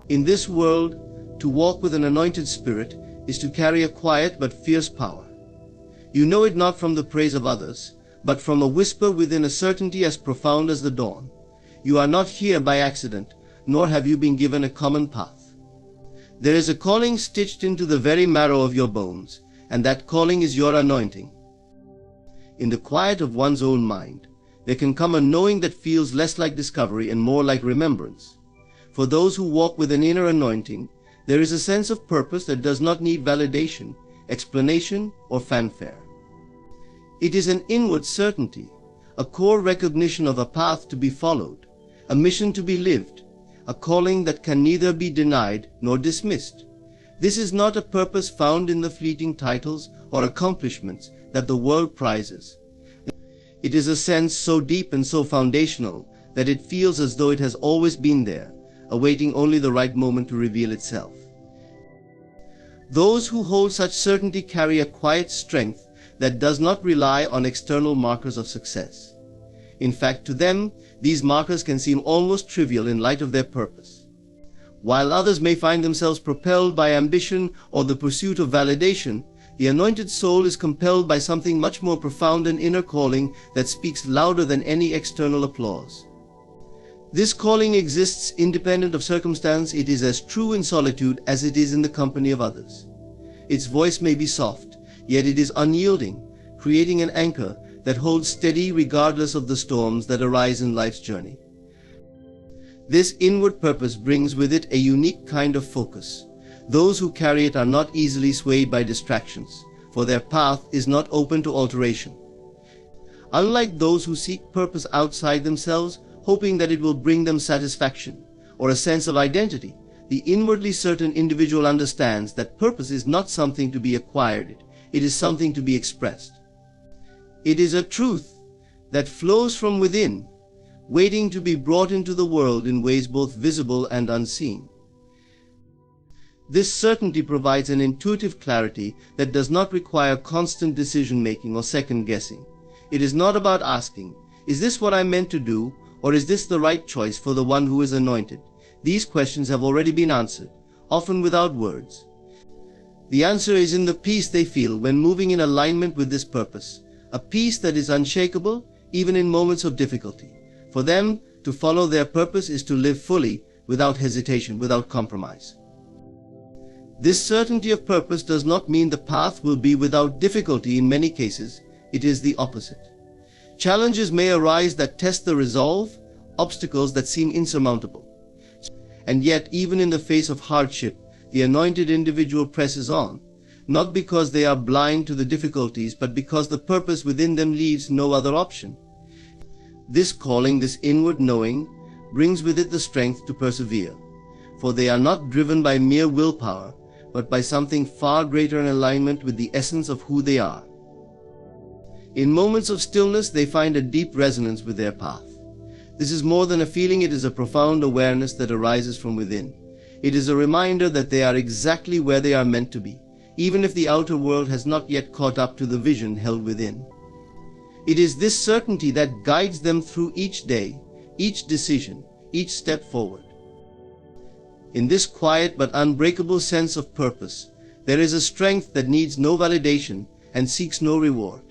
In this world, to walk with an anointed spirit is to carry a quiet but fierce power. You know it not from the praise of others, but from a whisper within, a certainty as profound as the dawn. You are not here by accident, nor have you been given a common path. There is a calling stitched into the very marrow of your bones, and that calling is your anointing. In the quiet of one's own mind, there can come a knowing that feels less like discovery and more like remembrance. For those who walk with an inner anointing, there is a sense of purpose that does not need validation, explanation, or fanfare. It is an inward certainty, a core recognition of a path to be followed, a mission to be lived, a calling that can neither be denied nor dismissed. This is not a purpose found in the fleeting titles or accomplishments that the world prizes. It is a sense so deep and so foundational that it feels as though it has always been there, awaiting only the right moment to reveal itself. Those who hold such certainty carry a quiet strength that does not rely on external markers of success. In fact, to them, these markers can seem almost trivial in light of their purpose. While others may find themselves propelled by ambition or the pursuit of validation, the anointed soul is compelled by something much more profound, an inner calling that speaks louder than any external applause. This calling exists independent of circumstance. It is as true in solitude as it is in the company of others. Its voice may be soft, yet it is unyielding, creating an anchor that holds steady regardless of the storms that arise in life's journey. This inward purpose brings with it a unique kind of focus. Those who carry it are not easily swayed by distractions, for their path is not open to alteration. Unlike those who seek purpose outside themselves, hoping that it will bring them satisfaction or a sense of identity, the inwardly certain individual understands that purpose is not something to be acquired, it is something to be expressed. It is a truth that flows from within, waiting to be brought into the world in ways both visible and unseen. This certainty provides an intuitive clarity that does not require constant decision-making or second-guessing. It is not about asking, "Is this what I meant to do?" or "Is this the right choice for the one who is anointed?" These questions have already been answered, often without words. The answer is in the peace they feel when moving in alignment with this purpose, a peace that is unshakable even in moments of difficulty. For them, to follow their purpose is to live fully, without hesitation, without compromise. This certainty of purpose does not mean the path will be without difficulty. In many cases, it is the opposite. Challenges may arise that test the resolve, obstacles that seem insurmountable. And yet, even in the face of hardship, the anointed individual presses on, not because they are blind to the difficulties, but because the purpose within them leaves no other option. This calling, this inward knowing, brings with it the strength to persevere, for they are not driven by mere willpower, but by something far greater in alignment with the essence of who they are. In moments of stillness, they find a deep resonance with their path. This is more than a feeling, it is a profound awareness that arises from within. It is a reminder that they are exactly where they are meant to be, even if the outer world has not yet caught up to the vision held within. It is this certainty that guides them through each day, each decision, each step forward. In this quiet but unbreakable sense of purpose, there is a strength that needs no validation and seeks no reward.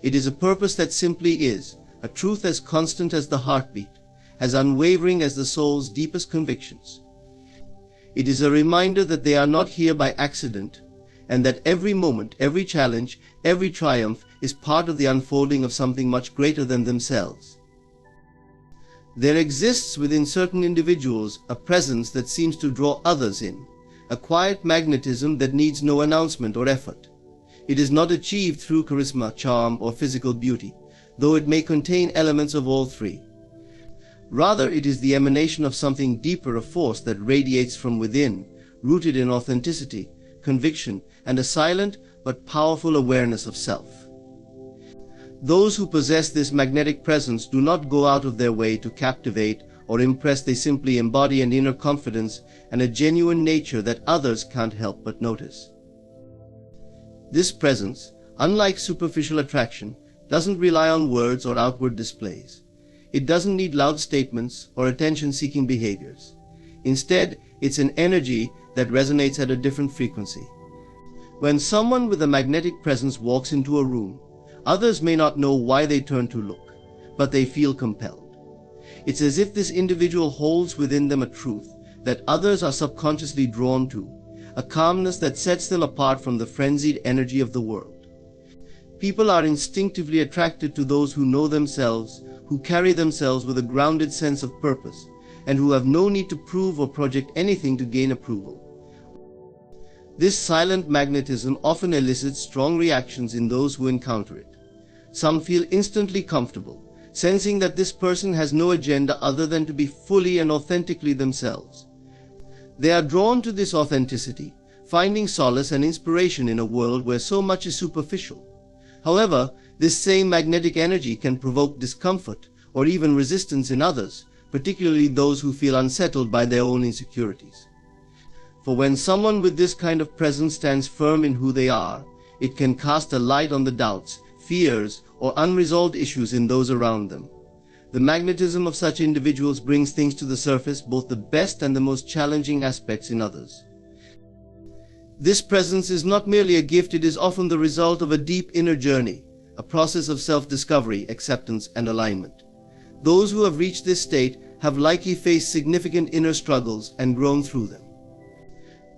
It is a purpose that simply is, a truth as constant as the heartbeat, as unwavering as the soul's deepest convictions. It is a reminder that they are not here by accident, and that every moment, every challenge, every triumph is part of the unfolding of something much greater than themselves. There exists within certain individuals a presence that seems to draw others in, a quiet magnetism that needs no announcement or effort. It is not achieved through charisma, charm, or physical beauty, though it may contain elements of all three. Rather, it is the emanation of something deeper, a force that radiates from within, rooted in authenticity, conviction, and a silent but powerful awareness of self. Those who possess this magnetic presence do not go out of their way to captivate or impress. They simply embody an inner confidence and a genuine nature that others can't help but notice. This presence, unlike superficial attraction, doesn't rely on words or outward displays. It doesn't need loud statements or attention-seeking behaviors. Instead, It's an energy that resonates at a different frequency. When someone with a magnetic presence walks into a room, others may not know why they turn to look, but they feel compelled. It's as if this individual holds within them a truth that others are subconsciously drawn to, a calmness that sets them apart from the frenzied energy of the world. People are instinctively attracted to those who know themselves, who carry themselves with a grounded sense of purpose, and who have no need to prove or project anything to gain approval. This silent magnetism often elicits strong reactions in those who encounter it. Some feel instantly comfortable, sensing that this person has no agenda other than to be fully and authentically themselves. They are drawn to this authenticity, finding solace and inspiration in a world where so much is superficial. However, this same magnetic energy can provoke discomfort or even resistance in others, particularly those who feel unsettled by their own insecurities. For when someone with this kind of presence stands firm in who they are, it can cast a light on the doubts, fears, or unresolved issues in those around them. The magnetism of such individuals brings things to the surface, both the best and the most challenging aspects in others. This presence is not merely a gift, it is often the result of a deep inner journey, a process of self-discovery, acceptance, and alignment. Those who have reached this state have likely faced significant inner struggles and grown through them.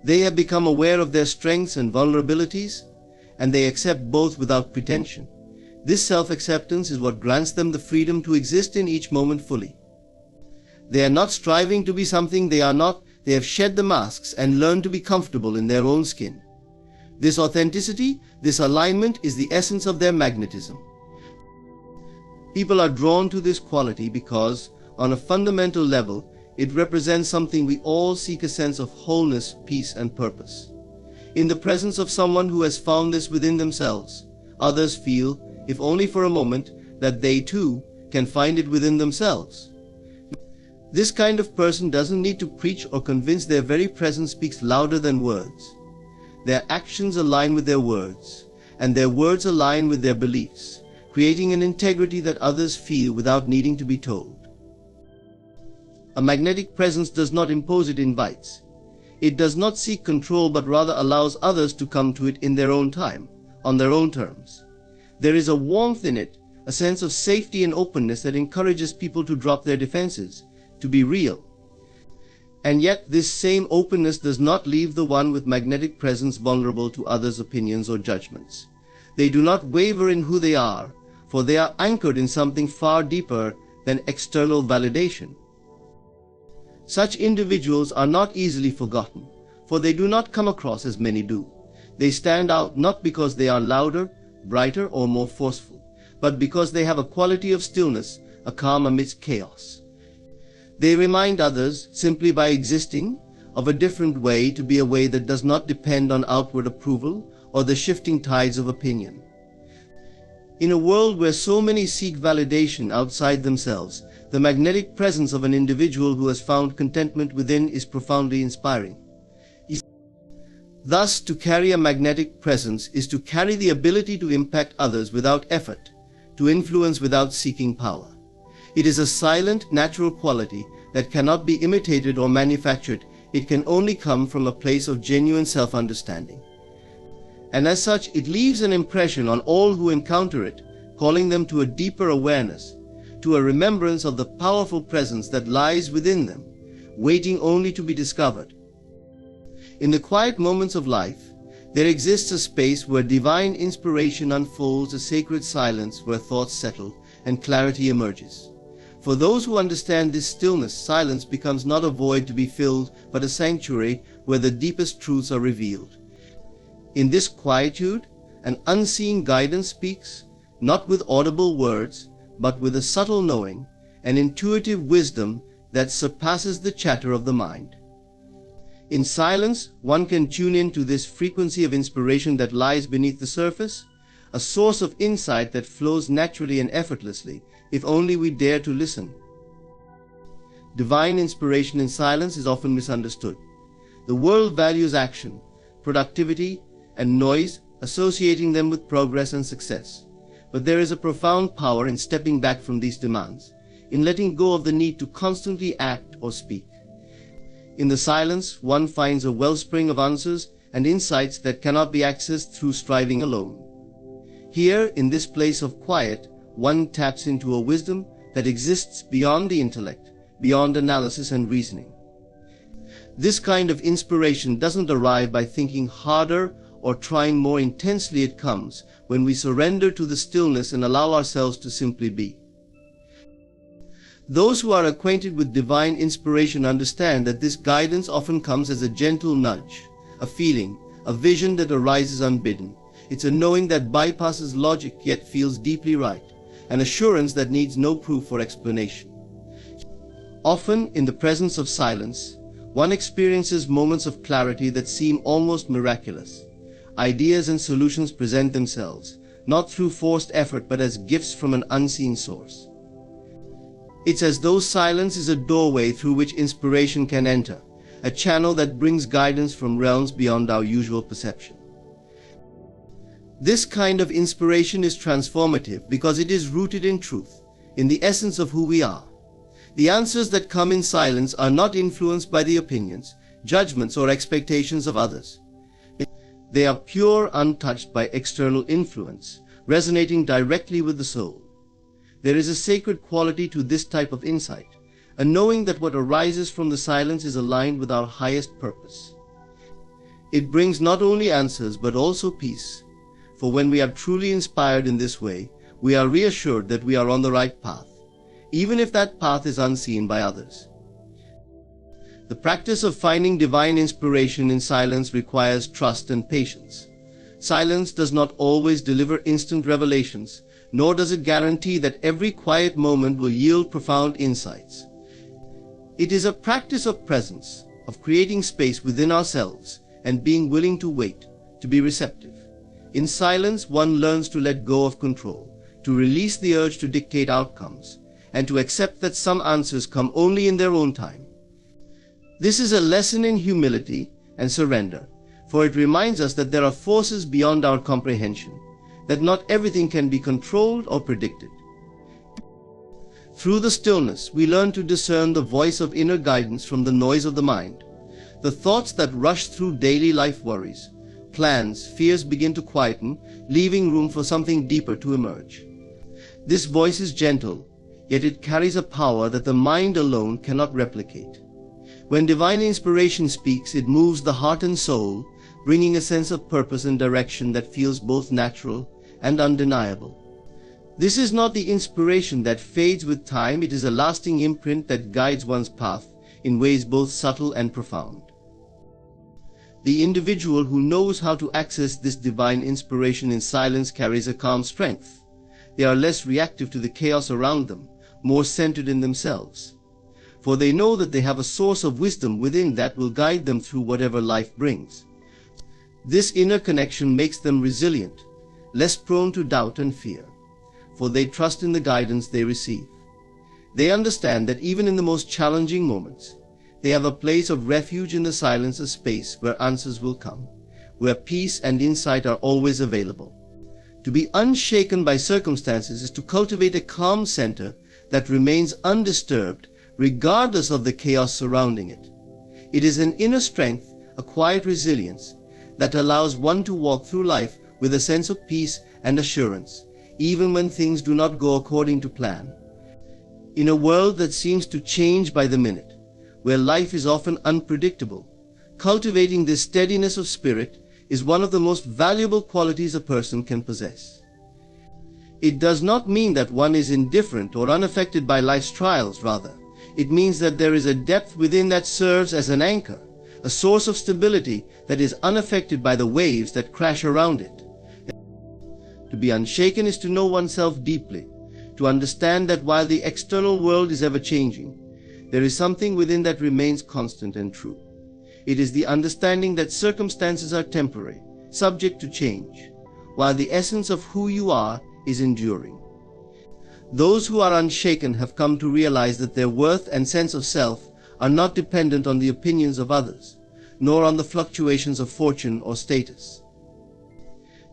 They have become aware of their strengths and vulnerabilities, and they accept both without pretension. This self-acceptance is what grants them the freedom to exist in each moment fully. They are not striving to be something they are not. They have shed the masks and learned to be comfortable in their own skin. This authenticity, this alignment is the essence of their magnetism. People are drawn to this quality because, on a fundamental level, it represents something we all seek: a sense of wholeness, peace, and purpose. In the presence of someone who has found this within themselves, others feel, if only for a moment, that they too can find it within themselves. This kind of person doesn't need to preach or convince. Their very presence speaks louder than words. Their actions align with their words, and their words align with their beliefs, creating an integrity that others feel without needing to be told. A magnetic presence does not impose, it invites. It does not seek control, but rather allows others to come to it in their own time, on their own terms. There is a warmth in it, a sense of safety and openness that encourages people to drop their defenses, to be real. And yet this same openness does not leave the one with magnetic presence vulnerable to others' opinions or judgments. They do not waver in who they are, for they are anchored in something far deeper than external validation. Such individuals are not easily forgotten, for they do not come across as many do. They stand out not because they are louder, brighter, or more forceful, but because they have a quality of stillness, a calm amidst chaos. They remind others, simply by existing, of a different way, to be a way that does not depend on outward approval or the shifting tides of opinion. In a world where so many seek validation outside themselves, the magnetic presence of an individual who has found contentment within is profoundly inspiring. Thus, to carry a magnetic presence is to carry the ability to impact others without effort, to influence without seeking power. It is a silent, natural quality that cannot be imitated or manufactured. It can only come from a place of genuine self-understanding. And as such, it leaves an impression on all who encounter it, calling them to a deeper awareness, to a remembrance of the powerful presence that lies within them, waiting only to be discovered. In the quiet moments of life, there exists a space where divine inspiration unfolds, a sacred silence where thoughts settle and clarity emerges. For those who understand this stillness, silence becomes not a void to be filled, but a sanctuary where the deepest truths are revealed. In this quietude, an unseen guidance speaks, not with audible words, but with a subtle knowing, an intuitive wisdom that surpasses the chatter of the mind. In silence, one can tune in to this frequency of inspiration that lies beneath the surface, a source of insight that flows naturally and effortlessly, if only we dare to listen. Divine inspiration in silence is often misunderstood. The world values action, productivity, and noise, associating them with progress and success. But there is a profound power in stepping back from these demands, in letting go of the need to constantly act or speak. In the silence, one finds a wellspring of answers and insights that cannot be accessed through striving alone. Here, in this place of quiet, one taps into a wisdom that exists beyond the intellect, beyond analysis and reasoning. This kind of inspiration doesn't arrive by thinking harder or trying more intensely. It comes when we surrender to the stillness and allow ourselves to simply be. Those who are acquainted with divine inspiration understand that this guidance often comes as a gentle nudge, a feeling, a vision that arises unbidden. It's a knowing that bypasses logic yet feels deeply right, an assurance that needs no proof or explanation. Often, in the presence of silence, one experiences moments of clarity that seem almost miraculous. Ideas and solutions present themselves, not through forced effort but as gifts from an unseen source. It's as though silence is a doorway through which inspiration can enter, a channel that brings guidance from realms beyond our usual perception. This kind of inspiration is transformative because it is rooted in truth, in the essence of who we are. The answers that come in silence are not influenced by the opinions, judgments, or expectations of others. They are pure, untouched by external influence, resonating directly with the soul. There is a sacred quality to this type of insight, a knowing that what arises from the silence is aligned with our highest purpose. It brings not only answers but also peace, for when we are truly inspired in this way, we are reassured that we are on the right path, even if that path is unseen by others. The practice of finding divine inspiration in silence requires trust and patience. Silence does not always deliver instant revelations, nor does it guarantee that every quiet moment will yield profound insights. It is a practice of presence, of creating space within ourselves and being willing to wait, to be receptive. In silence, one learns to let go of control, to release the urge to dictate outcomes, and to accept that some answers come only in their own time. This is a lesson in humility and surrender, for it reminds us that there are forces beyond our comprehension, that not everything can be controlled or predicted. Through the stillness, we learn to discern the voice of inner guidance from the noise of the mind. The thoughts that rush through daily life worries, plans, fears begin to quieten, leaving room for something deeper to emerge. This voice is gentle, yet it carries a power that the mind alone cannot replicate. When divine inspiration speaks, it moves the heart and soul, bringing a sense of purpose and direction that feels both natural and undeniable. This is not the inspiration that fades with time, it is a lasting imprint that guides one's path in ways both subtle and profound. The individual who knows how to access this divine inspiration in silence carries a calm strength. They are less reactive to the chaos around them, more centered in themselves. For they know that they have a source of wisdom within that will guide them through whatever life brings. This inner connection makes them resilient, less prone to doubt and fear, for they trust in the guidance they receive. They understand that even in the most challenging moments, they have a place of refuge in the silence, a space where answers will come, where peace and insight are always available. To be unshaken by circumstances is to cultivate a calm center that remains undisturbed regardless of the chaos surrounding it. It is an inner strength, a quiet resilience, that allows one to walk through life with a sense of peace and assurance, even when things do not go according to plan. In a world that seems to change by the minute, where life is often unpredictable, cultivating this steadiness of spirit is one of the most valuable qualities a person can possess. It does not mean that one is indifferent or unaffected by life's trials, rather. It means that there is a depth within that serves as an anchor, a source of stability that is unaffected by the waves that crash around it. To be unshaken is to know oneself deeply, to understand that while the external world is ever changing, there is something within that remains constant and true. It is the understanding that circumstances are temporary, subject to change, while the essence of who you are is enduring. Those who are unshaken have come to realize that their worth and sense of self are not dependent on the opinions of others, nor on the fluctuations of fortune or status.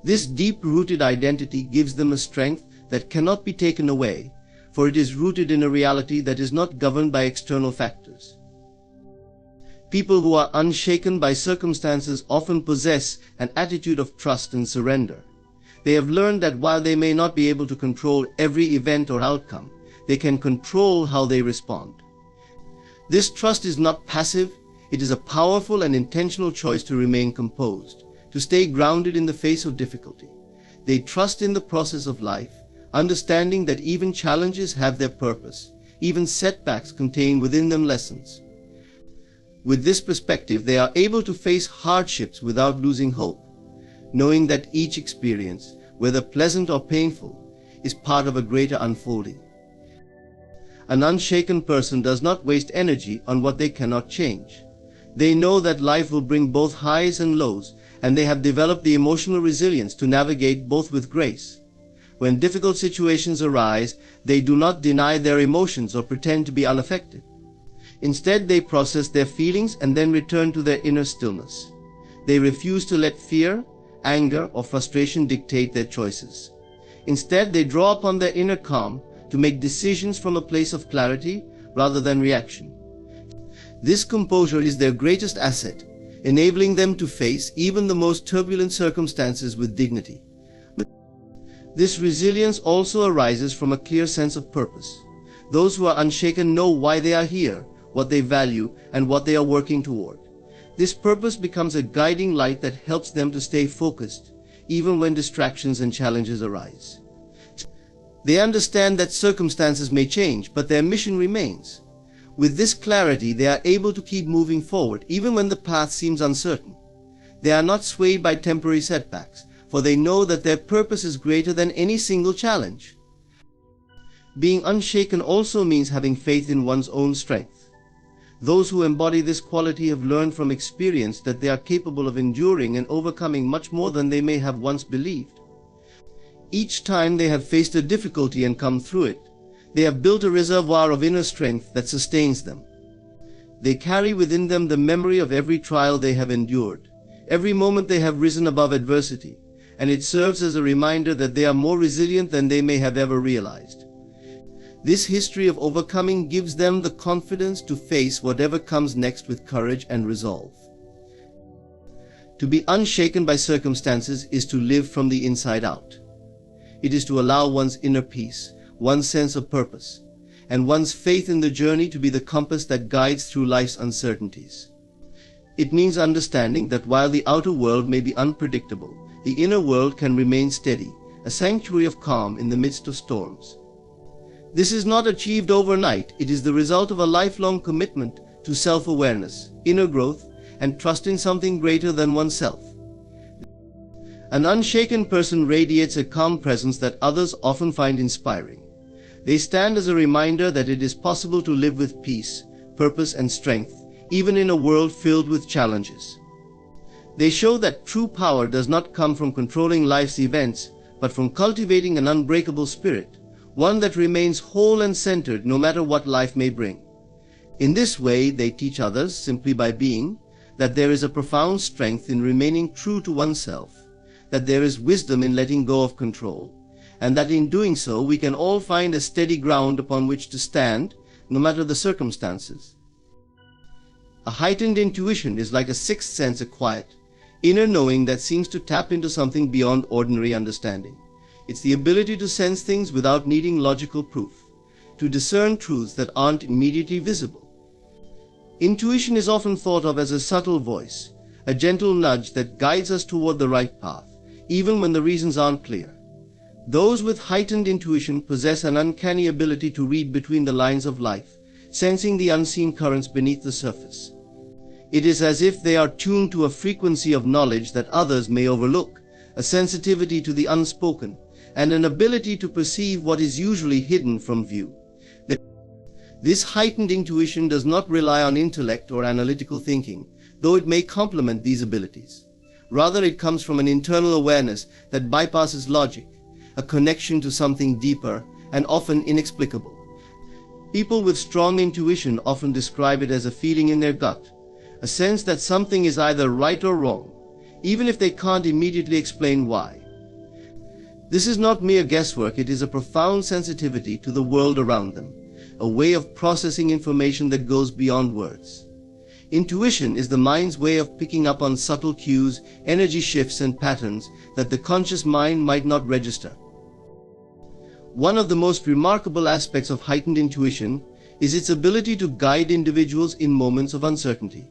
This deep-rooted identity gives them a strength that cannot be taken away, for it is rooted in a reality that is not governed by external factors. People who are unshaken by circumstances often possess an attitude of trust and surrender. They have learned that while they may not be able to control every event or outcome, they can control how they respond. This trust is not passive, it is a powerful and intentional choice to remain composed, to stay grounded in the face of difficulty. They trust in the process of life, understanding that even challenges have their purpose, even setbacks contain within them lessons. With this perspective, they are able to face hardships without losing hope, knowing that each experience, whether pleasant or painful, is part of a greater unfolding. An unshaken person does not waste energy on what they cannot change. They know that life will bring both highs and lows, and they have developed the emotional resilience to navigate both with grace. When difficult situations arise, they do not deny their emotions or pretend to be unaffected. Instead, they process their feelings and then return to their inner stillness. They refuse to let fear, anger, or frustration dictate their choices. Instead, they draw upon their inner calm to make decisions from a place of clarity rather than reaction. This composure is their greatest asset, enabling them to face even the most turbulent circumstances with dignity. This resilience also arises from a clear sense of purpose. Those who are unshaken know why they are here, what they value, and what they are working toward. This purpose becomes a guiding light that helps them to stay focused, even when distractions and challenges arise. They understand that circumstances may change, but their mission remains. With this clarity, they are able to keep moving forward, even when the path seems uncertain. They are not swayed by temporary setbacks, for they know that their purpose is greater than any single challenge. Being unshaken also means having faith in one's own strength. Those who embody this quality have learned from experience that they are capable of enduring and overcoming much more than they may have once believed. Each time they have faced a difficulty and come through it, they have built a reservoir of inner strength that sustains them. They carry within them the memory of every trial they have endured, every moment they have risen above adversity, and it serves as a reminder that they are more resilient than they may have ever realized. This history of overcoming gives them the confidence to face whatever comes next with courage and resolve. To be unshaken by circumstances is to live from the inside out. It is to allow one's inner peace, one's sense of purpose, and one's faith in the journey to be the compass that guides through life's uncertainties. It means understanding that while the outer world may be unpredictable, the inner world can remain steady, a sanctuary of calm in the midst of storms. This is not achieved overnight. It is the result of a lifelong commitment to self-awareness, inner growth, and trust in something greater than oneself. An unshaken person radiates a calm presence that others often find inspiring. They stand as a reminder that it is possible to live with peace, purpose, and strength, even in a world filled with challenges. They show that true power does not come from controlling life's events, but from cultivating an unbreakable spirit, one that remains whole and centered no matter what life may bring. In this way, they teach others, simply by being, that there is a profound strength in remaining true to oneself, that there is wisdom in letting go of control, and that in doing so we can all find a steady ground upon which to stand, no matter the circumstances. A heightened intuition is like a sixth sense, a quiet, inner knowing that seems to tap into something beyond ordinary understanding. It's the ability to sense things without needing logical proof, to discern truths that aren't immediately visible. Intuition is often thought of as a subtle voice, a gentle nudge that guides us toward the right path, even when the reasons aren't clear. Those with heightened intuition possess an uncanny ability to read between the lines of life, sensing the unseen currents beneath the surface. It is as if they are tuned to a frequency of knowledge that others may overlook, a sensitivity to the unspoken, and an ability to perceive what is usually hidden from view. This heightened intuition does not rely on intellect or analytical thinking, though it may complement these abilities. Rather, it comes from an internal awareness that bypasses logic, a connection to something deeper and often inexplicable. People with strong intuition often describe it as a feeling in their gut, a sense that something is either right or wrong, even if they can't immediately explain why. This is not mere guesswork, it is a profound sensitivity to the world around them, a way of processing information that goes beyond words. Intuition is the mind's way of picking up on subtle cues, energy shifts, and patterns that the conscious mind might not register. One of the most remarkable aspects of heightened intuition is its ability to guide individuals in moments of uncertainty.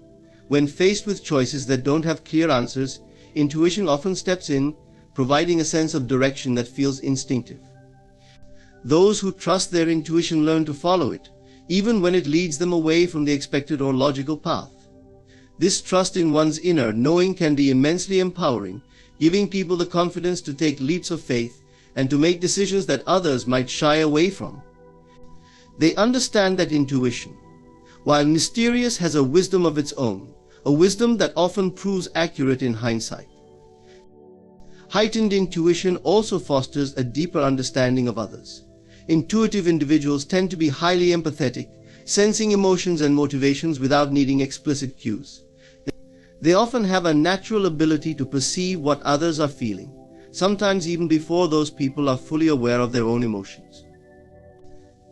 When faced with choices that don't have clear answers, intuition often steps in, providing a sense of direction that feels instinctive. Those who trust their intuition learn to follow it, even when it leads them away from the expected or logical path. This trust in one's inner knowing can be immensely empowering, giving people the confidence to take leaps of faith and to make decisions that others might shy away from. They understand that intuition, while mysterious, has a wisdom of its own, a wisdom that often proves accurate in hindsight. Heightened intuition also fosters a deeper understanding of others. Intuitive individuals tend to be highly empathetic, sensing emotions and motivations without needing explicit cues. They often have a natural ability to perceive what others are feeling, sometimes even before those people are fully aware of their own emotions.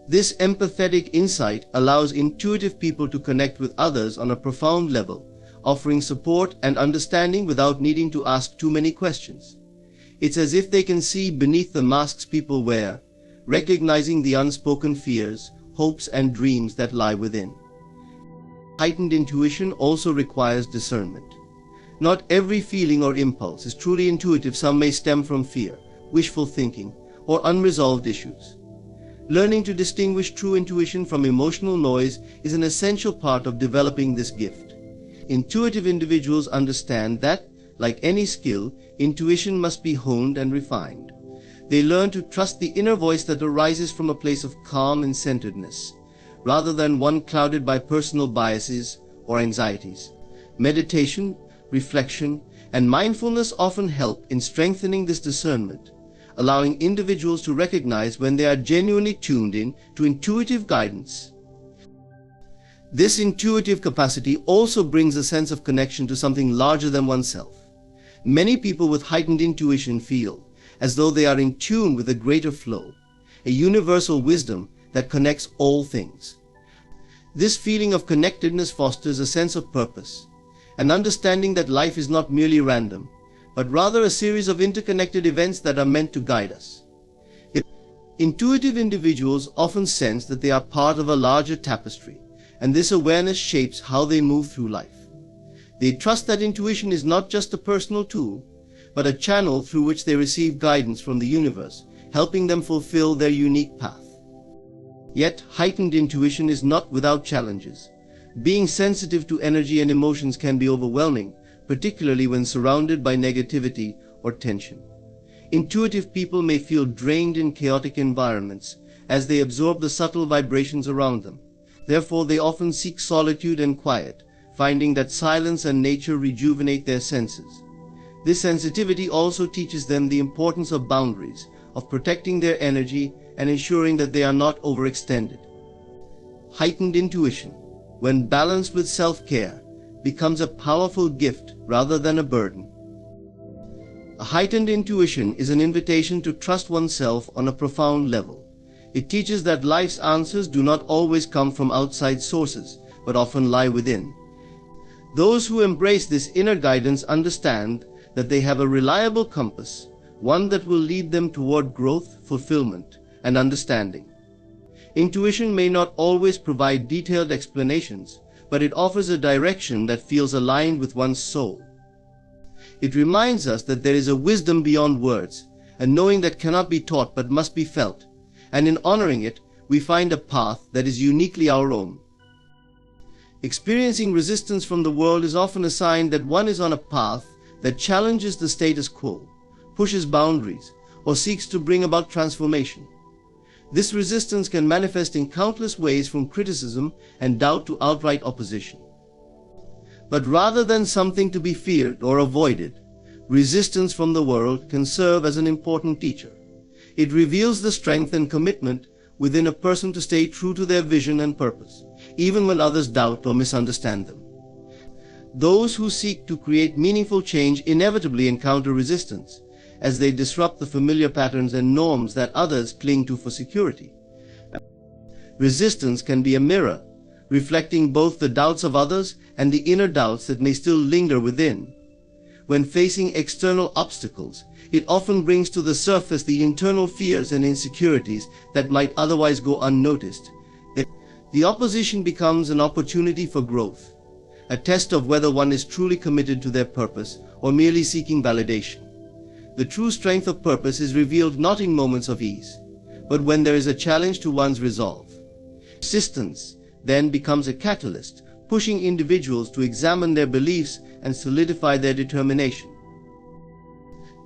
This empathetic insight allows intuitive people to connect with others on a profound level, offering support and understanding without needing to ask too many questions. It's as if they can see beneath the masks people wear, recognizing the unspoken fears, hopes, and dreams that lie within. Heightened intuition also requires discernment. Not every feeling or impulse is truly intuitive. Some may stem from fear, wishful thinking, or unresolved issues. Learning to distinguish true intuition from emotional noise is an essential part of developing this gift. Intuitive individuals understand that, like any skill, intuition must be honed and refined. They learn to trust the inner voice that arises from a place of calm and centeredness, rather than one clouded by personal biases or anxieties. Meditation, reflection, and mindfulness often help in strengthening this discernment, allowing individuals to recognize when they are genuinely tuned in to intuitive guidance. This intuitive capacity also brings a sense of connection to something larger than oneself. Many people with heightened intuition feel as though they are in tune with a greater flow, a universal wisdom that connects all things. This feeling of connectedness fosters a sense of purpose, an understanding that life is not merely random, but rather a series of interconnected events that are meant to guide us. Intuitive individuals often sense that they are part of a larger tapestry, and this awareness shapes how they move through life. They trust that intuition is not just a personal tool, but a channel through which they receive guidance from the universe, helping them fulfill their unique path. Yet, heightened intuition is not without challenges. Being sensitive to energy and emotions can be overwhelming, particularly when surrounded by negativity or tension. Intuitive people may feel drained in chaotic environments as they absorb the subtle vibrations around them. Therefore, they often seek solitude and quiet, finding that silence and nature rejuvenate their senses. This sensitivity also teaches them the importance of boundaries, of protecting their energy and ensuring that they are not overextended. Heightened intuition, when balanced with self-care, becomes a powerful gift rather than a burden. A heightened intuition is an invitation to trust oneself on a profound level. It teaches that life's answers do not always come from outside sources, but often lie within. Those who embrace this inner guidance understand that they have a reliable compass, one that will lead them toward growth, fulfillment, and understanding. Intuition may not always provide detailed explanations, but it offers a direction that feels aligned with one's soul. It reminds us that there is a wisdom beyond words, a knowing that cannot be taught but must be felt, and in honoring it, we find a path that is uniquely our own. Experiencing resistance from the world is often a sign that one is on a path that challenges the status quo, pushes boundaries, or seeks to bring about transformation. This resistance can manifest in countless ways, from criticism and doubt to outright opposition. But rather than something to be feared or avoided, resistance from the world can serve as an important teacher. It reveals the strength and commitment within a person to stay true to their vision and purpose, even when others doubt or misunderstand them. Those who seek to create meaningful change inevitably encounter resistance, as they disrupt the familiar patterns and norms that others cling to for security. Resistance can be a mirror, reflecting both the doubts of others and the inner doubts that may still linger within. When facing external obstacles, it often brings to the surface the internal fears and insecurities that might otherwise go unnoticed. The opposition becomes an opportunity for growth, a test of whether one is truly committed to their purpose or merely seeking validation. The true strength of purpose is revealed not in moments of ease, but when there is a challenge to one's resolve. Persistence then becomes a catalyst, pushing individuals to examine their beliefs and solidify their determination.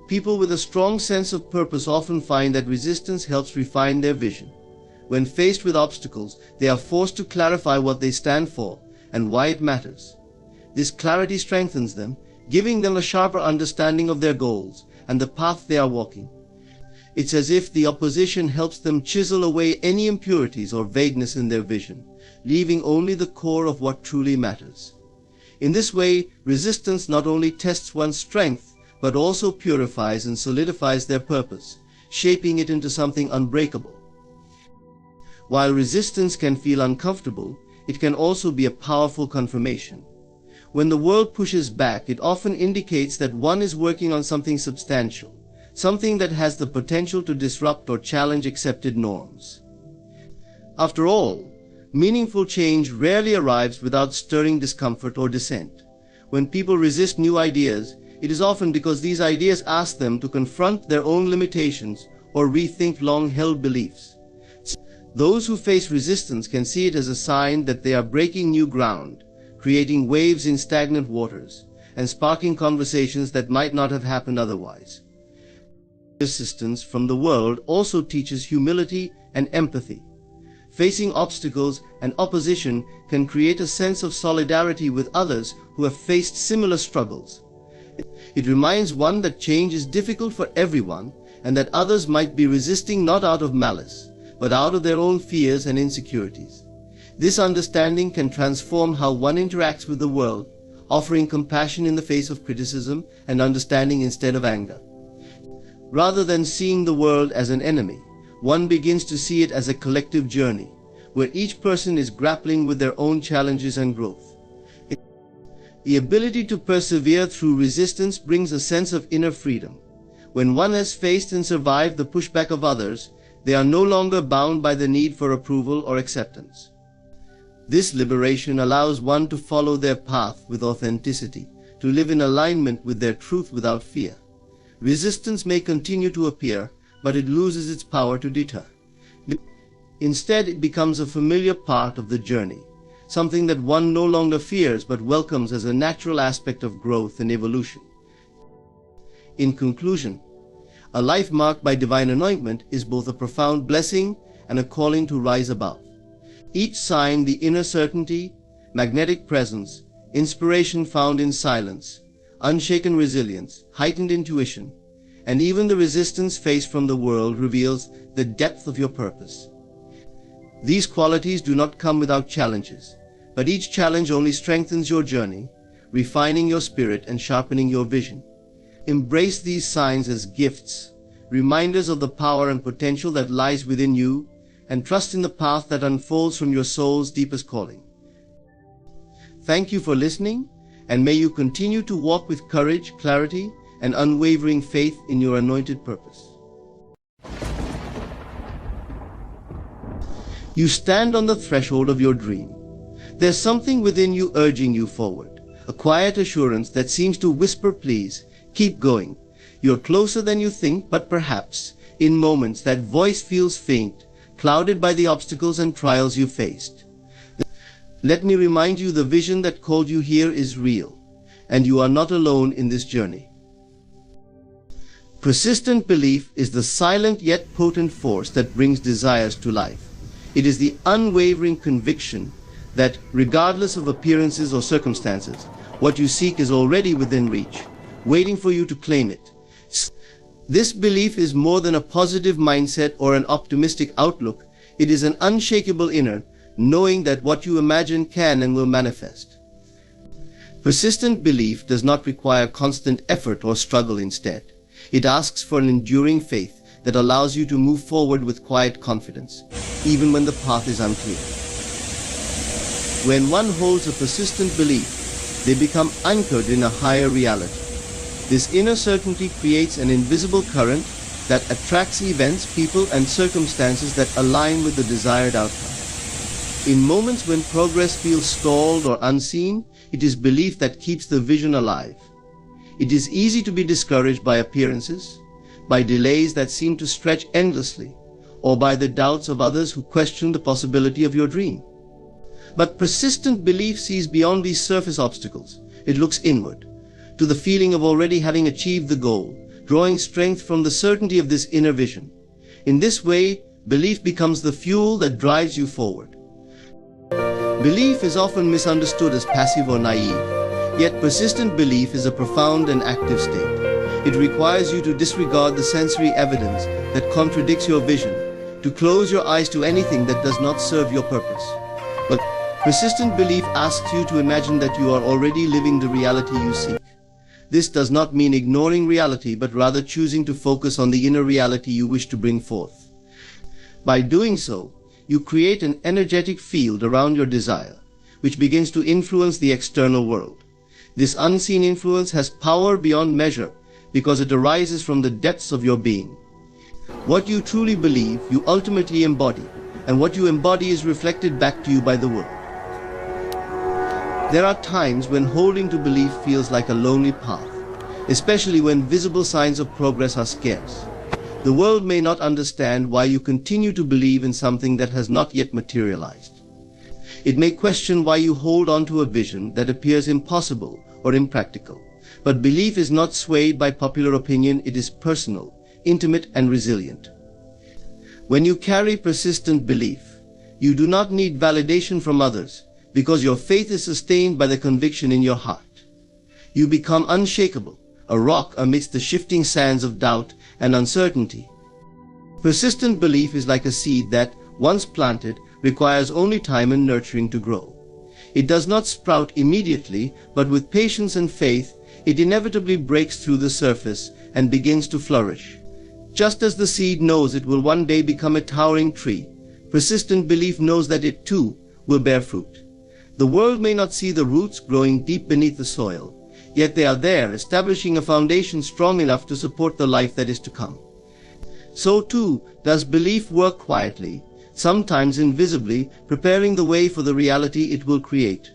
People with a strong sense of purpose often find that resistance helps refine their vision. When faced with obstacles, they are forced to clarify what they stand for and why it matters. This clarity strengthens them, giving them a sharper understanding of their goals and the path they are walking. It's as if the opposition helps them chisel away any impurities or vagueness in their vision, leaving only the core of what truly matters. In this way, resistance not only tests one's strength, but also purifies and solidifies their purpose, shaping it into something unbreakable. While resistance can feel uncomfortable, it can also be a powerful confirmation. When the world pushes back, it often indicates that one is working on something substantial, something that has the potential to disrupt or challenge accepted norms. After all, meaningful change rarely arrives without stirring discomfort or dissent. When people resist new ideas, it is often because these ideas ask them to confront their own limitations or rethink long-held beliefs. Those who face resistance can see it as a sign that they are breaking new ground, creating waves in stagnant waters, and sparking conversations that might not have happened otherwise. Resistance from the world also teaches humility and empathy. Facing obstacles and opposition can create a sense of solidarity with others who have faced similar struggles. It reminds one that change is difficult for everyone and that others might be resisting not out of malice, but out of their own fears and insecurities. This understanding can transform how one interacts with the world, offering compassion in the face of criticism and understanding instead of anger. Rather than seeing the world as an enemy, one begins to see it as a collective journey, where each person is grappling with their own challenges and growth. The ability to persevere through resistance brings a sense of inner freedom. When one has faced and survived the pushback of others, they are no longer bound by the need for approval or acceptance. This liberation allows one to follow their path with authenticity, to live in alignment with their truth without fear. Resistance may continue to appear, but it loses its power to deter. Instead, it becomes a familiar part of the journey, something that one no longer fears but welcomes as a natural aspect of growth and evolution. In conclusion, a life marked by divine anointment is both a profound blessing and a calling to rise above. Each sign, the inner certainty, magnetic presence, inspiration found in silence, unshaken resilience, heightened intuition, and even the resistance faced from the world reveals the depth of your purpose. These qualities do not come without challenges, but each challenge only strengthens your journey, refining your spirit and sharpening your vision. Embrace these signs as gifts, reminders of the power and potential that lies within you, and trust in the path that unfolds from your soul's deepest calling. Thank you for listening, and may you continue to walk with courage, clarity, and unwavering faith in your anointed purpose. You stand on the threshold of your dream. There's something within you urging you forward, a quiet assurance that seems to whisper, please, keep going. You're closer than you think, but perhaps, in moments, that voice feels faint, clouded by the obstacles and trials you faced. Let me remind you, the vision that called you here is real, and you are not alone in this journey. Persistent belief is the silent yet potent force that brings desires to life. It is the unwavering conviction that, regardless of appearances or circumstances, what you seek is already within reach, waiting for you to claim it. This belief is more than a positive mindset or an optimistic outlook. It is an unshakable inner knowing that what you imagine can and will manifest. Persistent belief does not require constant effort or struggle. Instead, it asks for an enduring faith that allows you to move forward with quiet confidence, even when the path is unclear. When one holds a persistent belief, they become anchored in a higher reality. This inner certainty creates an invisible current that attracts events, people, and circumstances that align with the desired outcome. In moments when progress feels stalled or unseen, it is belief that keeps the vision alive. It is easy to be discouraged by appearances, by delays that seem to stretch endlessly, or by the doubts of others who question the possibility of your dream. But persistent belief sees beyond these surface obstacles. It looks inward, to the feeling of already having achieved the goal, drawing strength from the certainty of this inner vision. In this way, belief becomes the fuel that drives you forward. Belief is often misunderstood as passive or naive, yet persistent belief is a profound and active state. It requires you to disregard the sensory evidence that contradicts your vision, to close your eyes to anything that does not serve your purpose. But persistent belief asks you to imagine that you are already living the reality you seek. This does not mean ignoring reality, but rather choosing to focus on the inner reality you wish to bring forth. By doing so, you create an energetic field around your desire, which begins to influence the external world. This unseen influence has power beyond measure because it arises from the depths of your being. What you truly believe, you ultimately embody, and what you embody is reflected back to you by the world. There are times when holding to belief feels like a lonely path, especially when visible signs of progress are scarce. The world may not understand why you continue to believe in something that has not yet materialized. It may question why you hold on to a vision that appears impossible or impractical. But belief is not swayed by popular opinion. It is personal, intimate, and resilient. When you carry persistent belief, you do not need validation from others because your faith is sustained by the conviction in your heart. You become unshakable, a rock amidst the shifting sands of doubt and uncertainty. Persistent belief is like a seed that, once planted, requires only time and nurturing to grow. It does not sprout immediately, but with patience and faith, it inevitably breaks through the surface and begins to flourish. Just as the seed knows it will one day become a towering tree, persistent belief knows that it too will bear fruit. The world may not see the roots growing deep beneath the soil, yet they are there, establishing a foundation strong enough to support the life that is to come. So too does belief work quietly, sometimes invisibly, preparing the way for the reality it will create.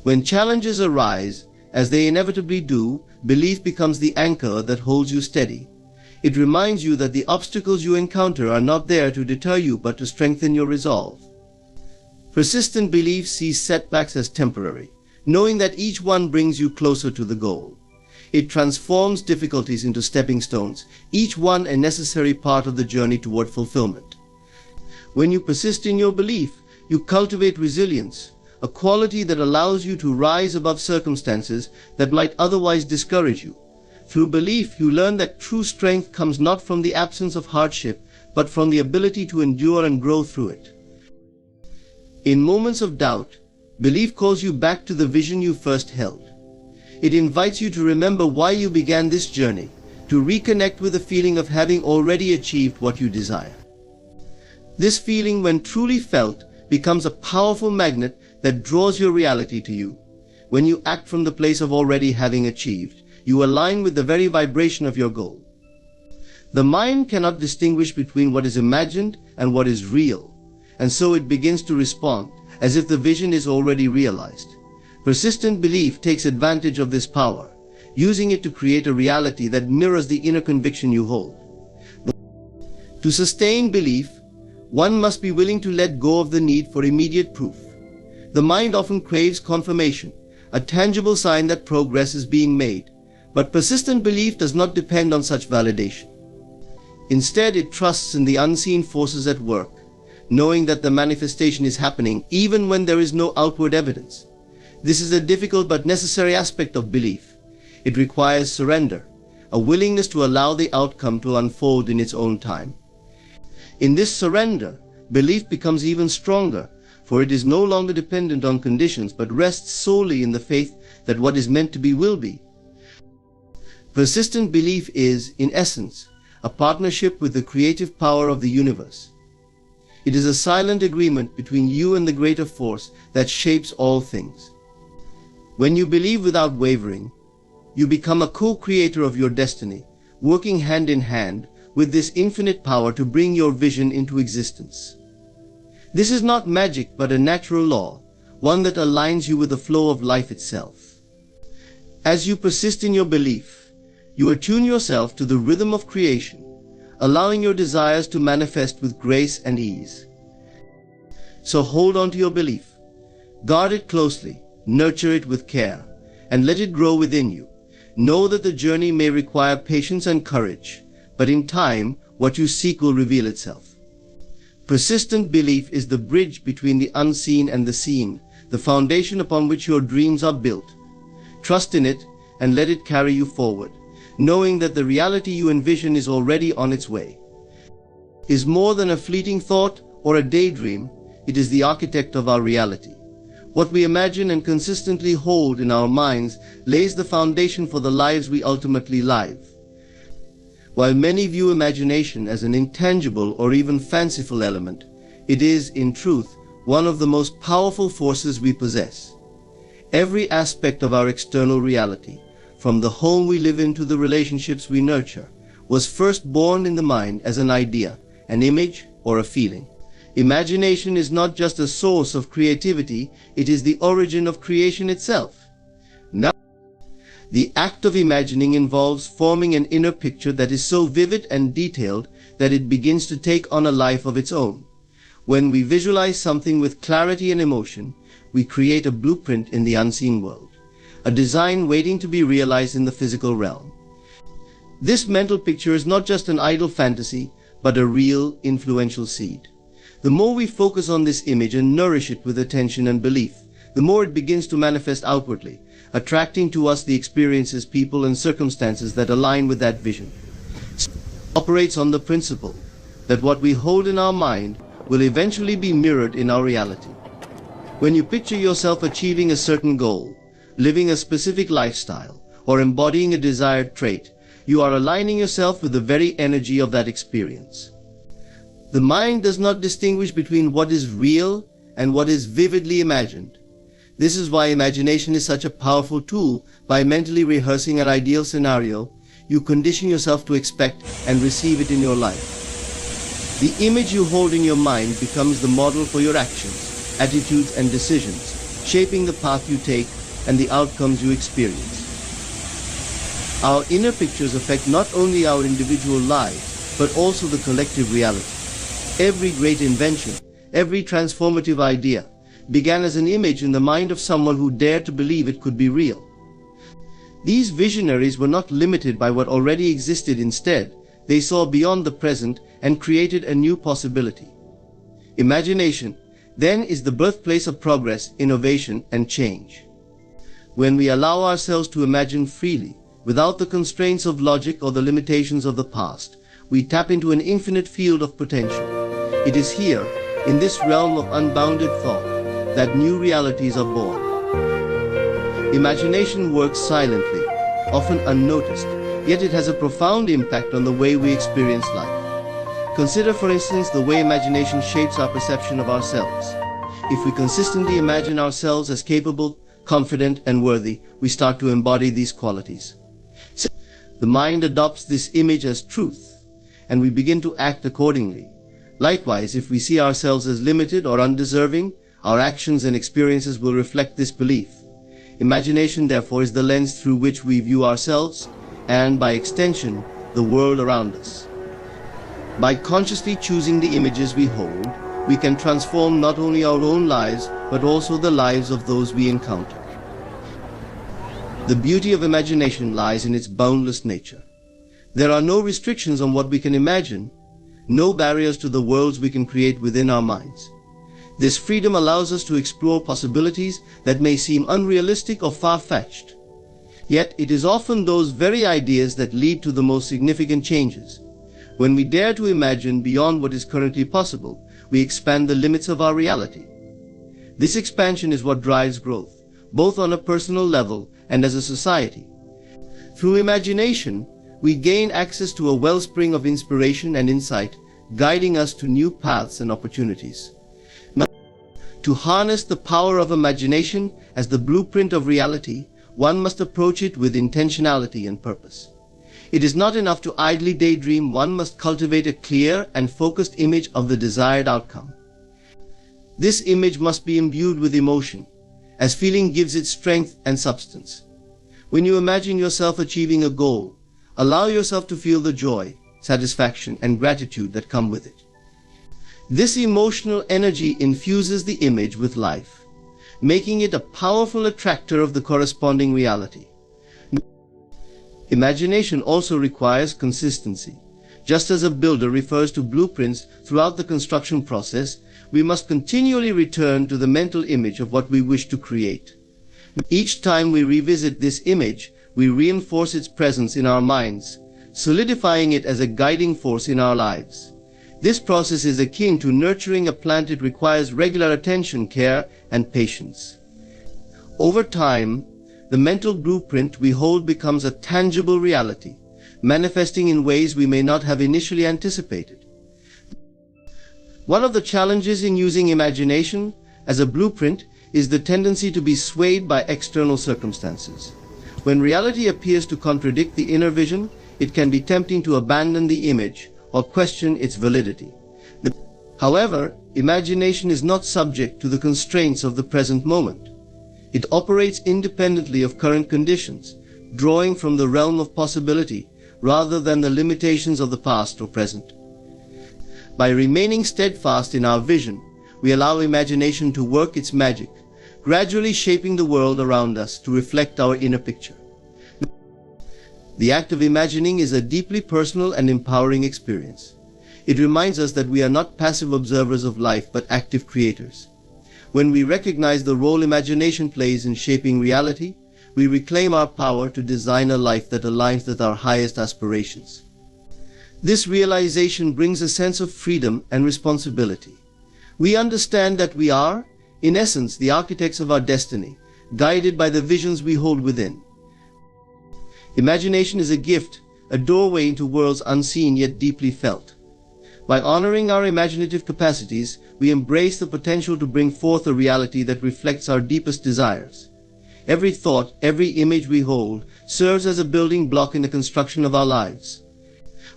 When challenges arise, as they inevitably do, belief becomes the anchor that holds you steady. It reminds you that the obstacles you encounter are not there to deter you but to strengthen your resolve. Persistent belief sees setbacks as temporary, knowing that each one brings you closer to the goal. It transforms difficulties into stepping stones, each one a necessary part of the journey toward fulfillment. When you persist in your belief, you cultivate resilience, a quality that allows you to rise above circumstances that might otherwise discourage you. Through belief, you learn that true strength comes not from the absence of hardship, but from the ability to endure and grow through it. In moments of doubt, belief calls you back to the vision you first held. It invites you to remember why you began this journey, to reconnect with the feeling of having already achieved what you desire. This feeling, when truly felt, becomes a powerful magnet that draws your reality to you. When you act from the place of already having achieved, you align with the very vibration of your goal. The mind cannot distinguish between what is imagined and what is real, and so it begins to respond as if the vision is already realized. Persistent belief takes advantage of this power, using it to create a reality that mirrors the inner conviction you hold. To sustain belief, one must be willing to let go of the need for immediate proof. The mind often craves confirmation, a tangible sign that progress is being made, but persistent belief does not depend on such validation. Instead, it trusts in the unseen forces at work, knowing that the manifestation is happening even when there is no outward evidence. This is a difficult but necessary aspect of belief. It requires surrender, a willingness to allow the outcome to unfold in its own time. In this surrender, belief becomes even stronger, for it is no longer dependent on conditions but rests solely in the faith that what is meant to be will be. Persistent belief is, in essence, a partnership with the creative power of the universe. It is a silent agreement between you and the greater force that shapes all things. When you believe without wavering, you become a co-creator of your destiny, working hand in hand with this infinite power to bring your vision into existence. This is not magic but a natural law, one that aligns you with the flow of life itself. As you persist in your belief, you attune yourself to the rhythm of creation, allowing your desires to manifest with grace and ease. So hold on to your belief, guard it closely, nurture it with care, and let it grow within you. Know that the journey may require patience and courage, but in time, what you seek will reveal itself. Persistent belief is the bridge between the unseen and the seen, the foundation upon which your dreams are built. Trust in it and let it carry you forward, knowing that the reality you envision is already on its way. Is more than a fleeting thought or a daydream, it is the architect of our reality. What we imagine and consistently hold in our minds lays the foundation for the lives we ultimately live. While many view imagination as an intangible or even fanciful element, it is, in truth, one of the most powerful forces we possess. Every aspect of our external reality, from the home we live in to the relationships we nurture, was first born in the mind as an idea, an image, or a feeling. Imagination is not just a source of creativity, it is the origin of creation itself. Now, the act of imagining involves forming an inner picture that is so vivid and detailed that it begins to take on a life of its own. When we visualize something with clarity and emotion, we create a blueprint in the unseen world, a design waiting to be realized in the physical realm. This mental picture is not just an idle fantasy, but a real, influential seed. The more we focus on this image and nourish it with attention and belief, the more it begins to manifest outwardly, attracting to us the experiences, people, and circumstances that align with that vision. It operates on the principle that what we hold in our mind will eventually be mirrored in our reality. When you picture yourself achieving a certain goal, living a specific lifestyle, or embodying a desired trait, you are aligning yourself with the very energy of that experience. The mind does not distinguish between what is real and what is vividly imagined. This is why imagination is such a powerful tool. By mentally rehearsing an ideal scenario, you condition yourself to expect and receive it in your life. The image you hold in your mind becomes the model for your actions, attitudes, and decisions, shaping the path you take and the outcomes you experience. Our inner pictures affect not only our individual lives, but also the collective reality. Every great invention, every transformative idea, began as an image in the mind of someone who dared to believe it could be real. These visionaries were not limited by what already existed. Instead, they saw beyond the present and created a new possibility. Imagination, then, is the birthplace of progress, innovation, and change. When we allow ourselves to imagine freely, without the constraints of logic or the limitations of the past, we tap into an infinite field of potential. It is here, in this realm of unbounded thought, that new realities are born. Imagination works silently, often unnoticed, yet it has a profound impact on the way we experience life. Consider, for instance, the way imagination shapes our perception of ourselves. If we consistently imagine ourselves as capable, confident, and worthy, we start to embody these qualities. The mind adopts this image as truth, and we begin to act accordingly. Likewise, if we see ourselves as limited or undeserving, our actions and experiences will reflect this belief. Imagination, therefore, is the lens through which we view ourselves, and, by extension, the world around us. By consciously choosing the images we hold, we can transform not only our own lives, but also the lives of those we encounter. The beauty of imagination lies in its boundless nature. There are no restrictions on what we can imagine, no barriers to the worlds we can create within our minds. This freedom allows us to explore possibilities that may seem unrealistic or far-fetched. Yet it is often those very ideas that lead to the most significant changes. When we dare to imagine beyond what is currently possible, we expand the limits of our reality. This expansion is what drives growth, both on a personal level and as a society. Through imagination, we gain access to a wellspring of inspiration and insight, guiding us to new paths and opportunities. To harness the power of imagination as the blueprint of reality, one must approach it with intentionality and purpose. It is not enough to idly daydream, one must cultivate a clear and focused image of the desired outcome. This image must be imbued with emotion, as feeling gives it strength and substance. When you imagine yourself achieving a goal, allow yourself to feel the joy, satisfaction, and gratitude that come with it. This emotional energy infuses the image with life, making it a powerful attractor of the corresponding reality. Imagination also requires consistency. Just as a builder refers to blueprints throughout the construction process, we must continually return to the mental image of what we wish to create. Each time we revisit this image, we reinforce its presence in our minds, solidifying it as a guiding force in our lives. This process is akin to nurturing a plant. It requires regular attention, care, and patience. Over time, the mental blueprint we hold becomes a tangible reality, manifesting in ways we may not have initially anticipated. One of the challenges in using imagination as a blueprint is the tendency to be swayed by external circumstances. When reality appears to contradict the inner vision, it can be tempting to abandon the image or question its validity. However, imagination is not subject to the constraints of the present moment. It operates independently of current conditions, drawing from the realm of possibility rather than the limitations of the past or present. By remaining steadfast in our vision, we allow imagination to work its magic, gradually shaping the world around us to reflect our inner picture. The act of imagining is a deeply personal and empowering experience. It reminds us that we are not passive observers of life, but active creators. When we recognize the role imagination plays in shaping reality, we reclaim our power to design a life that aligns with our highest aspirations. This realization brings a sense of freedom and responsibility. We understand that we are, in essence, the architects of our destiny, guided by the visions we hold within. Imagination is a gift, a doorway into worlds unseen yet deeply felt. By honoring our imaginative capacities, we embrace the potential to bring forth a reality that reflects our deepest desires. Every thought, every image we hold, serves as a building block in the construction of our lives.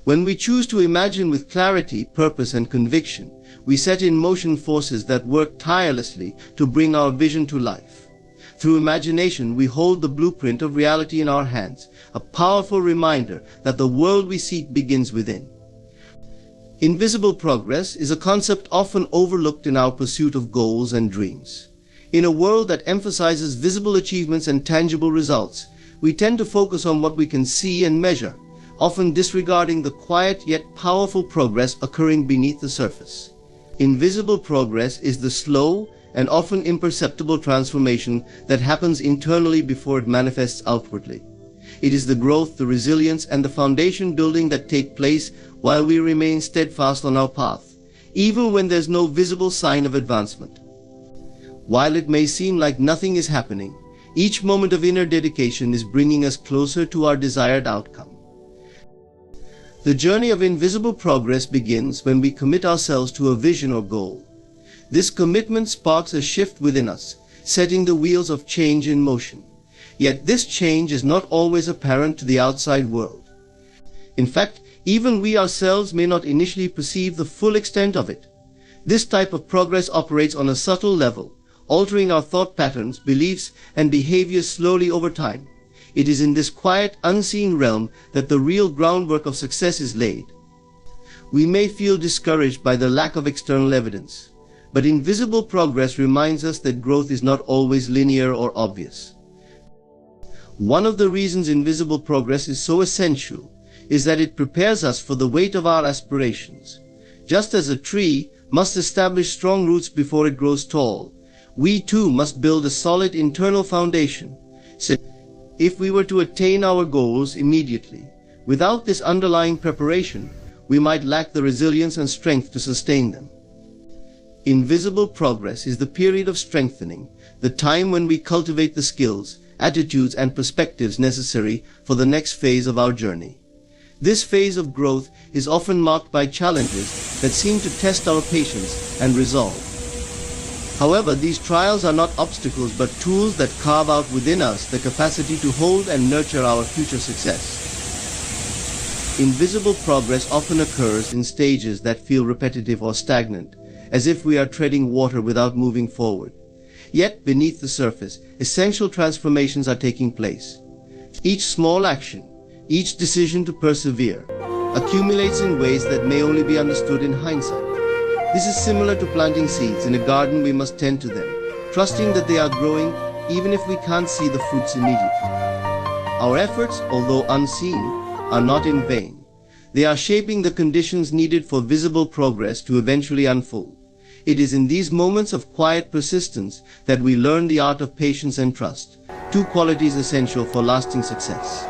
When we choose to imagine with clarity, purpose, and conviction, we set in motion forces that work tirelessly to bring our vision to life. Through imagination, we hold the blueprint of reality in our hands, a powerful reminder that the world we seek begins within. Invisible progress is a concept often overlooked in our pursuit of goals and dreams. In a world that emphasizes visible achievements and tangible results, we tend to focus on what we can see and measure, often disregarding the quiet yet powerful progress occurring beneath the surface. Invisible progress is the slow and often imperceptible transformation that happens internally before it manifests outwardly. It is the growth, the resilience, and the foundation building that take place while we remain steadfast on our path, even when there's no visible sign of advancement. While it may seem like nothing is happening, each moment of inner dedication is bringing us closer to our desired outcome. The journey of invisible progress begins when we commit ourselves to a vision or goal. This commitment sparks a shift within us, setting the wheels of change in motion. Yet this change is not always apparent to the outside world. In fact, even we ourselves may not initially perceive the full extent of it. This type of progress operates on a subtle level, altering our thought patterns, beliefs, and behaviors slowly over time. It is in this quiet, unseen realm that the real groundwork of success is laid. We may feel discouraged by the lack of external evidence, but invisible progress reminds us that growth is not always linear or obvious. One of the reasons invisible progress is so essential is that it prepares us for the weight of our aspirations. Just as a tree must establish strong roots before it grows tall, we too must build a solid internal foundation. So if we were to attain our goals immediately, without this underlying preparation, we might lack the resilience and strength to sustain them. Invisible progress is the period of strengthening, the time when we cultivate the skills, attitudes, and perspectives necessary for the next phase of our journey. This phase of growth is often marked by challenges that seem to test our patience and resolve. However, these trials are not obstacles but tools that carve out within us the capacity to hold and nurture our future success. Invisible progress often occurs in stages that feel repetitive or stagnant, as if we are treading water without moving forward. Yet, beneath the surface, essential transformations are taking place. Each small action, each decision to persevere, accumulates in ways that may only be understood in hindsight. This is similar to planting seeds in a garden. We must tend to them, trusting that they are growing even if we can't see the fruits immediately. Our efforts, although unseen, are not in vain. They are shaping the conditions needed for visible progress to eventually unfold. It is in these moments of quiet persistence that we learn the art of patience and trust, two qualities essential for lasting success.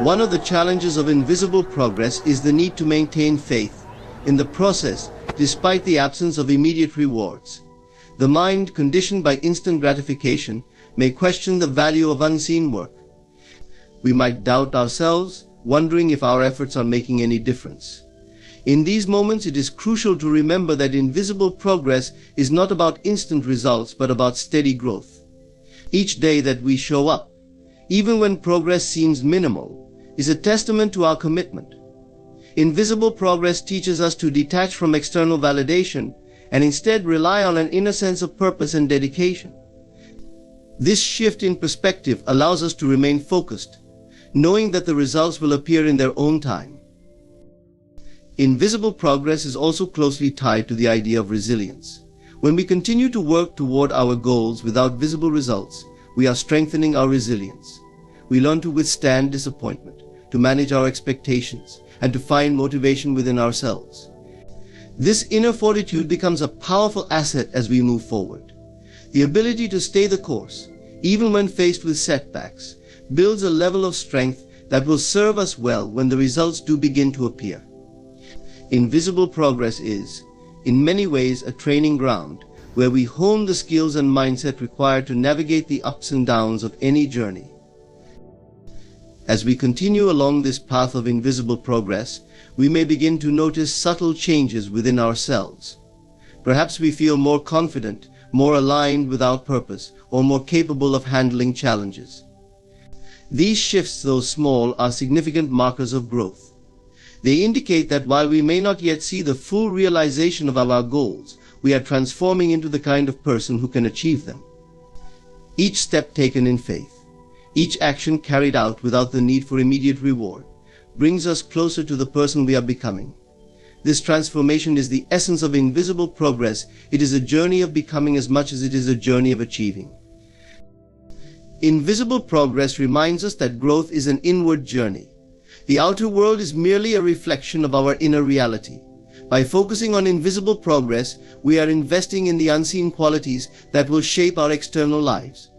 One of the challenges of invisible progress is the need to maintain faith in the process, despite the absence of immediate rewards. The mind, conditioned by instant gratification, may question the value of unseen work. We might doubt ourselves, wondering if our efforts are making any difference. In these moments, it is crucial to remember that invisible progress is not about instant results, but about steady growth. Each day that we show up, even when progress seems minimal, is a testament to our commitment. Invisible progress teaches us to detach from external validation and instead rely on an inner sense of purpose and dedication. This shift in perspective allows us to remain focused, knowing that the results will appear in their own time. Invisible progress is also closely tied to the idea of resilience. When we continue to work toward our goals without visible results, we are strengthening our resilience. We learn to withstand disappointment, to manage our expectations, and to find motivation within ourselves. This inner fortitude becomes a powerful asset as we move forward. The ability to stay the course, even when faced with setbacks, builds a level of strength that will serve us well when the results do begin to appear. Invisible progress is, in many ways, a training ground where we hone the skills and mindset required to navigate the ups and downs of any journey. As we continue along this path of invisible progress, we may begin to notice subtle changes within ourselves. Perhaps we feel more confident, more aligned with our purpose, or more capable of handling challenges. These shifts, though small, are significant markers of growth. They indicate that while we may not yet see the full realization of our goals, we are transforming into the kind of person who can achieve them. Each step taken in faith, each action carried out without the need for immediate reward, brings us closer to the person we are becoming. This transformation is the essence of invisible progress. It is a journey of becoming as much as it is a journey of achieving. Invisible progress reminds us that growth is an inward journey. The outer world is merely a reflection of our inner reality. By focusing on invisible progress, we are investing in the unseen qualities that will shape our external lives.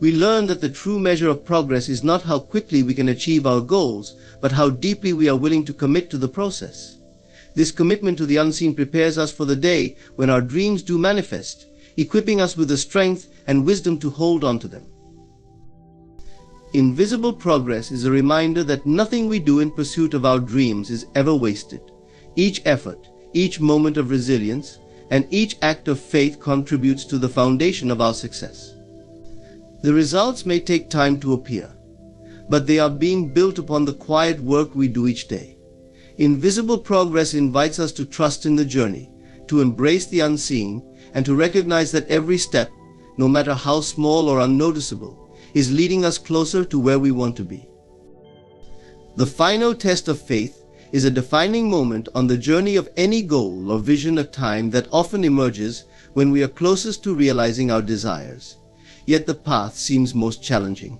We learn that the true measure of progress is not how quickly we can achieve our goals, but how deeply we are willing to commit to the process. This commitment to the unseen prepares us for the day when our dreams do manifest, equipping us with the strength and wisdom to hold on to them. Invisible progress is a reminder that nothing we do in pursuit of our dreams is ever wasted. Each effort, each moment of resilience, and each act of faith contributes to the foundation of our success. The results may take time to appear, but they are being built upon the quiet work we do each day. Invisible progress invites us to trust in the journey, to embrace the unseen, and to recognize that every step, no matter how small or unnoticeable, is leading us closer to where we want to be. The final test of faith is a defining moment on the journey of any goal or vision, a time that often emerges when we are closest to realizing our desires, yet the path seems most challenging.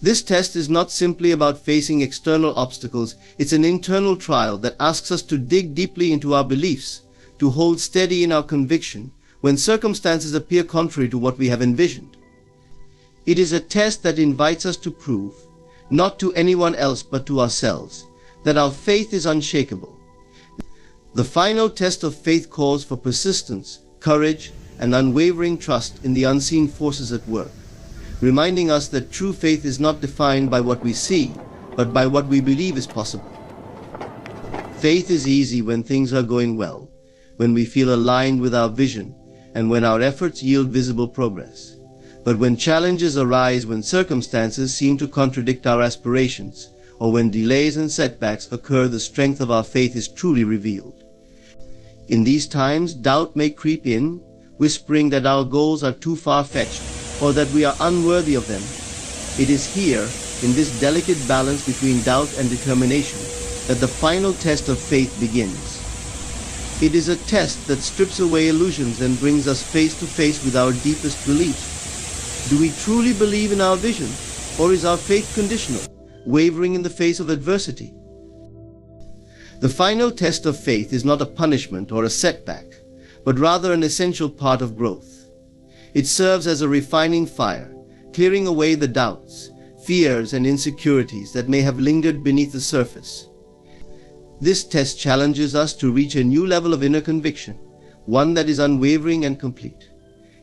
This test is not simply about facing external obstacles, it's an internal trial that asks us to dig deeply into our beliefs, to hold steady in our conviction when circumstances appear contrary to what we have envisioned. It is a test that invites us to prove, not to anyone else but to ourselves, that our faith is unshakable. The final test of faith calls for persistence, courage, and unwavering trust in the unseen forces at work, reminding us that true faith is not defined by what we see, but by what we believe is possible. Faith is easy when things are going well, when we feel aligned with our vision, and when our efforts yield visible progress. But when challenges arise, when circumstances seem to contradict our aspirations, or when delays and setbacks occur, the strength of our faith is truly revealed. In these times, doubt may creep in, whispering that our goals are too far-fetched, or that we are unworthy of them. It is here, in this delicate balance between doubt and determination, that the final test of faith begins. It is a test that strips away illusions and brings us face to face with our deepest beliefs. Do we truly believe in our vision, or is our faith conditional, wavering in the face of adversity? The final test of faith is not a punishment or a setback, but rather an essential part of growth. It serves as a refining fire, clearing away the doubts, fears, and insecurities that may have lingered beneath the surface. This test challenges us to reach a new level of inner conviction, one that is unwavering and complete.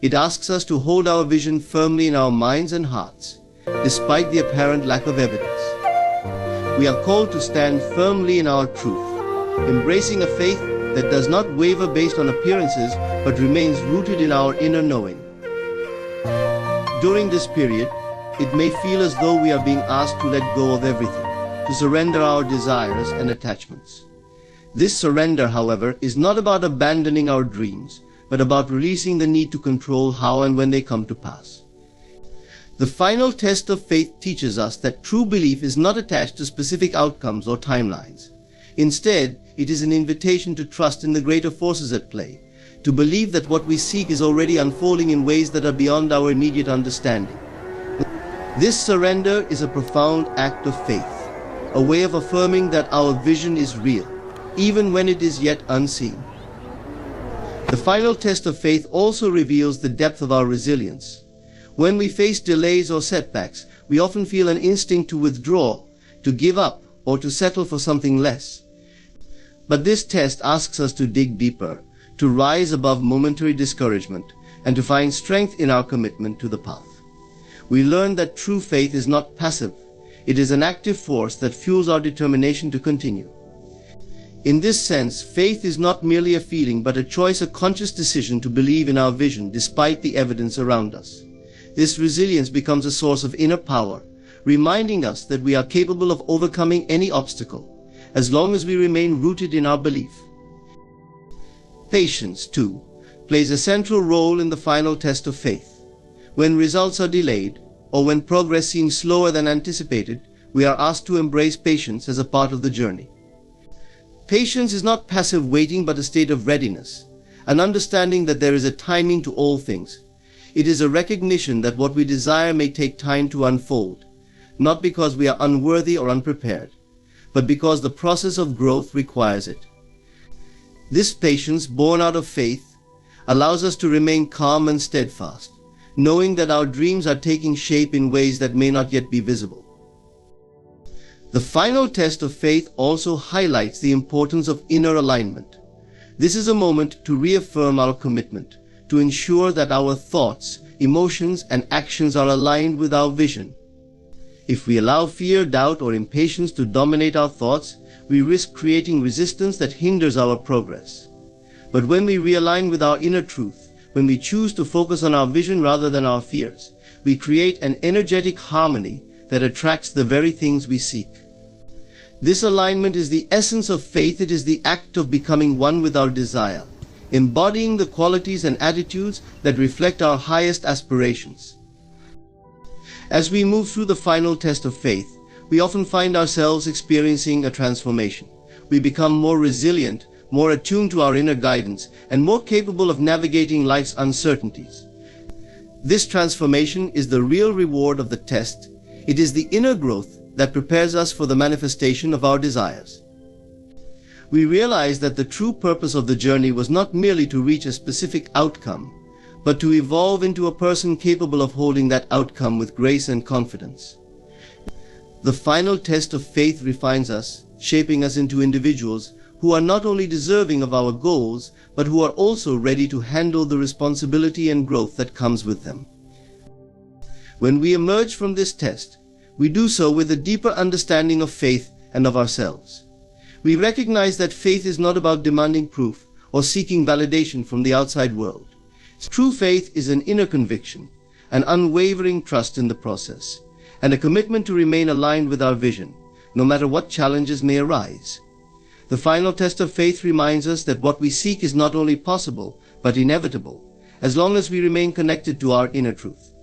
It asks us to hold our vision firmly in our minds and hearts, despite the apparent lack of evidence. We are called to stand firmly in our truth, embracing a faith that does not waver based on appearances, but remains rooted in our inner knowing. During this period, it may feel as though we are being asked to let go of everything, to surrender our desires and attachments. This surrender, however, is not about abandoning our dreams, but about releasing the need to control how and when they come to pass. The final test of faith teaches us that true belief is not attached to specific outcomes or timelines. Instead, it is an invitation to trust in the greater forces at play, to believe that what we seek is already unfolding in ways that are beyond our immediate understanding. This surrender is a profound act of faith, a way of affirming that our vision is real, even when it is yet unseen. The final test of faith also reveals the depth of our resilience. When we face delays or setbacks, we often feel an instinct to withdraw, to give up, or to settle for something less. But this test asks us to dig deeper, to rise above momentary discouragement, and to find strength in our commitment to the path. We learn that true faith is not passive. It is an active force that fuels our determination to continue. In this sense, faith is not merely a feeling, but a choice, a conscious decision to believe in our vision despite the evidence around us. This resilience becomes a source of inner power, reminding us that we are capable of overcoming any obstacle, as long as we remain rooted in our belief. Patience, too, plays a central role in the final test of faith. When results are delayed, or when progress seems slower than anticipated, we are asked to embrace patience as a part of the journey. Patience is not passive waiting, but a state of readiness, an understanding that there is a timing to all things. It is a recognition that what we desire may take time to unfold, not because we are unworthy or unprepared, but because the process of growth requires it. This patience, born out of faith, allows us to remain calm and steadfast, knowing that our dreams are taking shape in ways that may not yet be visible. The final test of faith also highlights the importance of inner alignment. This is a moment to reaffirm our commitment, to ensure that our thoughts, emotions, and actions are aligned with our vision. If we allow fear, doubt, or impatience to dominate our thoughts, we risk creating resistance that hinders our progress. But when we realign with our inner truth, when we choose to focus on our vision rather than our fears, we create an energetic harmony that attracts the very things we seek. This alignment is the essence of faith. It is the act of becoming one with our desire, embodying the qualities and attitudes that reflect our highest aspirations. As we move through the final test of faith, we often find ourselves experiencing a transformation. We become more resilient, more attuned to our inner guidance, and more capable of navigating life's uncertainties. This transformation is the real reward of the test. It is the inner growth that prepares us for the manifestation of our desires. We realize that the true purpose of the journey was not merely to reach a specific outcome, but to evolve into a person capable of holding that outcome with grace and confidence. The final test of faith refines us, shaping us into individuals who are not only deserving of our goals, but who are also ready to handle the responsibility and growth that comes with them. When we emerge from this test, we do so with a deeper understanding of faith and of ourselves. We recognize that faith is not about demanding proof or seeking validation from the outside world. True faith is an inner conviction, an unwavering trust in the process, and a commitment to remain aligned with our vision, no matter what challenges may arise. The final test of faith reminds us that what we seek is not only possible, but inevitable, as long as we remain connected to our inner truth.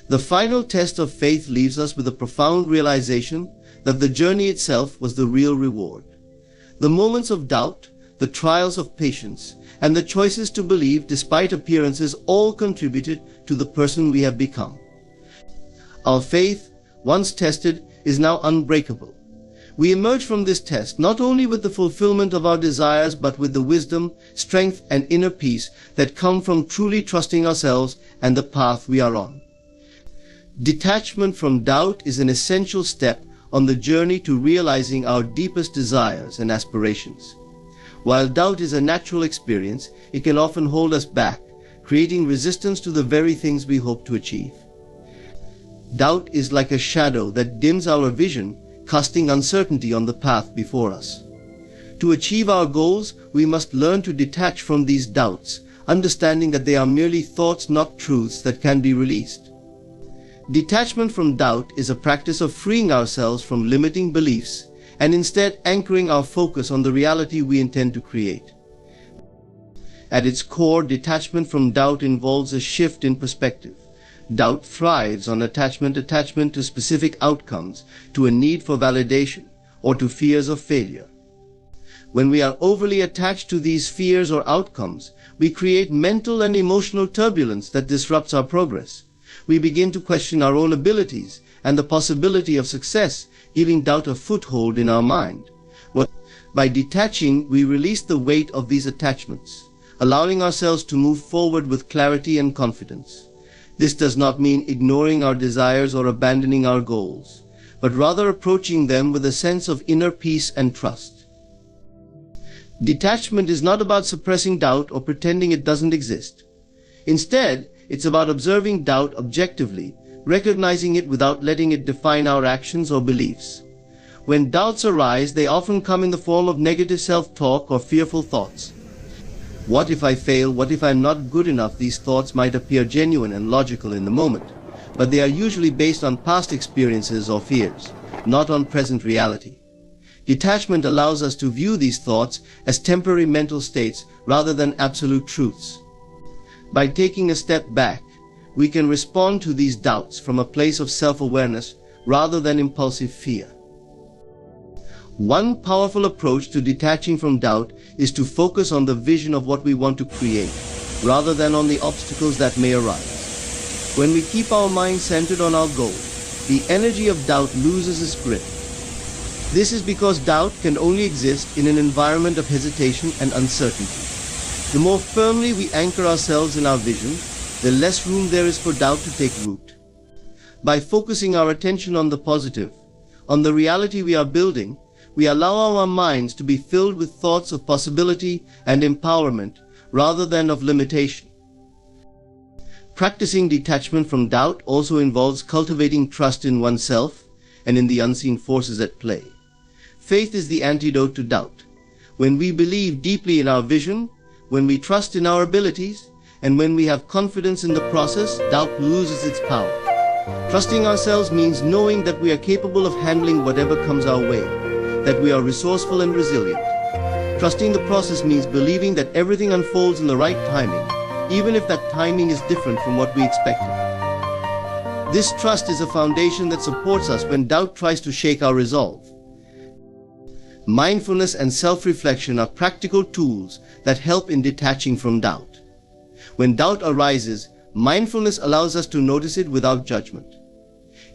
The final test of faith leaves us with a profound realization that the journey itself was the real reward. The moments of doubt, the trials of patience, and the choices to believe despite appearances all contributed to the person we have become. Our faith, once tested, is now unbreakable. We emerge from this test not only with the fulfillment of our desires, but with the wisdom, strength, and inner peace that come from truly trusting ourselves and the path we are on. Detachment from doubt is an essential step on the journey to realizing our deepest desires and aspirations. While doubt is a natural experience, it can often hold us back, creating resistance to the very things we hope to achieve. Doubt is like a shadow that dims our vision, casting uncertainty on the path before us. To achieve our goals, we must learn to detach from these doubts, understanding that they are merely thoughts, not truths that can be released. Detachment from doubt is a practice of freeing ourselves from limiting beliefs and instead anchoring our focus on the reality we intend to create. At its core, detachment from doubt involves a shift in perspective. Doubt thrives on attachment to specific outcomes, to a need for validation, or to fears of failure. When we are overly attached to these fears or outcomes, we create mental and emotional turbulence that disrupts our progress. We begin to question our own abilities and the possibility of success, giving doubt a foothold in our mind. By detaching, we release the weight of these attachments, allowing ourselves to move forward with clarity and confidence. This does not mean ignoring our desires or abandoning our goals, but rather approaching them with a sense of inner peace and trust. Detachment is not about suppressing doubt or pretending it doesn't exist. Instead, it's about observing doubt objectively, recognizing it without letting it define our actions or beliefs. When doubts arise, they often come in the form of negative self-talk or fearful thoughts. What if I fail? What if I'm not good enough? These thoughts might appear genuine and logical in the moment, but they are usually based on past experiences or fears, not on present reality. Detachment allows us to view these thoughts as temporary mental states rather than absolute truths. By taking a step back, we can respond to these doubts from a place of self-awareness rather than impulsive fear. One powerful approach to detaching from doubt is to focus on the vision of what we want to create, rather than on the obstacles that may arise. When we keep our mind centered on our goal, the energy of doubt loses its grip. This is because doubt can only exist in an environment of hesitation and uncertainty. The more firmly we anchor ourselves in our vision, the less room there is for doubt to take root. By focusing our attention on the positive, on the reality we are building, we allow our minds to be filled with thoughts of possibility and empowerment rather than of limitation. Practicing detachment from doubt also involves cultivating trust in oneself and in the unseen forces at play. Faith is the antidote to doubt. When we believe deeply in our vision, when we trust in our abilities, and when we have confidence in the process, doubt loses its power. Trusting ourselves means knowing that we are capable of handling whatever comes our way, that we are resourceful and resilient. Trusting the process means believing that everything unfolds in the right timing, even if that timing is different from what we expected. This trust is a foundation that supports us when doubt tries to shake our resolve. Mindfulness and self-reflection are practical tools that help in detaching from doubt. When doubt arises, mindfulness allows us to notice it without judgment.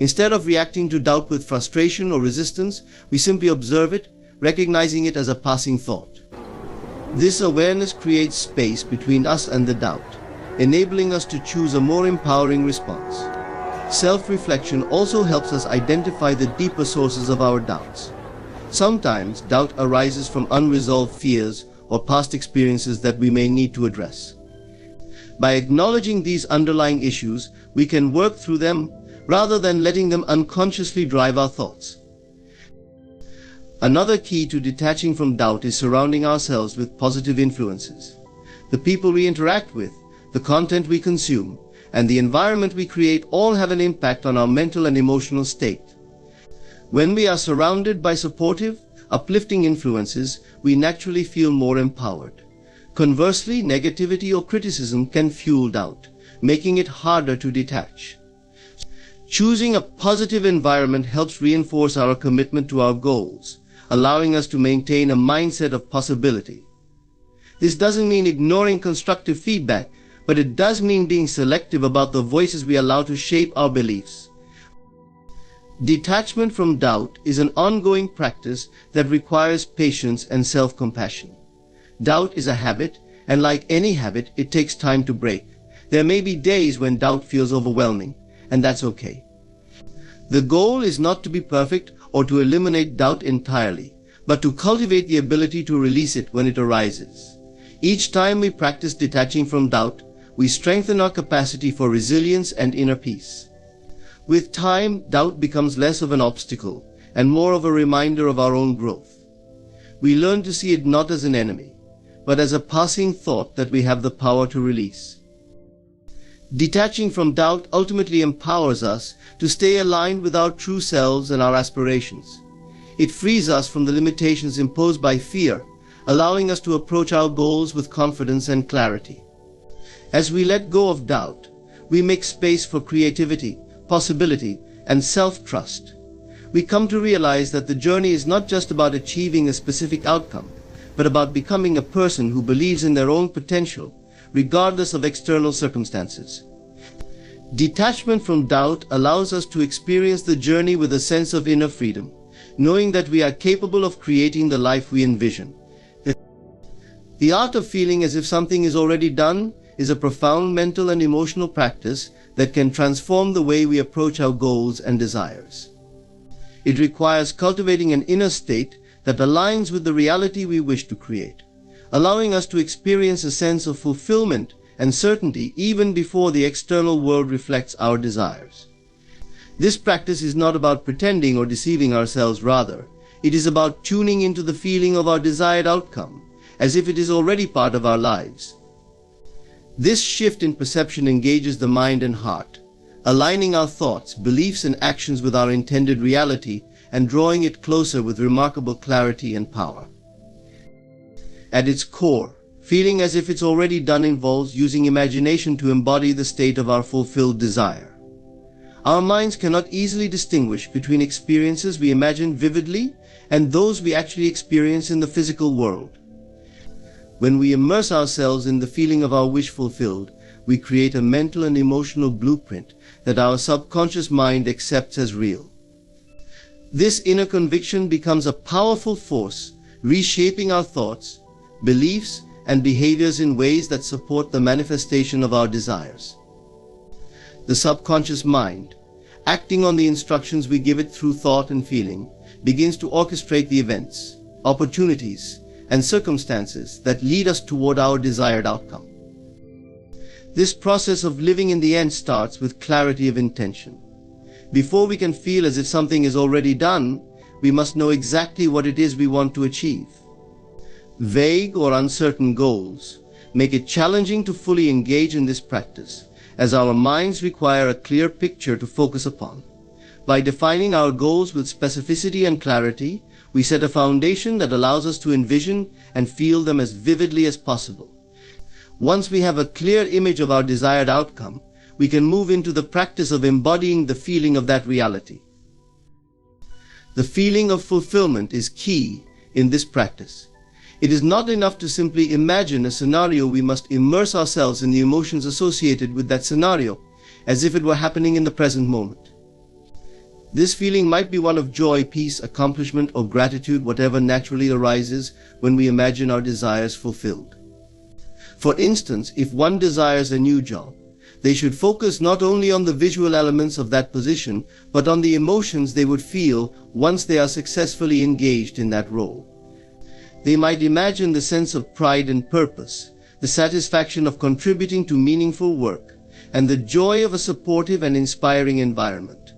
Instead of reacting to doubt with frustration or resistance, we simply observe it, recognizing it as a passing thought. This awareness creates space between us and the doubt, enabling us to choose a more empowering response. Self-reflection also helps us identify the deeper sources of our doubts. Sometimes doubt arises from unresolved fears or past experiences that we may need to address. By acknowledging these underlying issues, we can work through them, rather than letting them unconsciously drive our thoughts. Another key to detaching from doubt is surrounding ourselves with positive influences. The people we interact with, the content we consume, and the environment we create all have an impact on our mental and emotional state. When we are surrounded by supportive, uplifting influences, we naturally feel more empowered. Conversely, negativity or criticism can fuel doubt, making it harder to detach. Choosing a positive environment helps reinforce our commitment to our goals, allowing us to maintain a mindset of possibility. This doesn't mean ignoring constructive feedback, but it does mean being selective about the voices we allow to shape our beliefs. Detachment from doubt is an ongoing practice that requires patience and self-compassion. Doubt is a habit, and like any habit, it takes time to break. There may be days when doubt feels overwhelming, and that's okay. The goal is not to be perfect or to eliminate doubt entirely, but to cultivate the ability to release it when it arises. Each time we practice detaching from doubt, we strengthen our capacity for resilience and inner peace. With time, doubt becomes less of an obstacle and more of a reminder of our own growth. We learn to see it not as an enemy, but as a passing thought that we have the power to release. Detaching from doubt ultimately empowers us to stay aligned with our true selves and our aspirations. It frees us from the limitations imposed by fear, allowing us to approach our goals with confidence and clarity. As we let go of doubt, we make space for creativity, possibility, and self-trust. We come to realize that the journey is not just about achieving a specific outcome, but about becoming a person who believes in their own potential, regardless of external circumstances. Detachment from doubt allows us to experience the journey with a sense of inner freedom, knowing that we are capable of creating the life we envision. The art of feeling as if something is already done is a profound mental and emotional practice that can transform the way we approach our goals and desires. It requires cultivating an inner state that aligns with the reality we wish to create, allowing us to experience a sense of fulfillment and certainty even before the external world reflects our desires. This practice is not about pretending or deceiving ourselves, rather, it is about tuning into the feeling of our desired outcome, as if it is already part of our lives. This shift in perception engages the mind and heart, aligning our thoughts, beliefs, and actions with our intended reality and drawing it closer with remarkable clarity and power. At its core, feeling as if it's already done involves using imagination to embody the state of our fulfilled desire. Our minds cannot easily distinguish between experiences we imagine vividly and those we actually experience in the physical world. When we immerse ourselves in the feeling of our wish fulfilled, we create a mental and emotional blueprint that our subconscious mind accepts as real. This inner conviction becomes a powerful force, reshaping our thoughts, beliefs, and behaviors in ways that support the manifestation of our desires. The subconscious mind, acting on the instructions we give it through thought and feeling, begins to orchestrate the events, opportunities, and circumstances that lead us toward our desired outcome. This process of living in the end starts with clarity of intention. Before we can feel as if something is already done, we must know exactly what it is we want to achieve. Vague or uncertain goals make it challenging to fully engage in this practice, as our minds require a clear picture to focus upon. By defining our goals with specificity and clarity, we set a foundation that allows us to envision and feel them as vividly as possible. Once we have a clear image of our desired outcome, we can move into the practice of embodying the feeling of that reality. The feeling of fulfillment is key in this practice. It is not enough to simply imagine a scenario. We must immerse ourselves in the emotions associated with that scenario, as if it were happening in the present moment. This feeling might be one of joy, peace, accomplishment, or gratitude, whatever naturally arises when we imagine our desires fulfilled. For instance, if one desires a new job, they should focus not only on the visual elements of that position, but on the emotions they would feel once they are successfully engaged in that role. They might imagine the sense of pride and purpose, the satisfaction of contributing to meaningful work, and the joy of a supportive and inspiring environment.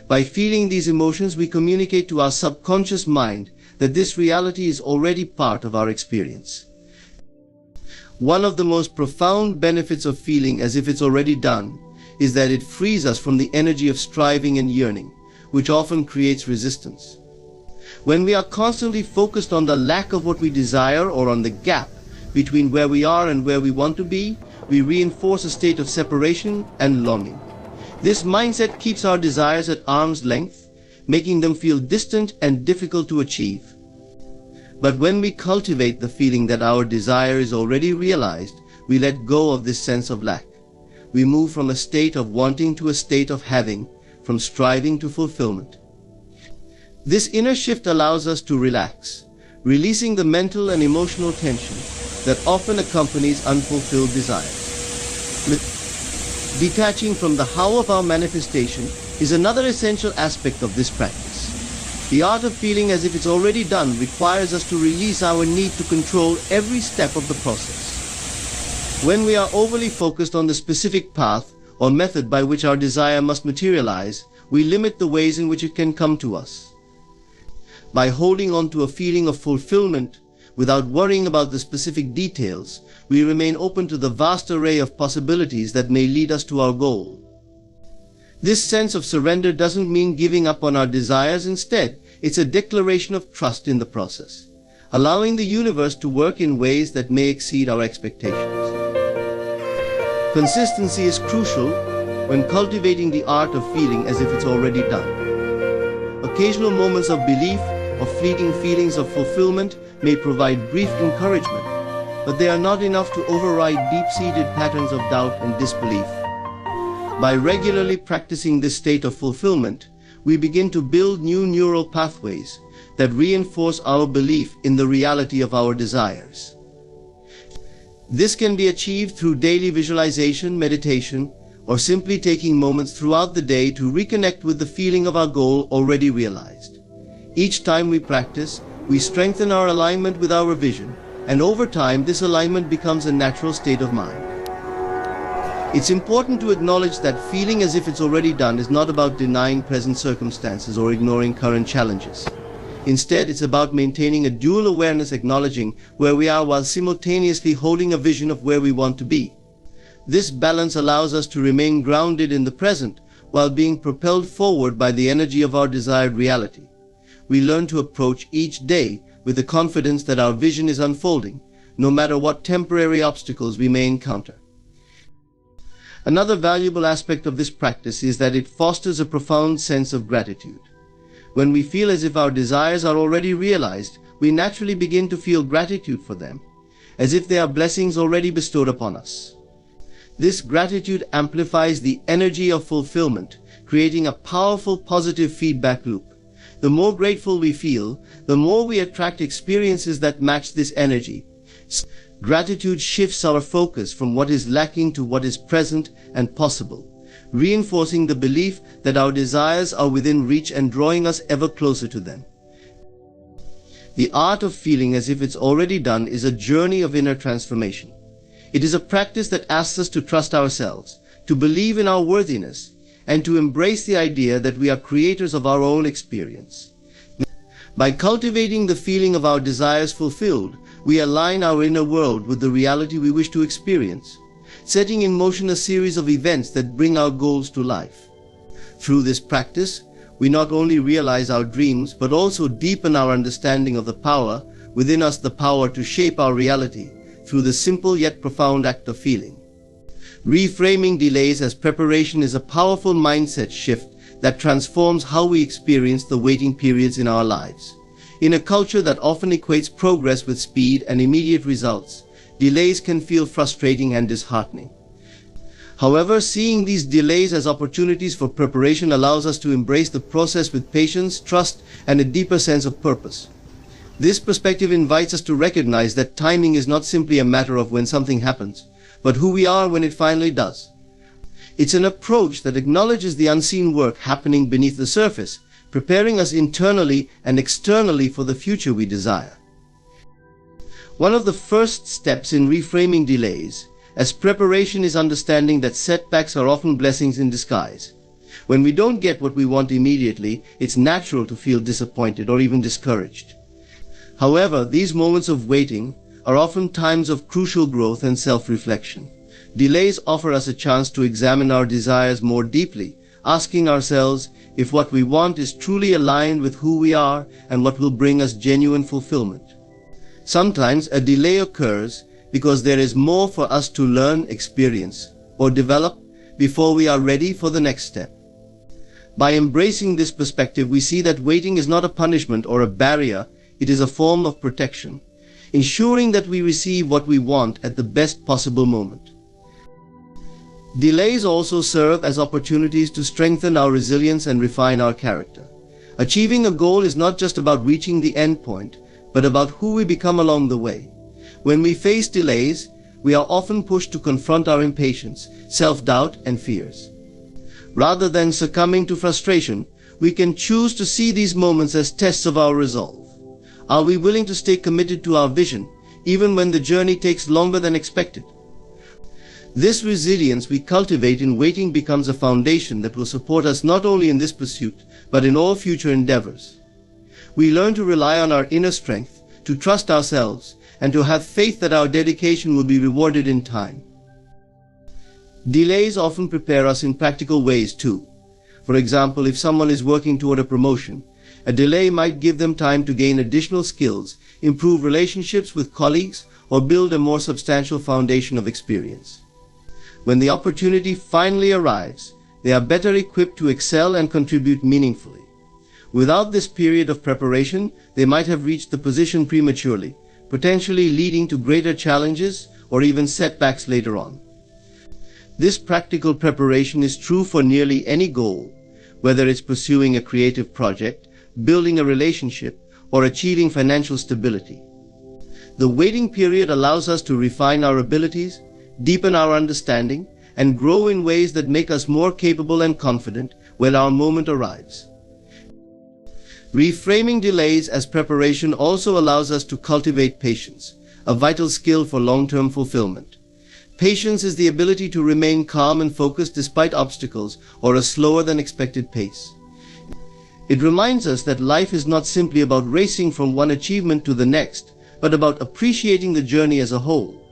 By feeling these emotions, we communicate to our subconscious mind that this reality is already part of our experience. One of the most profound benefits of feeling as if it's already done is that it frees us from the energy of striving and yearning, which often creates resistance. When we are constantly focused on the lack of what we desire or on the gap between where we are and where we want to be, we reinforce a state of separation and longing. This mindset keeps our desires at arm's length, making them feel distant and difficult to achieve. But when we cultivate the feeling that our desire is already realized, we let go of this sense of lack. We move from a state of wanting to a state of having, from striving to fulfillment. This inner shift allows us to relax, releasing the mental and emotional tension that often accompanies unfulfilled desires. Detaching from the how of our manifestation is another essential aspect of this practice. The art of feeling as if it's already done requires us to release our need to control every step of the process. When we are overly focused on the specific path or method by which our desire must materialize, we limit the ways in which it can come to us. By holding on to a feeling of fulfillment without worrying about the specific details, we remain open to the vast array of possibilities that may lead us to our goal. This sense of surrender doesn't mean giving up on our desires. Instead, it's a declaration of trust in the process, allowing the universe to work in ways that may exceed our expectations. Consistency is crucial when cultivating the art of feeling as if it's already done. Occasional moments of belief or fleeting feelings of fulfillment may provide brief encouragement, but they are not enough to override deep-seated patterns of doubt and disbelief. By regularly practicing this state of fulfillment, we begin to build new neural pathways that reinforce our belief in the reality of our desires. This can be achieved through daily visualization, meditation, or simply taking moments throughout the day to reconnect with the feeling of our goal already realized. Each time we practice, we strengthen our alignment with our vision, and over time this alignment becomes a natural state of mind. It's important to acknowledge that feeling as if it's already done is not about denying present circumstances or ignoring current challenges. Instead, it's about maintaining a dual awareness, acknowledging where we are while simultaneously holding a vision of where we want to be. This balance allows us to remain grounded in the present while being propelled forward by the energy of our desired reality. We learn to approach each day with the confidence that our vision is unfolding, no matter what temporary obstacles we may encounter. Another valuable aspect of this practice is that it fosters a profound sense of gratitude. When we feel as if our desires are already realized, we naturally begin to feel gratitude for them, as if they are blessings already bestowed upon us. This gratitude amplifies the energy of fulfillment, creating a powerful positive feedback loop. The more grateful we feel, the more we attract experiences that match this energy. Gratitude shifts our focus from what is lacking to what is present and possible, reinforcing the belief that our desires are within reach and drawing us ever closer to them. The art of feeling as if it's already done is a journey of inner transformation. It is a practice that asks us to trust ourselves, to believe in our worthiness, and to embrace the idea that we are creators of our own experience. By cultivating the feeling of our desires fulfilled, we align our inner world with the reality we wish to experience, setting in motion a series of events that bring our goals to life. Through this practice, we not only realize our dreams, but also deepen our understanding of the power within us, the power to shape our reality through the simple yet profound act of feeling. Reframing delays as preparation is a powerful mindset shift that transforms how we experience the waiting periods in our lives. In a culture that often equates progress with speed and immediate results, delays can feel frustrating and disheartening. However, seeing these delays as opportunities for preparation allows us to embrace the process with patience, trust, and a deeper sense of purpose. This perspective invites us to recognize that timing is not simply a matter of when something happens, but who we are when it finally does. It's an approach that acknowledges the unseen work happening beneath the surface, preparing us internally and externally for the future we desire. One of the first steps in reframing delays as preparation is understanding that setbacks are often blessings in disguise. When we don't get what we want immediately, it's natural to feel disappointed or even discouraged. However, these moments of waiting are often times of crucial growth and self-reflection. Delays offer us a chance to examine our desires more deeply, asking ourselves if what we want is truly aligned with who we are and what will bring us genuine fulfillment. Sometimes a delay occurs because there is more for us to learn, experience, or develop before we are ready for the next step. By embracing this perspective, we see that waiting is not a punishment or a barrier, it is a form of protection, ensuring that we receive what we want at the best possible moment. Delays also serve as opportunities to strengthen our resilience and refine our character. Achieving a goal is not just about reaching the end point, but about who we become along the way. When we face delays, we are often pushed to confront our impatience, self-doubt, and fears. Rather than succumbing to frustration, we can choose to see these moments as tests of our resolve. Are we willing to stay committed to our vision, even when the journey takes longer than expected? This resilience we cultivate in waiting becomes a foundation that will support us not only in this pursuit, but in all future endeavors. We learn to rely on our inner strength, to trust ourselves, and to have faith that our dedication will be rewarded in time. Delays often prepare us in practical ways too. For example, if someone is working toward a promotion, a delay might give them time to gain additional skills, improve relationships with colleagues, or build a more substantial foundation of experience. When the opportunity finally arrives, they are better equipped to excel and contribute meaningfully. Without this period of preparation, they might have reached the position prematurely, potentially leading to greater challenges or even setbacks later on. This practical preparation is true for nearly any goal, whether it's pursuing a creative project, building a relationship, or achieving financial stability. The waiting period allows us to refine our abilities, deepen our understanding, and grow in ways that make us more capable and confident when our moment arrives. Reframing delays as preparation also allows us to cultivate patience, a vital skill for long-term fulfillment. Patience is the ability to remain calm and focused despite obstacles or a slower than expected pace. It reminds us that life is not simply about racing from one achievement to the next, but about appreciating the journey as a whole.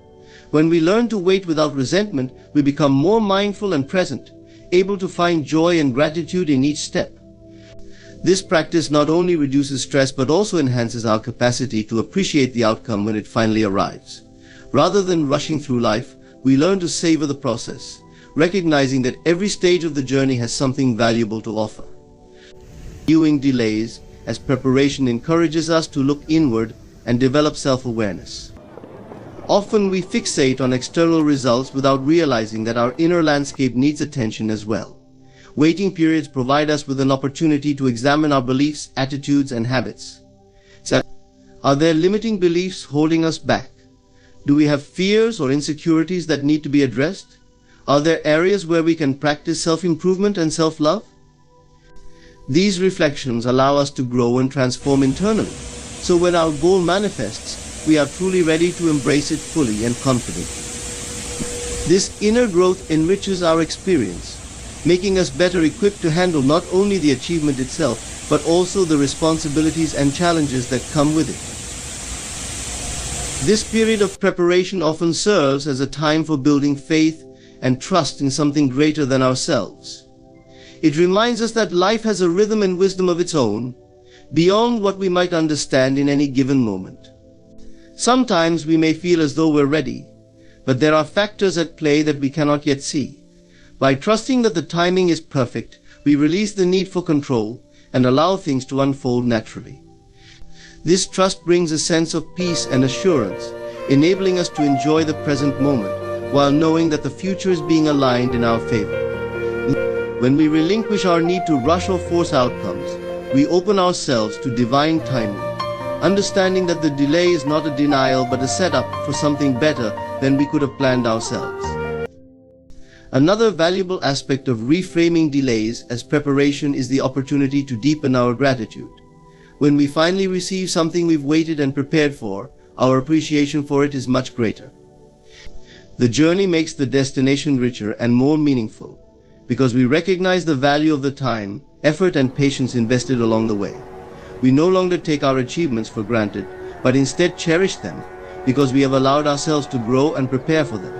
When we learn to wait without resentment, we become more mindful and present, able to find joy and gratitude in each step. This practice not only reduces stress but also enhances our capacity to appreciate the outcome when it finally arrives. Rather than rushing through life, we learn to savor the process, recognizing that every stage of the journey has something valuable to offer. Viewing delays as preparation encourages us to look inward and develop self-awareness. Often we fixate on external results without realizing that our inner landscape needs attention as well. Waiting periods provide us with an opportunity to examine our beliefs, attitudes, and habits. Are there limiting beliefs holding us back? Do we have fears or insecurities that need to be addressed? Are there areas where we can practice self-improvement and self-love? These reflections allow us to grow and transform internally, so when our goal manifests, we are truly ready to embrace it fully and confidently. This inner growth enriches our experience, making us better equipped to handle not only the achievement itself, but also the responsibilities and challenges that come with it. This period of preparation often serves as a time for building faith and trust in something greater than ourselves. It reminds us that life has a rhythm and wisdom of its own, beyond what we might understand in any given moment. Sometimes we may feel as though we're ready, but there are factors at play that we cannot yet see. By trusting that the timing is perfect, we release the need for control and allow things to unfold naturally. This trust brings a sense of peace and assurance, enabling us to enjoy the present moment while knowing that the future is being aligned in our favor. When we relinquish our need to rush or force outcomes, we open ourselves to divine timing, understanding that the delay is not a denial but a setup for something better than we could have planned ourselves. Another valuable aspect of reframing delays as preparation is the opportunity to deepen our gratitude. When we finally receive something we've waited and prepared for, our appreciation for it is much greater. The journey makes the destination richer and more meaningful because we recognize the value of the time, effort, and patience invested along the way. We no longer take our achievements for granted, but instead cherish them because we have allowed ourselves to grow and prepare for them.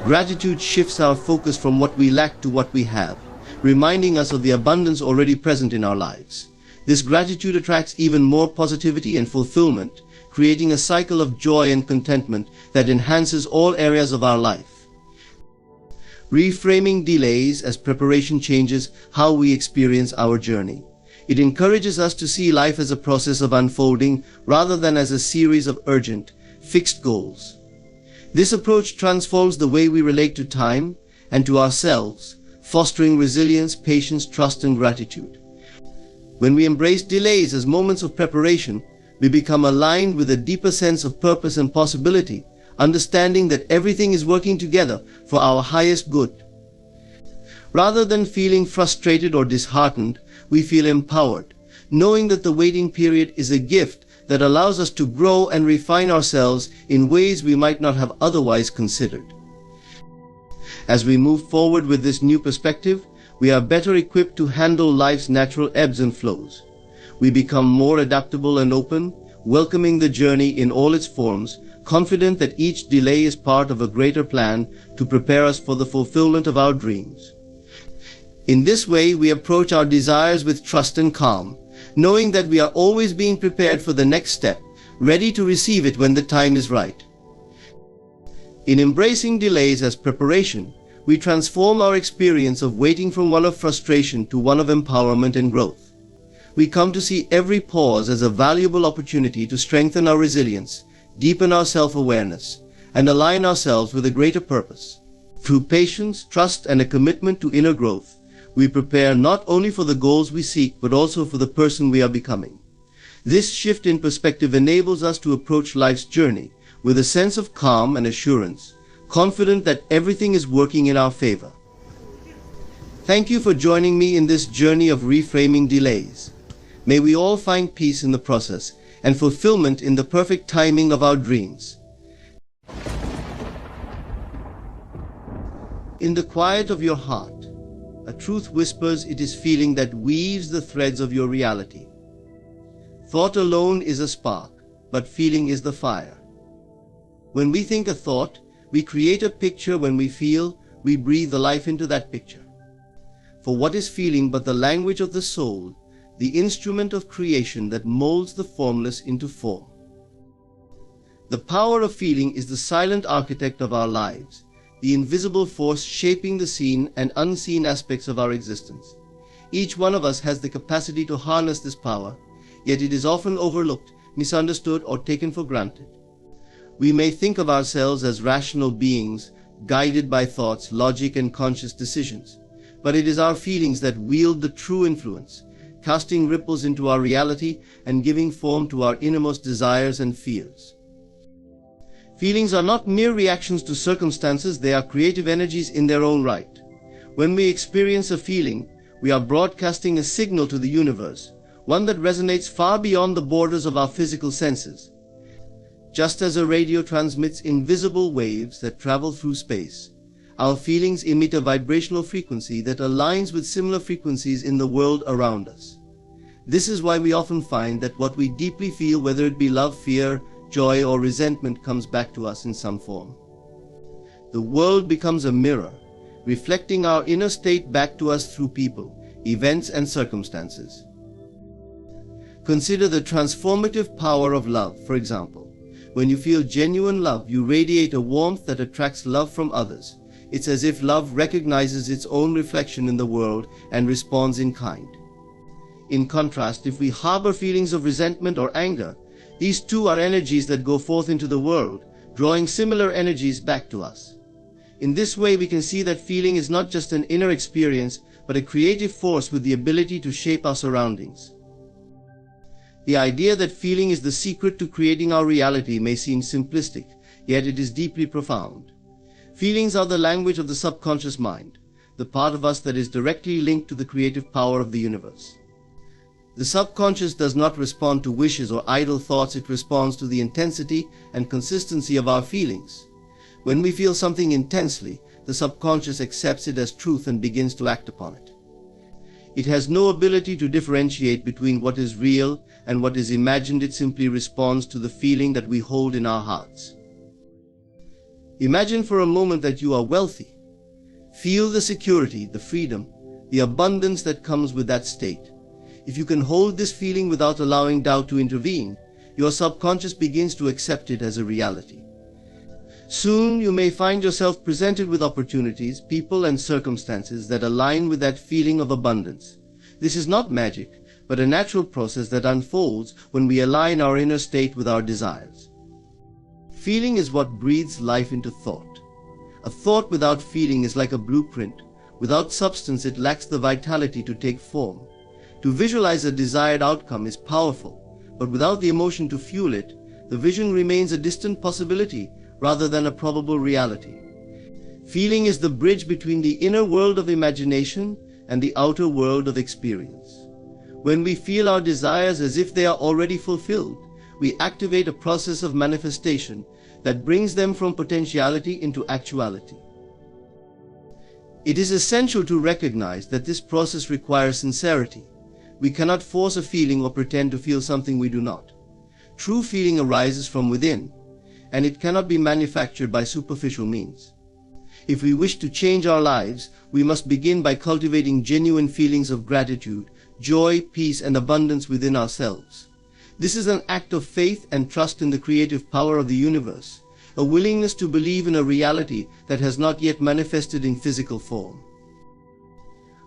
Gratitude shifts our focus from what we lack to what we have, reminding us of the abundance already present in our lives. This gratitude attracts even more positivity and fulfillment, creating a cycle of joy and contentment that enhances all areas of our life. Reframing delays as preparation changes how we experience our journey. It encourages us to see life as a process of unfolding rather than as a series of urgent, fixed goals. This approach transforms the way we relate to time and to ourselves, fostering resilience, patience, trust, and gratitude. When we embrace delays as moments of preparation, we become aligned with a deeper sense of purpose and possibility, understanding that everything is working together for our highest good. Rather than feeling frustrated or disheartened, we feel empowered, knowing that the waiting period is a gift that allows us to grow and refine ourselves in ways we might not have otherwise considered. As we move forward with this new perspective, we are better equipped to handle life's natural ebbs and flows. We become more adaptable and open, welcoming the journey in all its forms, confident that each delay is part of a greater plan to prepare us for the fulfillment of our dreams. In this way, we approach our desires with trust and calm, knowing that we are always being prepared for the next step, ready to receive it when the time is right. In embracing delays as preparation, we transform our experience of waiting from one of frustration to one of empowerment and growth. We come to see every pause as a valuable opportunity to strengthen our resilience, deepen our self-awareness, and align ourselves with a greater purpose. Through patience, trust, and a commitment to inner growth, we prepare not only for the goals we seek, but also for the person we are becoming. This shift in perspective enables us to approach life's journey with a sense of calm and assurance, confident that everything is working in our favor. Thank you for joining me in this journey of reframing delays. May we all find peace in the process and fulfillment in the perfect timing of our dreams. In the quiet of your heart, a truth whispers. It is feeling that weaves the threads of your reality. Thought alone is a spark, but feeling is the fire. When we think a thought, we create a picture. When we feel, we breathe the life into that picture. For what is feeling but the language of the soul, the instrument of creation that molds the formless into form? The power of feeling is the silent architect of our lives, the invisible force shaping the seen and unseen aspects of our existence. Each one of us has the capacity to harness this power, yet it is often overlooked, misunderstood, or taken for granted. We may think of ourselves as rational beings, guided by thoughts, logic, and conscious decisions, but it is our feelings that wield the true influence, casting ripples into our reality and giving form to our innermost desires and fears. Feelings are not mere reactions to circumstances, they are creative energies in their own right. When we experience a feeling, we are broadcasting a signal to the universe, one that resonates far beyond the borders of our physical senses. Just as a radio transmits invisible waves that travel through space, our feelings emit a vibrational frequency that aligns with similar frequencies in the world around us. This is why we often find that what we deeply feel, whether it be love, fear, joy, or resentment, comes back to us in some form. The world becomes a mirror, reflecting our inner state back to us through people, events, and circumstances. Consider the transformative power of love, for example. When you feel genuine love, you radiate a warmth that attracts love from others. It's as if love recognizes its own reflection in the world and responds in kind. In contrast, if we harbor feelings of resentment or anger, these too are energies that go forth into the world, drawing similar energies back to us. In this way, we can see that feeling is not just an inner experience, but a creative force with the ability to shape our surroundings. The idea that feeling is the secret to creating our reality may seem simplistic, yet it is deeply profound. Feelings are the language of the subconscious mind, the part of us that is directly linked to the creative power of the universe. The subconscious does not respond to wishes or idle thoughts, it responds to the intensity and consistency of our feelings. When we feel something intensely, the subconscious accepts it as truth and begins to act upon it. It has no ability to differentiate between what is real and what is imagined. It simply responds to the feeling that we hold in our hearts. Imagine for a moment that you are wealthy. Feel the security, the freedom, the abundance that comes with that state. If you can hold this feeling without allowing doubt to intervene, your subconscious begins to accept it as a reality. Soon you may find yourself presented with opportunities, people and circumstances that align with that feeling of abundance. This is not magic, but a natural process that unfolds when we align our inner state with our desires. Feeling is what breathes life into thought. A thought without feeling is like a blueprint. Without substance, it lacks the vitality to take form. To visualize a desired outcome is powerful, but without the emotion to fuel it, the vision remains a distant possibility rather than a probable reality. Feeling is the bridge between the inner world of imagination and the outer world of experience. When we feel our desires as if they are already fulfilled, we activate a process of manifestation that brings them from potentiality into actuality. It is essential to recognize that this process requires sincerity. We cannot force a feeling or pretend to feel something we do not. True feeling arises from within, and it cannot be manufactured by superficial means. If we wish to change our lives, we must begin by cultivating genuine feelings of gratitude, joy, peace, and abundance within ourselves. This is an act of faith and trust in the creative power of the universe, a willingness to believe in a reality that has not yet manifested in physical form.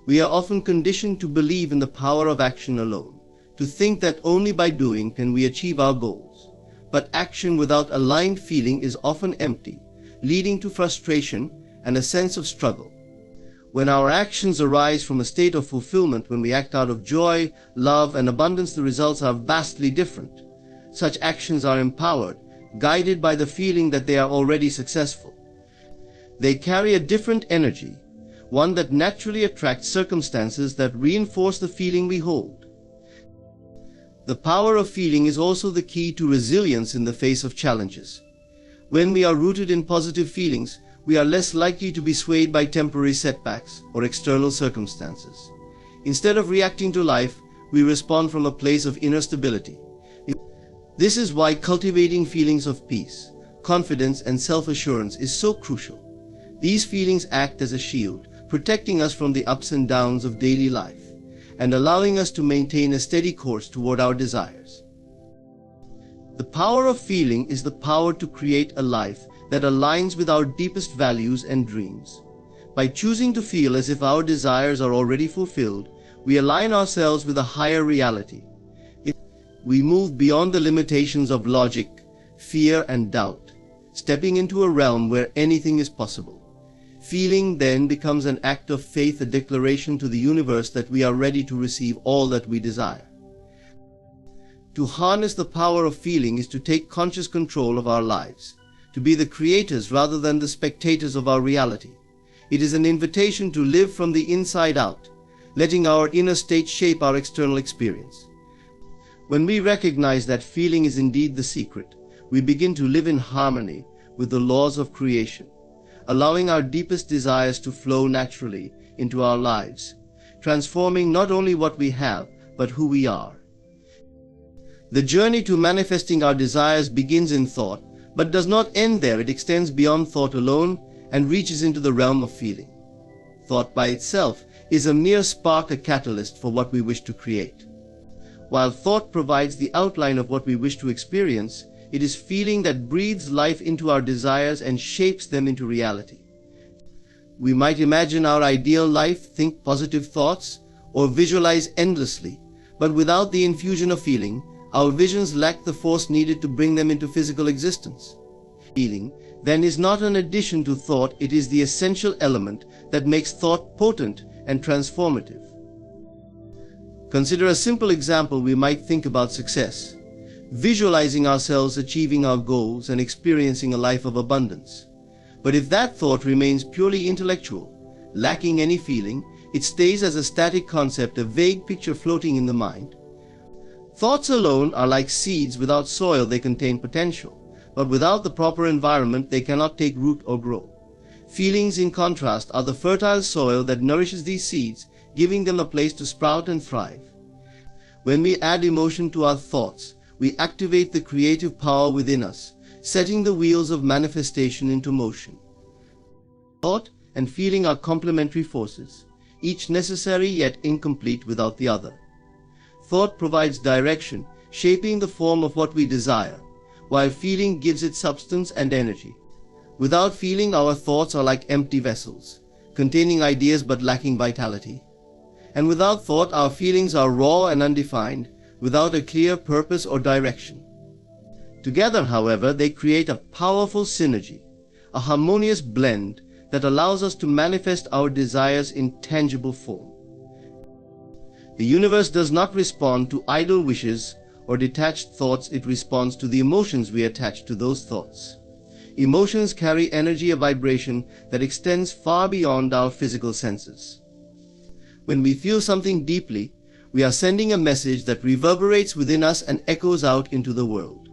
We are often conditioned to believe in the power of action alone, to think that only by doing can we achieve our goals. But action without aligned feeling is often empty, leading to frustration and a sense of struggle. When our actions arise from a state of fulfillment, when we act out of joy, love, and abundance, the results are vastly different. Such actions are empowered, guided by the feeling that they are already successful. They carry a different energy, one that naturally attracts circumstances that reinforce the feeling we hold. The power of feeling is also the key to resilience in the face of challenges. When we are rooted in positive feelings, we are less likely to be swayed by temporary setbacks or external circumstances. Instead of reacting to life, we respond from a place of inner stability. This is why cultivating feelings of peace, confidence, and self-assurance is so crucial. These feelings act as a shield, protecting us from the ups and downs of daily life, and allowing us to maintain a steady course toward our desires. The power of feeling is the power to create a life that aligns with our deepest values and dreams. By choosing to feel as if our desires are already fulfilled, we align ourselves with a higher reality. We move beyond the limitations of logic, fear, and doubt, stepping into a realm where anything is possible. Feeling then becomes an act of faith, a declaration to the universe that we are ready to receive all that we desire. To harness the power of feeling is to take conscious control of our lives, to be the creators rather than the spectators of our reality. It is an invitation to live from the inside out, letting our inner state shape our external experience. When we recognize that feeling is indeed the secret, we begin to live in harmony with the laws of creation, allowing our deepest desires to flow naturally into our lives, transforming not only what we have, but who we are. The journey to manifesting our desires begins in thought, but does not end there. It extends beyond thought alone and reaches into the realm of feeling. Thought by itself is a mere spark, a catalyst for what we wish to create. While thought provides the outline of what we wish to experience, it is feeling that breathes life into our desires and shapes them into reality. We might imagine our ideal life, think positive thoughts, or visualize endlessly, but without the infusion of feeling, our visions lack the force needed to bring them into physical existence. Feeling, then, is not an addition to thought, it is the essential element that makes thought potent and transformative. Consider a simple example. We might think about success, visualizing ourselves achieving our goals and experiencing a life of abundance. But if that thought remains purely intellectual, lacking any feeling, it stays as a static concept, a vague picture floating in the mind. Thoughts alone are like seeds without soil. They contain potential, but without the proper environment they cannot take root or grow. Feelings, in contrast, are the fertile soil that nourishes these seeds, giving them a place to sprout and thrive. When we add emotion to our thoughts, we activate the creative power within us, setting the wheels of manifestation into motion. Thought and feeling are complementary forces, each necessary yet incomplete without the other. Thought provides direction, shaping the form of what we desire, while feeling gives it substance and energy. Without feeling, our thoughts are like empty vessels, containing ideas but lacking vitality. And without thought, our feelings are raw and undefined, without a clear purpose or direction. Together, however, they create a powerful synergy, a harmonious blend that allows us to manifest our desires in tangible form. The universe does not respond to idle wishes or detached thoughts, it responds to the emotions we attach to those thoughts. Emotions carry energy, a vibration that extends far beyond our physical senses. When we feel something deeply, we are sending a message that reverberates within us and echoes out into the world.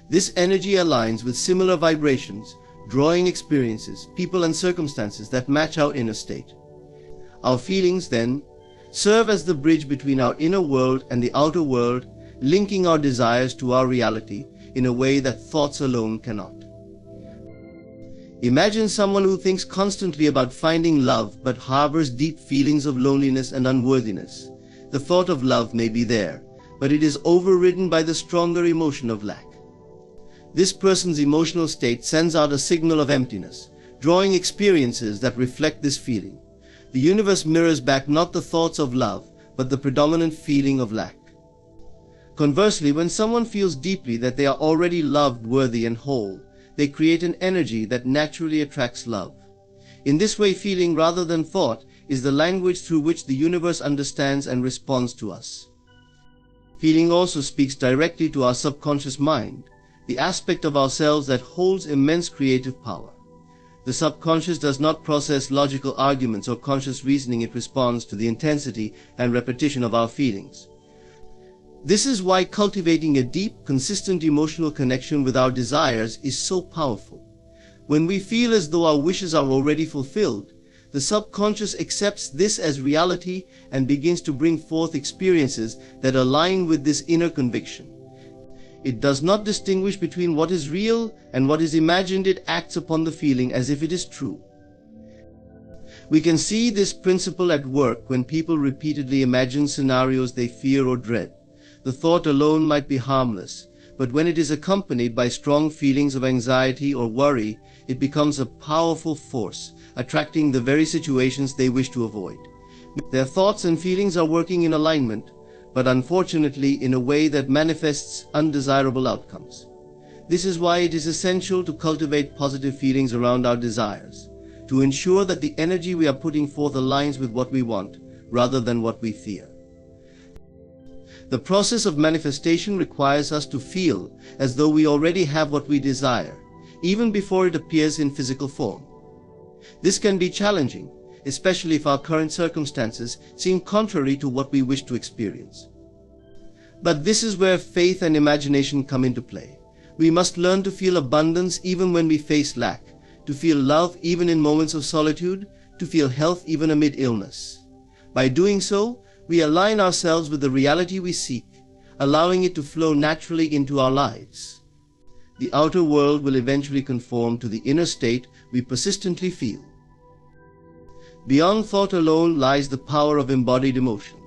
This energy aligns with similar vibrations, drawing experiences, people and circumstances that match our inner state. Our feelings, then, serve as the bridge between our inner world and the outer world, linking our desires to our reality in a way that thoughts alone cannot. Imagine someone who thinks constantly about finding love but harbors deep feelings of loneliness and unworthiness. The thought of love may be there, but it is overridden by the stronger emotion of lack. This person's emotional state sends out a signal of emptiness, drawing experiences that reflect this feeling. The universe mirrors back not the thoughts of love, but the predominant feeling of lack. Conversely, when someone feels deeply that they are already loved, worthy, and whole, they create an energy that naturally attracts love. In this way, feeling rather than thought is the language through which the universe understands and responds to us. Feeling also speaks directly to our subconscious mind, the aspect of ourselves that holds immense creative power. The subconscious does not process logical arguments or conscious reasoning, it responds to the intensity and repetition of our feelings. This is why cultivating a deep, consistent emotional connection with our desires is so powerful. When we feel as though our wishes are already fulfilled, the subconscious accepts this as reality and begins to bring forth experiences that align with this inner conviction. It does not distinguish between what is real and what is imagined. It acts upon the feeling as if it is true. We can see this principle at work when people repeatedly imagine scenarios they fear or dread. The thought alone might be harmless, but when it is accompanied by strong feelings of anxiety or worry, it becomes a powerful force, attracting the very situations they wish to avoid. Their thoughts and feelings are working in alignment, but unfortunately in a way that manifests undesirable outcomes. This is why it is essential to cultivate positive feelings around our desires, to ensure that the energy we are putting forth aligns with what we want, rather than what we fear. The process of manifestation requires us to feel as though we already have what we desire, even before it appears in physical form. This can be challenging, especially if our current circumstances seem contrary to what we wish to experience. But this is where faith and imagination come into play. We must learn to feel abundance even when we face lack, to feel love even in moments of solitude, to feel health even amid illness. By doing so, we align ourselves with the reality we seek, allowing it to flow naturally into our lives. The outer world will eventually conform to the inner state we persistently feel. Beyond thought alone lies the power of embodied emotion.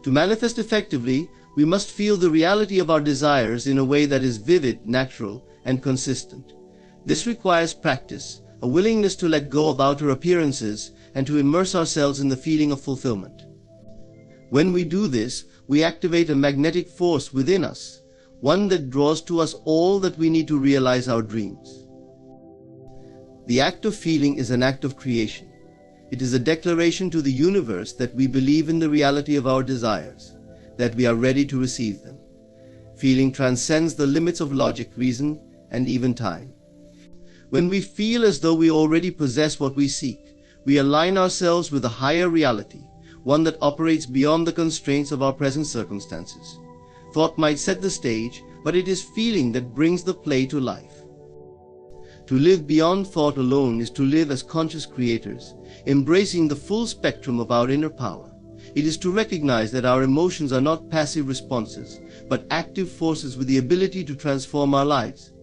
To manifest effectively, we must feel the reality of our desires in a way that is vivid, natural, and consistent. This requires practice, a willingness to let go of outer appearances and to immerse ourselves in the feeling of fulfillment. When we do this, we activate a magnetic force within us, one that draws to us all that we need to realize our dreams. The act of feeling is an act of creation. It is a declaration to the universe that we believe in the reality of our desires, that we are ready to receive them. Feeling transcends the limits of logic, reason, and even time. When we feel as though we already possess what we seek, we align ourselves with a higher reality, one that operates beyond the constraints of our present circumstances. Thought might set the stage, but it is feeling that brings the play to life. To live beyond thought alone is to live as conscious creators, embracing the full spectrum of our inner power. It is to recognize that our emotions are not passive responses, but active forces with the ability to transform our lives.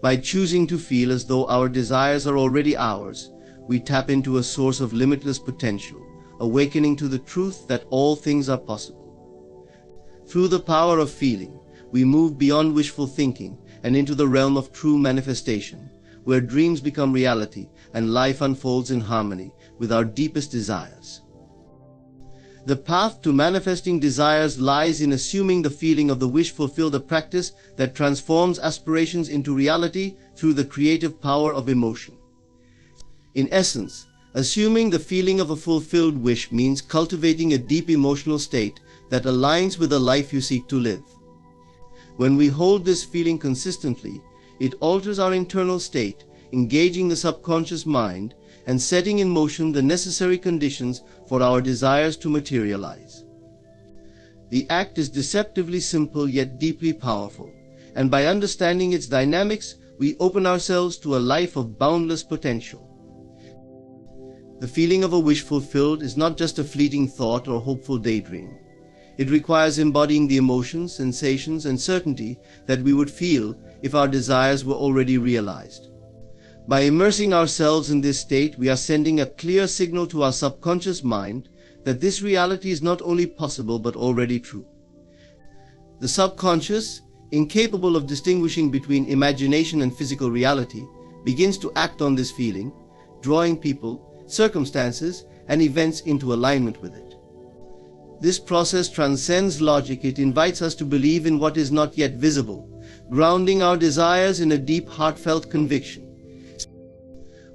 By choosing to feel as though our desires are already ours, we tap into a source of limitless potential, awakening to the truth that all things are possible. Through the power of feeling, we move beyond wishful thinking and into the realm of true manifestation, where dreams become reality and life unfolds in harmony with our deepest desires. The path to manifesting desires lies in assuming the feeling of the wish fulfilled, a practice that transforms aspirations into reality through the creative power of emotion. In essence, assuming the feeling of a fulfilled wish means cultivating a deep emotional state that aligns with the life you seek to live. When we hold this feeling consistently, it alters our internal state, engaging the subconscious mind and setting in motion the necessary conditions for our desires to materialize. The act is deceptively simple yet deeply powerful, and by understanding its dynamics, we open ourselves to a life of boundless potential. The feeling of a wish fulfilled is not just a fleeting thought or hopeful daydream. It requires embodying the emotions, sensations, and certainty that we would feel if our desires were already realized. By immersing ourselves in this state, we are sending a clear signal to our subconscious mind that this reality is not only possible but already true. The subconscious, incapable of distinguishing between imagination and physical reality, begins to act on this feeling, drawing people, circumstances, and events into alignment with it. This process transcends logic. It invites us to believe in what is not yet visible, grounding our desires in a deep, heartfelt conviction.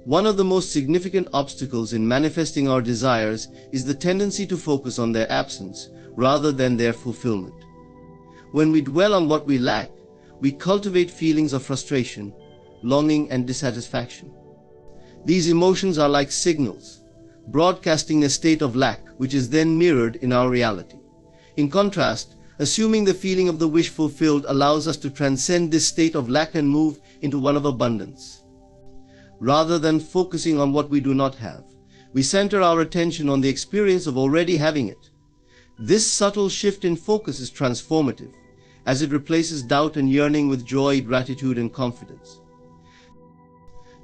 One of the most significant obstacles in manifesting our desires is the tendency to focus on their absence rather than their fulfillment. When we dwell on what we lack, we cultivate feelings of frustration, longing, and dissatisfaction. These emotions are like signals, broadcasting a state of lack, which is then mirrored in our reality. In contrast, assuming the feeling of the wish fulfilled allows us to transcend this state of lack and move into one of abundance. Rather than focusing on what we do not have, we center our attention on the experience of already having it. This subtle shift in focus is transformative, as it replaces doubt and yearning with joy, gratitude, and confidence.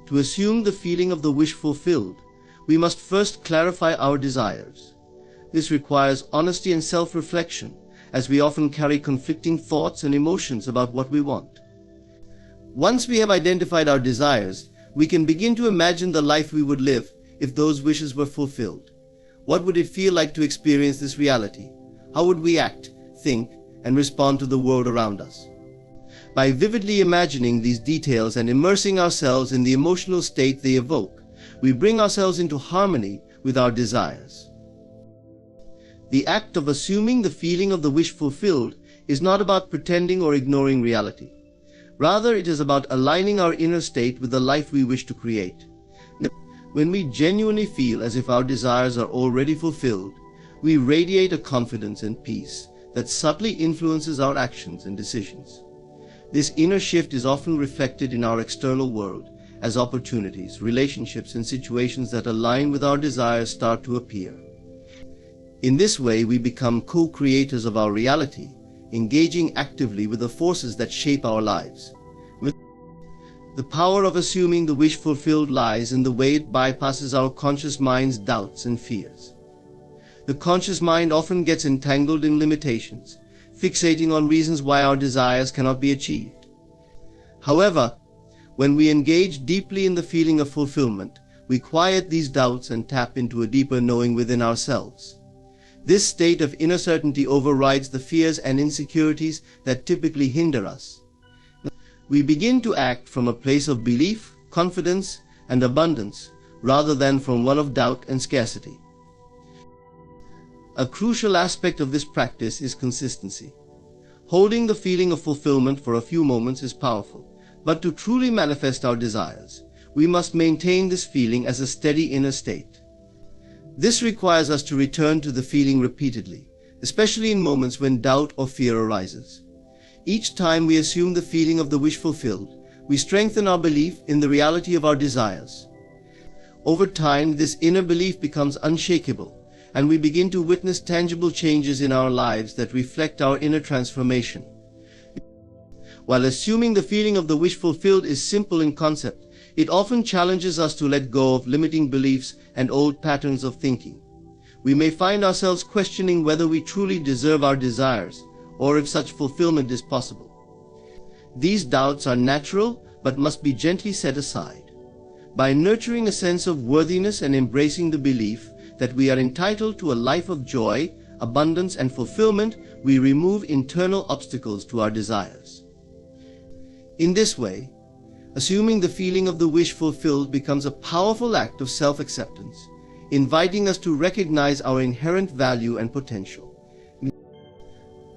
To assume the feeling of the wish fulfilled, we must first clarify our desires. This requires honesty and self-reflection, as we often carry conflicting thoughts and emotions about what we want. Once we have identified our desires, we can begin to imagine the life we would live if those wishes were fulfilled. What would it feel like to experience this reality? How would we act, think, and respond to the world around us? By vividly imagining these details and immersing ourselves in the emotional state they evoke, we bring ourselves into harmony with our desires. The act of assuming the feeling of the wish fulfilled is not about pretending or ignoring reality. Rather, it is about aligning our inner state with the life we wish to create. When we genuinely feel as if our desires are already fulfilled, we radiate a confidence and peace that subtly influences our actions and decisions. This inner shift is often reflected in our external world as opportunities, relationships, and situations that align with our desires start to appear. In this way, we become co-creators of our reality, engaging actively with the forces that shape our lives. The power of assuming the wish fulfilled lies in the way it bypasses our conscious mind's doubts and fears. The conscious mind often gets entangled in limitations, fixating on reasons why our desires cannot be achieved. However, when we engage deeply in the feeling of fulfillment, we quiet these doubts and tap into a deeper knowing within ourselves. This state of inner certainty overrides the fears and insecurities that typically hinder us. We begin to act from a place of belief, confidence, and abundance, rather than from one of doubt and scarcity. A crucial aspect of this practice is consistency. Holding the feeling of fulfillment for a few moments is powerful, but to truly manifest our desires, we must maintain this feeling as a steady inner state. This requires us to return to the feeling repeatedly, especially in moments when doubt or fear arises. Each time we assume the feeling of the wish fulfilled, we strengthen our belief in the reality of our desires. Over time, this inner belief becomes unshakable, and we begin to witness tangible changes in our lives that reflect our inner transformation. While assuming the feeling of the wish fulfilled is simple in concept, it often challenges us to let go of limiting beliefs and old patterns of thinking. We may find ourselves questioning whether we truly deserve our desires, or if such fulfillment is possible. These doubts are natural, but must be gently set aside. By nurturing a sense of worthiness and embracing the belief that we are entitled to a life of joy, abundance, and fulfillment, we remove internal obstacles to our desires. In this way, assuming the feeling of the wish fulfilled becomes a powerful act of self-acceptance, inviting us to recognize our inherent value and potential.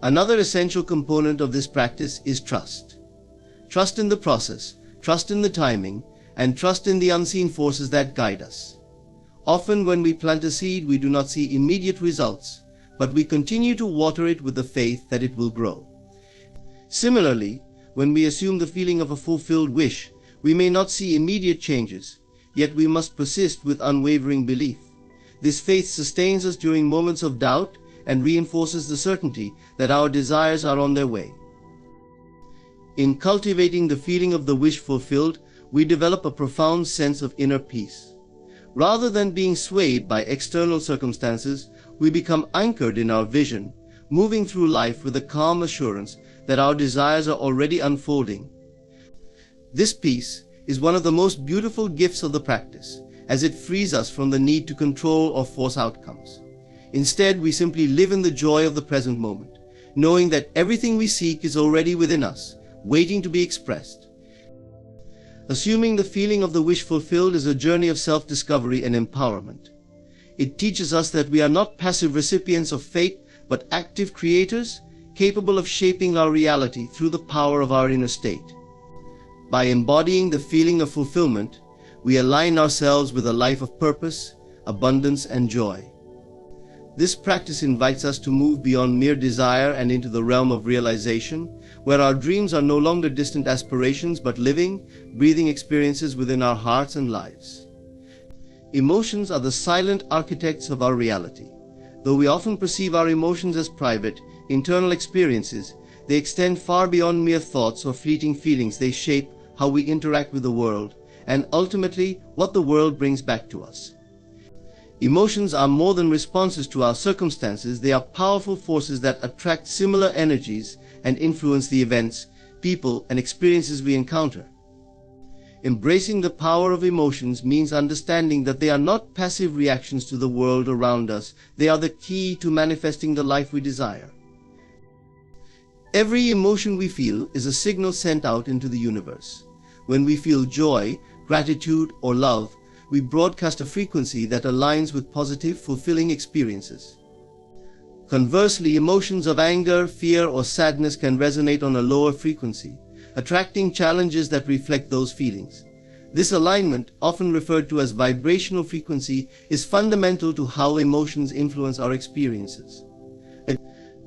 Another essential component of this practice is trust. Trust in the process, trust in the timing, and trust in the unseen forces that guide us. Often when we plant a seed, we do not see immediate results, but we continue to water it with the faith that it will grow. Similarly, when we assume the feeling of a fulfilled wish, we may not see immediate changes, yet we must persist with unwavering belief. This faith sustains us during moments of doubt and reinforces the certainty that our desires are on their way. In cultivating the feeling of the wish fulfilled, we develop a profound sense of inner peace. Rather than being swayed by external circumstances, we become anchored in our vision, moving through life with a calm assurance that our desires are already unfolding. This peace is one of the most beautiful gifts of the practice, as it frees us from the need to control or force outcomes. Instead, we simply live in the joy of the present moment, knowing that everything we seek is already within us, waiting to be expressed. Assuming the feeling of the wish fulfilled is a journey of self-discovery and empowerment. It teaches us that we are not passive recipients of fate, but active creators, capable of shaping our reality through the power of our inner state. By embodying the feeling of fulfillment, we align ourselves with a life of purpose, abundance, and joy. This practice invites us to move beyond mere desire and into the realm of realization, where our dreams are no longer distant aspirations but living, breathing experiences within our hearts and lives. Emotions are the silent architects of our reality. Though we often perceive our emotions as private, internal experiences, they extend far beyond mere thoughts or fleeting feelings. They shape how we interact with the world, and ultimately what the world brings back to us. Emotions are more than responses to our circumstances. They are powerful forces that attract similar energies and influence the events, people, and experiences we encounter. Embracing the power of emotions means understanding that they are not passive reactions to the world around us. They are the key to manifesting the life we desire. Every emotion we feel is a signal sent out into the universe. When we feel joy, gratitude, or love, we broadcast a frequency that aligns with positive, fulfilling experiences. Conversely, emotions of anger, fear, or sadness can resonate on a lower frequency, attracting challenges that reflect those feelings. This alignment, often referred to as vibrational frequency, is fundamental to how emotions influence our experiences.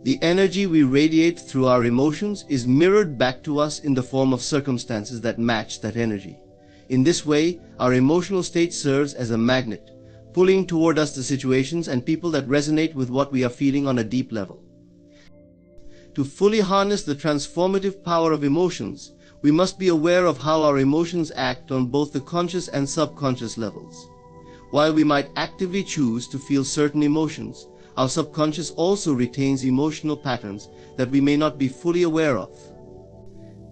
The energy we radiate through our emotions is mirrored back to us in the form of circumstances that match that energy. In this way, our emotional state serves as a magnet, pulling toward us the situations and people that resonate with what we are feeling on a deep level. To fully harness the transformative power of emotions, we must be aware of how our emotions act on both the conscious and subconscious levels. While we might actively choose to feel certain emotions, our subconscious also retains emotional patterns that we may not be fully aware of.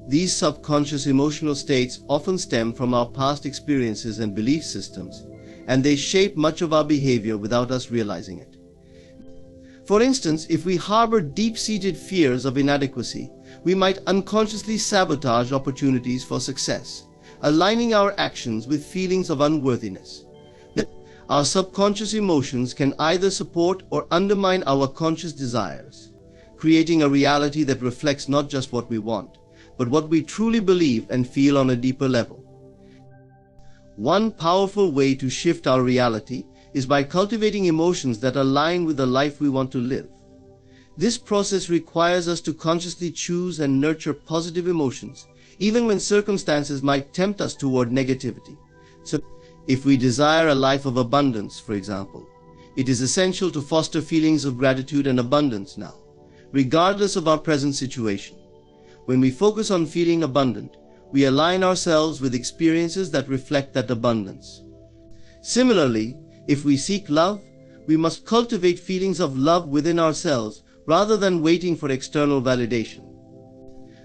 These subconscious emotional states often stem from our past experiences and belief systems, and they shape much of our behavior without us realizing it. For instance, if we harbor deep-seated fears of inadequacy, we might unconsciously sabotage opportunities for success, aligning our actions with feelings of unworthiness. Our subconscious emotions can either support or undermine our conscious desires, creating a reality that reflects not just what we want, but what we truly believe and feel on a deeper level. One powerful way to shift our reality is by cultivating emotions that align with the life we want to live. This process requires us to consciously choose and nurture positive emotions, even when circumstances might tempt us toward negativity. So, if we desire a life of abundance, for example, it is essential to foster feelings of gratitude and abundance now, regardless of our present situation. When we focus on feeling abundant, we align ourselves with experiences that reflect that abundance. Similarly, if we seek love, we must cultivate feelings of love within ourselves rather than waiting for external validation.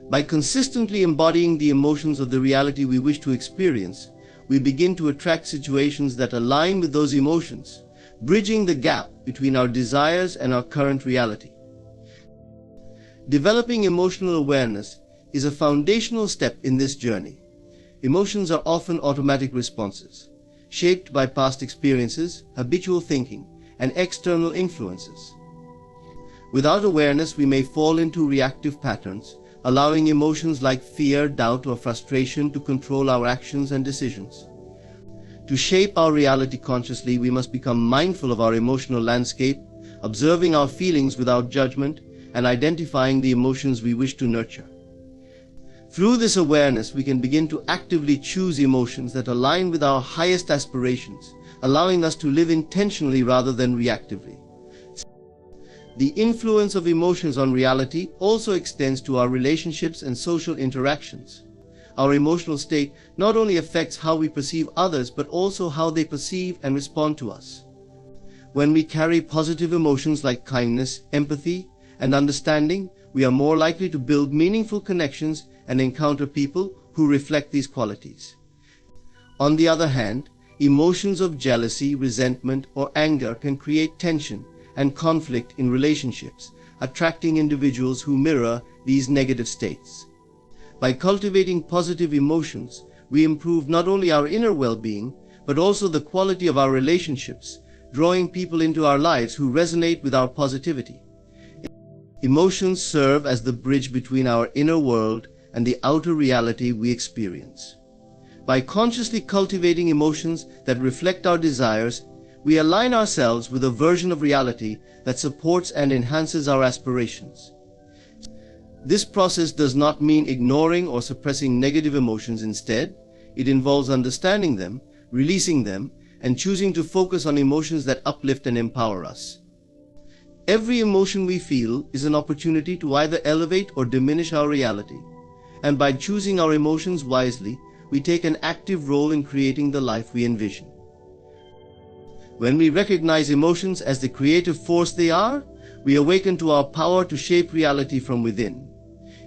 By consistently embodying the emotions of the reality we wish to experience, we begin to attract situations that align with those emotions, bridging the gap between our desires and our current reality. Developing emotional awareness is a foundational step in this journey. Emotions are often automatic responses, shaped by past experiences, habitual thinking, and external influences. Without awareness, we may fall into reactive patterns, allowing emotions like fear, doubt, or frustration to control our actions and decisions. To shape our reality consciously, we must become mindful of our emotional landscape, observing our feelings without judgment, and identifying the emotions we wish to nurture. Through this awareness, we can begin to actively choose emotions that align with our highest aspirations, allowing us to live intentionally rather than reactively. The influence of emotions on reality also extends to our relationships and social interactions. Our emotional state not only affects how we perceive others, but also how they perceive and respond to us. When we carry positive emotions like kindness, empathy, and understanding, we are more likely to build meaningful connections and encounter people who reflect these qualities. On the other hand, emotions of jealousy, resentment, or anger can create tension and conflict in relationships, attracting individuals who mirror these negative states. By cultivating positive emotions, we improve not only our inner well-being, but also the quality of our relationships, drawing people into our lives who resonate with our positivity. Emotions serve as the bridge between our inner world and the outer reality we experience. By consciously cultivating emotions that reflect our desires, we align ourselves with a version of reality that supports and enhances our aspirations. This process does not mean ignoring or suppressing negative emotions. Instead, it involves understanding them, releasing them, and choosing to focus on emotions that uplift and empower us. Every emotion we feel is an opportunity to either elevate or diminish our reality, and by choosing our emotions wisely, we take an active role in creating the life we envision. When we recognize emotions as the creative force they are, we awaken to our power to shape reality from within.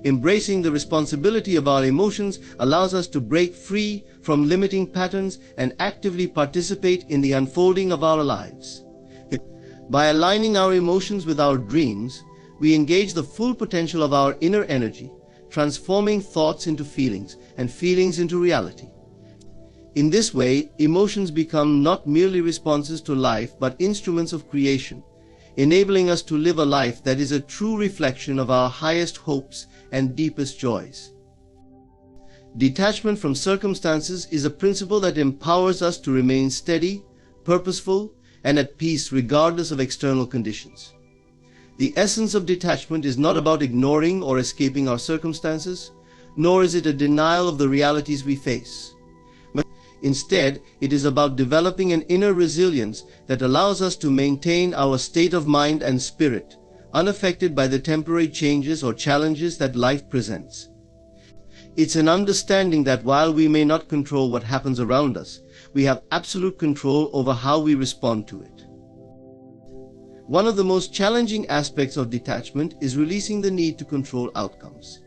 Embracing the responsibility of our emotions allows us to break free from limiting patterns and actively participate in the unfolding of our lives. By aligning our emotions with our dreams, we engage the full potential of our inner energy, transforming thoughts into feelings and feelings into reality. In this way, emotions become not merely responses to life, but instruments of creation, enabling us to live a life that is a true reflection of our highest hopes and deepest joys. Detachment from circumstances is a principle that empowers us to remain steady, purposeful, and at peace regardless of external conditions. The essence of detachment is not about ignoring or escaping our circumstances, nor is it a denial of the realities we face. Instead, it is about developing an inner resilience that allows us to maintain our state of mind and spirit, unaffected by the temporary changes or challenges that life presents. It's an understanding that while we may not control what happens around us, we have absolute control over how we respond to it. One of the most challenging aspects of detachment is releasing the need to control outcomes.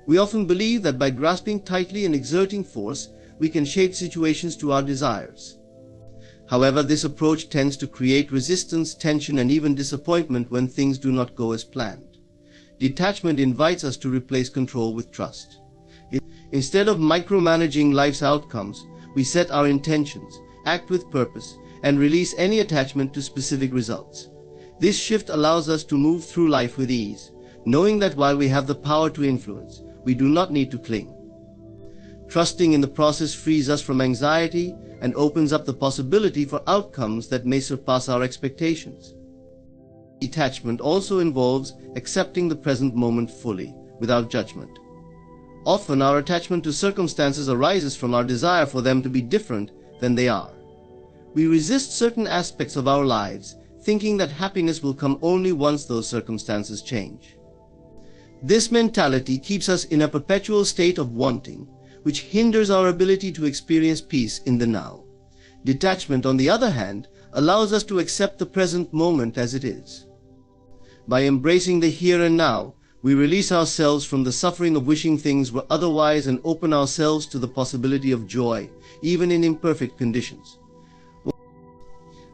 We often believe that by grasping tightly and exerting force, we can shape situations to our desires. However, this approach tends to create resistance, tension, and even disappointment when things do not go as planned. Detachment invites us to replace control with trust. Instead of micromanaging life's outcomes, we set our intentions, act with purpose, and release any attachment to specific results. This shift allows us to move through life with ease, knowing that while we have the power to influence, we do not need to cling. Trusting in the process frees us from anxiety and opens up the possibility for outcomes that may surpass our expectations. Detachment also involves accepting the present moment fully, without judgment. Often our attachment to circumstances arises from our desire for them to be different than they are. We resist certain aspects of our lives, thinking that happiness will come only once those circumstances change. This mentality keeps us in a perpetual state of wanting, which hinders our ability to experience peace in the now. Detachment, on the other hand, allows us to accept the present moment as it is. By embracing the here and now, we release ourselves from the suffering of wishing things were otherwise and open ourselves to the possibility of joy, even in imperfect conditions.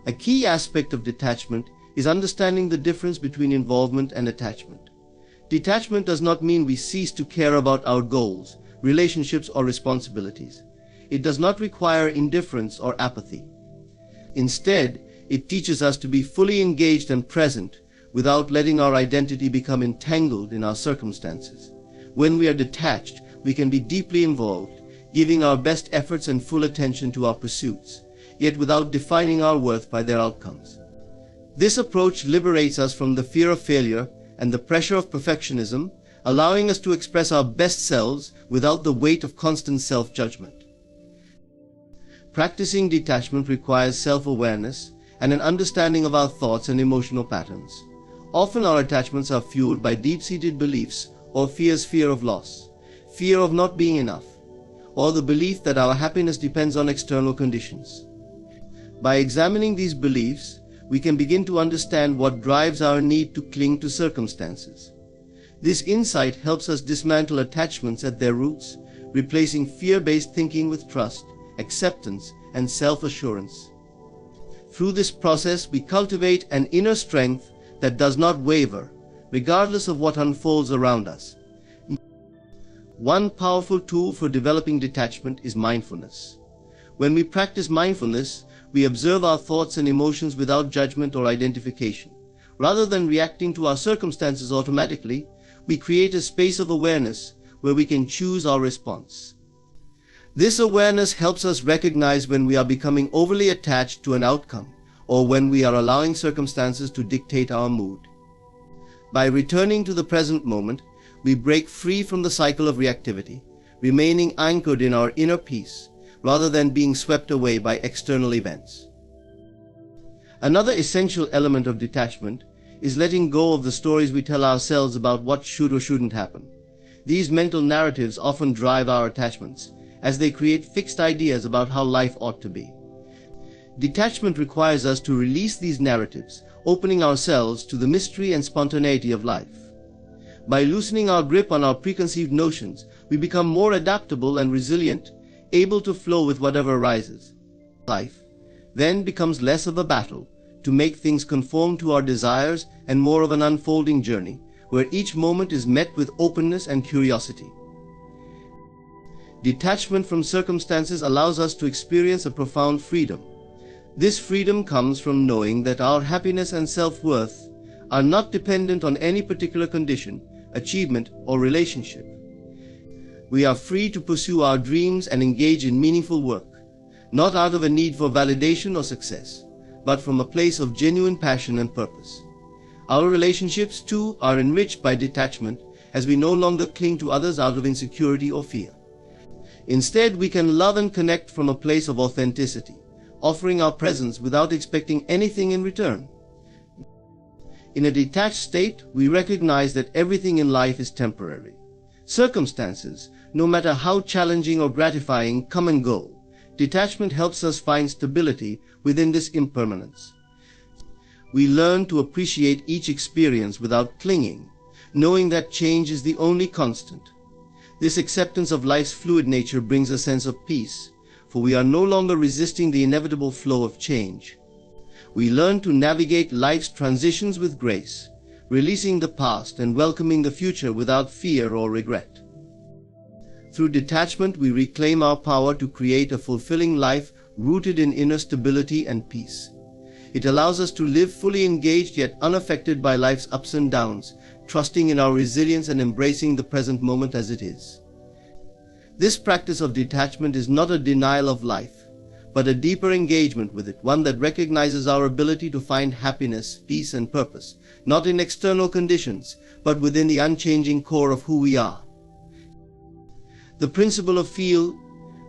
A key aspect of detachment is understanding the difference between involvement and attachment. Detachment does not mean we cease to care about our goals, relationships, or responsibilities. It does not require indifference or apathy. Instead, it teaches us to be fully engaged and present without letting our identity become entangled in our circumstances. When we are detached, we can be deeply involved, giving our best efforts and full attention to our pursuits, yet without defining our worth by their outcomes. This approach liberates us from the fear of failure and the pressure of perfectionism, allowing us to express our best selves without the weight of constant self-judgment. Practicing detachment requires self-awareness and an understanding of our thoughts and emotional patterns. Often our attachments are fueled by deep-seated beliefs or fear of loss, fear of not being enough, or the belief that our happiness depends on external conditions. By examining these beliefs, we can begin to understand what drives our need to cling to circumstances. This insight helps us dismantle attachments at their roots, replacing fear-based thinking with trust, acceptance, and self-assurance. Through this process, we cultivate an inner strength that does not waver, regardless of what unfolds around us. One powerful tool for developing detachment is mindfulness. When we practice mindfulness, we observe our thoughts and emotions without judgment or identification. Rather than reacting to our circumstances automatically, we create a space of awareness where we can choose our response. This awareness helps us recognize when we are becoming overly attached to an outcome or when we are allowing circumstances to dictate our mood. By returning to the present moment, we break free from the cycle of reactivity, remaining anchored in our inner peace rather than being swept away by external events. Another essential element of detachment is letting go of the stories we tell ourselves about what should or shouldn't happen. These mental narratives often drive our attachments, as they create fixed ideas about how life ought to be. Detachment requires us to release these narratives, opening ourselves to the mystery and spontaneity of life. By loosening our grip on our preconceived notions, we become more adaptable and resilient, able to flow with whatever arises. Life then becomes less of a battle to make things conform to our desires and more of an unfolding journey, where each moment is met with openness and curiosity. Detachment from circumstances allows us to experience a profound freedom. This freedom comes from knowing that our happiness and self-worth are not dependent on any particular condition, achievement, or relationship. We are free to pursue our dreams and engage in meaningful work, not out of a need for validation or success, but from a place of genuine passion and purpose. Our relationships, too, are enriched by detachment, as we no longer cling to others out of insecurity or fear. Instead, we can love and connect from a place of authenticity, offering our presence without expecting anything in return. In a detached state, we recognize that everything in life is temporary. Circumstances, no matter how challenging or gratifying, come and go. Detachment helps us find stability within this impermanence. We learn to appreciate each experience without clinging, knowing that change is the only constant. This acceptance of life's fluid nature brings a sense of peace, for we are no longer resisting the inevitable flow of change. We learn to navigate life's transitions with grace, releasing the past and welcoming the future without fear or regret. Through detachment, we reclaim our power to create a fulfilling life rooted in inner stability and peace. It allows us to live fully engaged yet unaffected by life's ups and downs, trusting in our resilience and embracing the present moment as it is. This practice of detachment is not a denial of life, but a deeper engagement with it, one that recognizes our ability to find happiness, peace, and purpose, not in external conditions, but within the unchanging core of who we are. The principle of feel,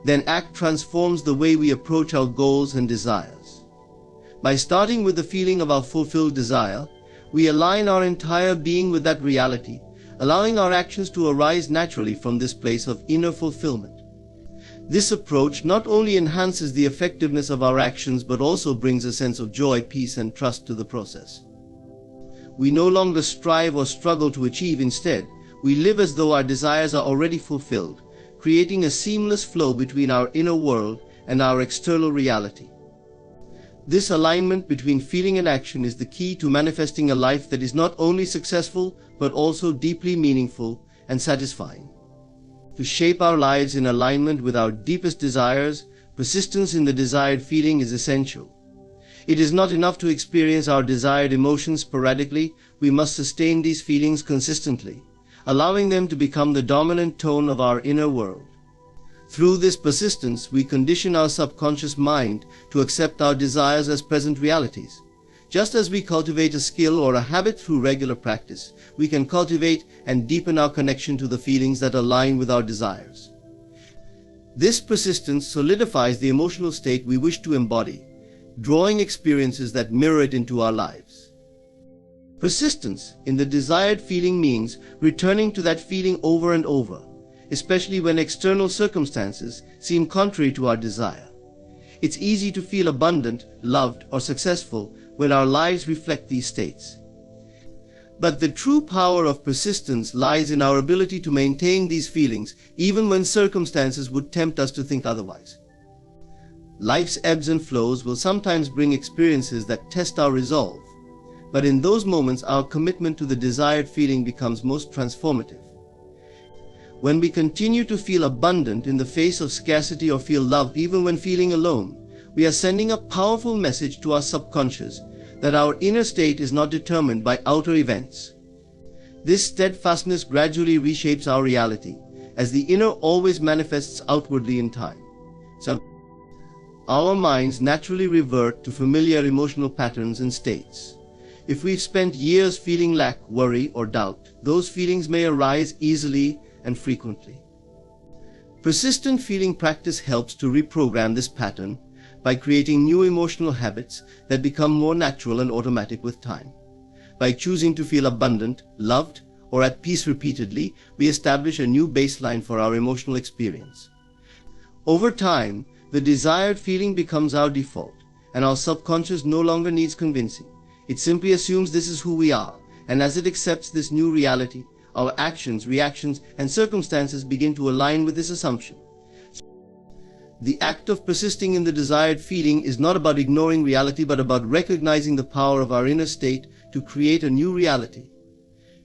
then act transforms the way we approach our goals and desires. By starting with the feeling of our fulfilled desire, we align our entire being with that reality, allowing our actions to arise naturally from this place of inner fulfillment. This approach not only enhances the effectiveness of our actions but also brings a sense of joy, peace, and trust to the process. We no longer strive or struggle to achieve. Instead, we live as though our desires are already fulfilled, creating a seamless flow between our inner world and our external reality. This alignment between feeling and action is the key to manifesting a life that is not only successful but also deeply meaningful and satisfying. To shape our lives in alignment with our deepest desires, persistence in the desired feeling is essential. It is not enough to experience our desired emotions sporadically. We must sustain these feelings consistently, allowing them to become the dominant tone of our inner world. Through this persistence, we condition our subconscious mind to accept our desires as present realities. Just as we cultivate a skill or a habit through regular practice, we can cultivate and deepen our connection to the feelings that align with our desires. This persistence solidifies the emotional state we wish to embody, drawing experiences that mirror it into our lives. Persistence in the desired feeling means returning to that feeling over and over, especially when external circumstances seem contrary to our desire. It's easy to feel abundant, loved, or successful when our lives reflect these states. But the true power of persistence lies in our ability to maintain these feelings even when circumstances would tempt us to think otherwise. Life's ebbs and flows will sometimes bring experiences that test our resolve, but in those moments our commitment to the desired feeling becomes most transformative. When we continue to feel abundant in the face of scarcity or feel loved even when feeling alone, we are sending a powerful message to our subconscious that our inner state is not determined by outer events. This steadfastness gradually reshapes our reality, as the inner always manifests outwardly in time. So, our minds naturally revert to familiar emotional patterns and states. If we've spent years feeling lack, worry, or doubt, those feelings may arise easily and frequently. Persistent feeling practice helps to reprogram this pattern by creating new emotional habits that become more natural and automatic with time. By choosing to feel abundant, loved, or at peace repeatedly, we establish a new baseline for our emotional experience. Over time, the desired feeling becomes our default, and our subconscious no longer needs convincing. It simply assumes this is who we are, and as it accepts this new reality, our actions, reactions, and circumstances begin to align with this assumption. The act of persisting in the desired feeling is not about ignoring reality but about recognizing the power of our inner state to create a new reality.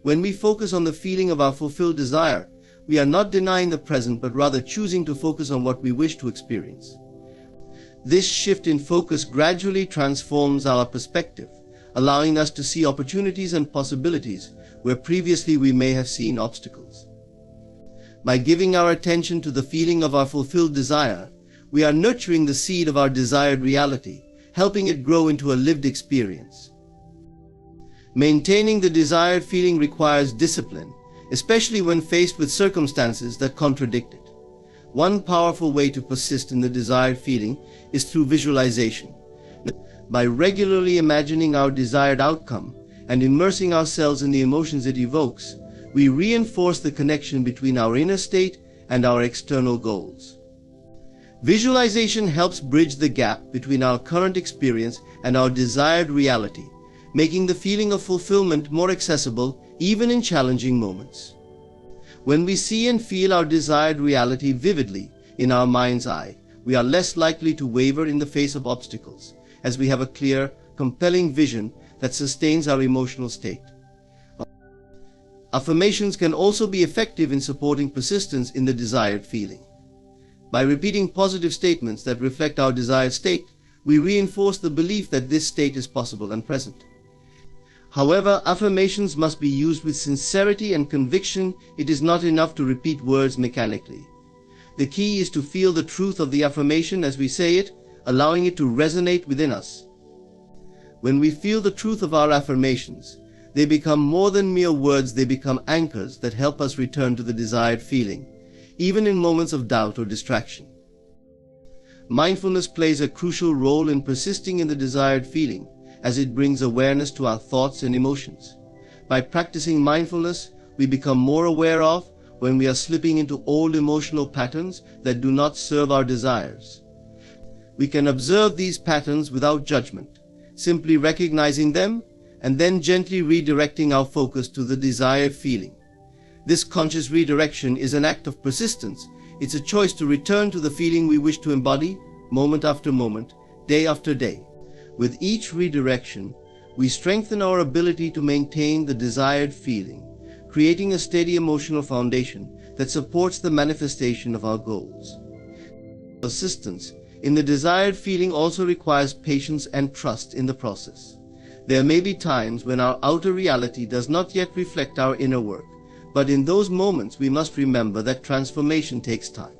When we focus on the feeling of our fulfilled desire, we are not denying the present but rather choosing to focus on what we wish to experience. This shift in focus gradually transforms our perspective, allowing us to see opportunities and possibilities where previously we may have seen obstacles. By giving our attention to the feeling of our fulfilled desire, we are nurturing the seed of our desired reality, helping it grow into a lived experience. Maintaining the desired feeling requires discipline, especially when faced with circumstances that contradict it. One powerful way to persist in the desired feeling is through visualization. By regularly imagining our desired outcome and immersing ourselves in the emotions it evokes, we reinforce the connection between our inner state and our external goals. Visualization helps bridge the gap between our current experience and our desired reality, making the feeling of fulfillment more accessible even in challenging moments. When we see and feel our desired reality vividly in our mind's eye, we are less likely to waver in the face of obstacles, as we have a clear, compelling vision that sustains our emotional state. Affirmations can also be effective in supporting persistence in the desired feeling. By repeating positive statements that reflect our desired state, we reinforce the belief that this state is possible and present. However, affirmations must be used with sincerity and conviction. It is not enough to repeat words mechanically. The key is to feel the truth of the affirmation as we say it, allowing it to resonate within us. When we feel the truth of our affirmations, they become more than mere words. They become anchors that help us return to the desired feeling, even in moments of doubt or distraction. Mindfulness plays a crucial role in persisting in the desired feeling, as it brings awareness to our thoughts and emotions. By practicing mindfulness, we become more aware of when we are slipping into old emotional patterns that do not serve our desires. We can observe these patterns without judgment, simply recognizing them and then gently redirecting our focus to the desired feeling. This conscious redirection is an act of persistence. It's a choice to return to the feeling we wish to embody, moment after moment, day after day. With each redirection, we strengthen our ability to maintain the desired feeling, creating a steady emotional foundation that supports the manifestation of our goals. Persistence in the desired feeling also requires patience and trust in the process. There may be times when our outer reality does not yet reflect our inner work, but in those moments we must remember that transformation takes time.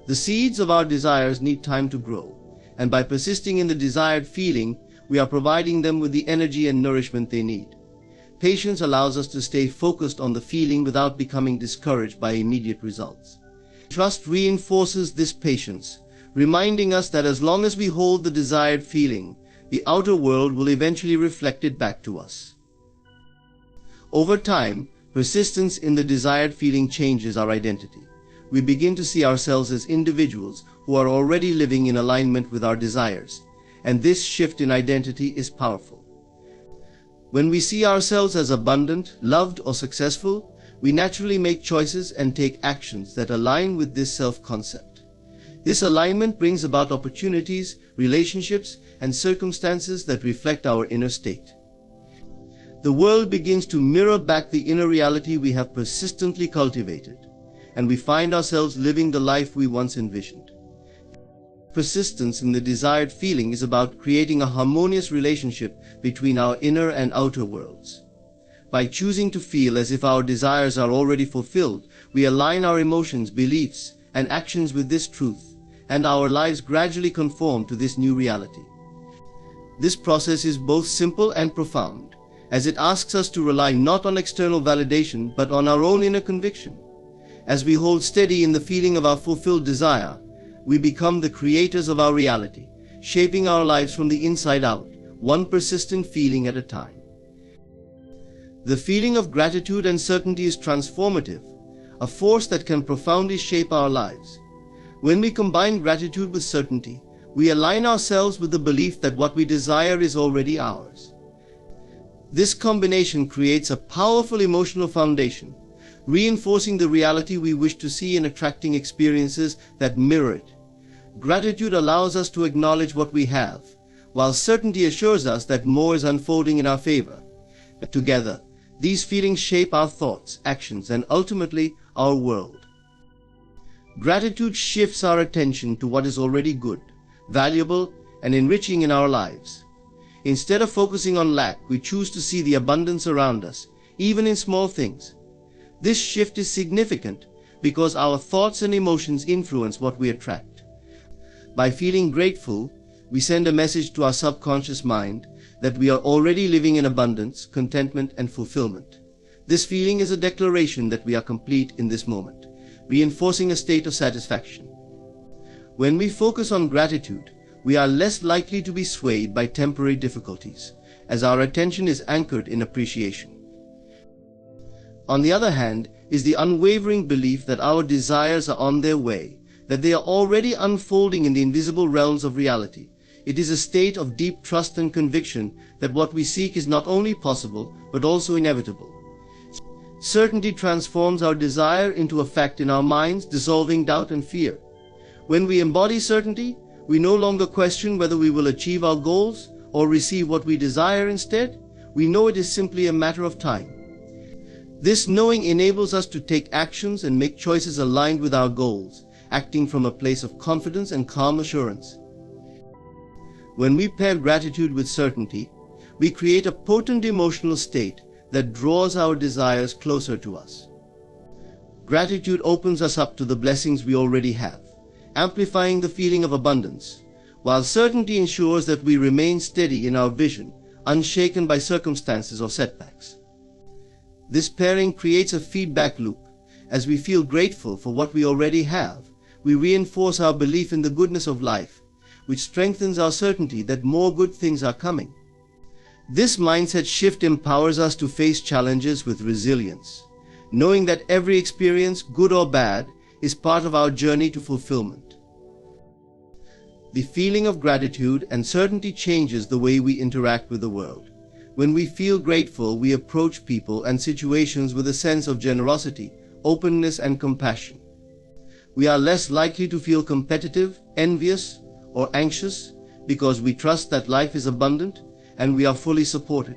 The seeds of our desires need time to grow, and by persisting in the desired feeling, we are providing them with the energy and nourishment they need. Patience allows us to stay focused on the feeling without becoming discouraged by immediate results. Trust reinforces this patience, reminding us that as long as we hold the desired feeling, the outer world will eventually reflect it back to us. Over time, persistence in the desired feeling changes our identity. We begin to see ourselves as individuals who are already living in alignment with our desires, and this shift in identity is powerful. When we see ourselves as abundant, loved, or successful, we naturally make choices and take actions that align with this self-concept. This alignment brings about opportunities, relationships, and circumstances that reflect our inner state. The world begins to mirror back the inner reality we have persistently cultivated, and we find ourselves living the life we once envisioned. Persistence in the desired feeling is about creating a harmonious relationship between our inner and outer worlds. By choosing to feel as if our desires are already fulfilled, we align our emotions, beliefs, and actions with this truth, and our lives gradually conform to this new reality. This process is both simple and profound, as it asks us to rely not on external validation but on our own inner conviction. As we hold steady in the feeling of our fulfilled desire, we become the creators of our reality, shaping our lives from the inside out, one persistent feeling at a time. The feeling of gratitude and certainty is transformative, a force that can profoundly shape our lives. When we combine gratitude with certainty, we align ourselves with the belief that what we desire is already ours. This combination creates a powerful emotional foundation, reinforcing the reality we wish to see and attracting experiences that mirror it. Gratitude allows us to acknowledge what we have, while certainty assures us that more is unfolding in our favor. Together, these feelings shape our thoughts, actions, and ultimately our world. Gratitude shifts our attention to what is already good, valuable, and enriching in our lives. Instead of focusing on lack, we choose to see the abundance around us, even in small things. This shift is significant because our thoughts and emotions influence what we attract. By feeling grateful, we send a message to our subconscious mind that we are already living in abundance, contentment, and fulfillment. This feeling is a declaration that we are complete in this moment, reinforcing a state of satisfaction. When we focus on gratitude, we are less likely to be swayed by temporary difficulties, as our attention is anchored in appreciation. On the other hand, is the unwavering belief that our desires are on their way, that they are already unfolding in the invisible realms of reality. It is a state of deep trust and conviction that what we seek is not only possible, but also inevitable. Certainty transforms our desire into a fact in our minds, dissolving doubt and fear. When we embody certainty, we no longer question whether we will achieve our goals or receive what we desire instead. We know it is simply a matter of time. This knowing enables us to take actions and make choices aligned with our goals, acting from a place of confidence and calm assurance. When we pair gratitude with certainty, we create a potent emotional state that draws our desires closer to us. Gratitude opens us up to the blessings we already have, amplifying the feeling of abundance, while certainty ensures that we remain steady in our vision, unshaken by circumstances or setbacks. This pairing creates a feedback loop. As we feel grateful for what we already have, we reinforce our belief in the goodness of life, which strengthens our certainty that more good things are coming. This mindset shift empowers us to face challenges with resilience, knowing that every experience, good or bad, is part of our journey to fulfillment. The feeling of gratitude and certainty changes the way we interact with the world. When we feel grateful, we approach people and situations with a sense of generosity, openness, and compassion. We are less likely to feel competitive, envious, or anxious because we trust that life is abundant and we are fully supported.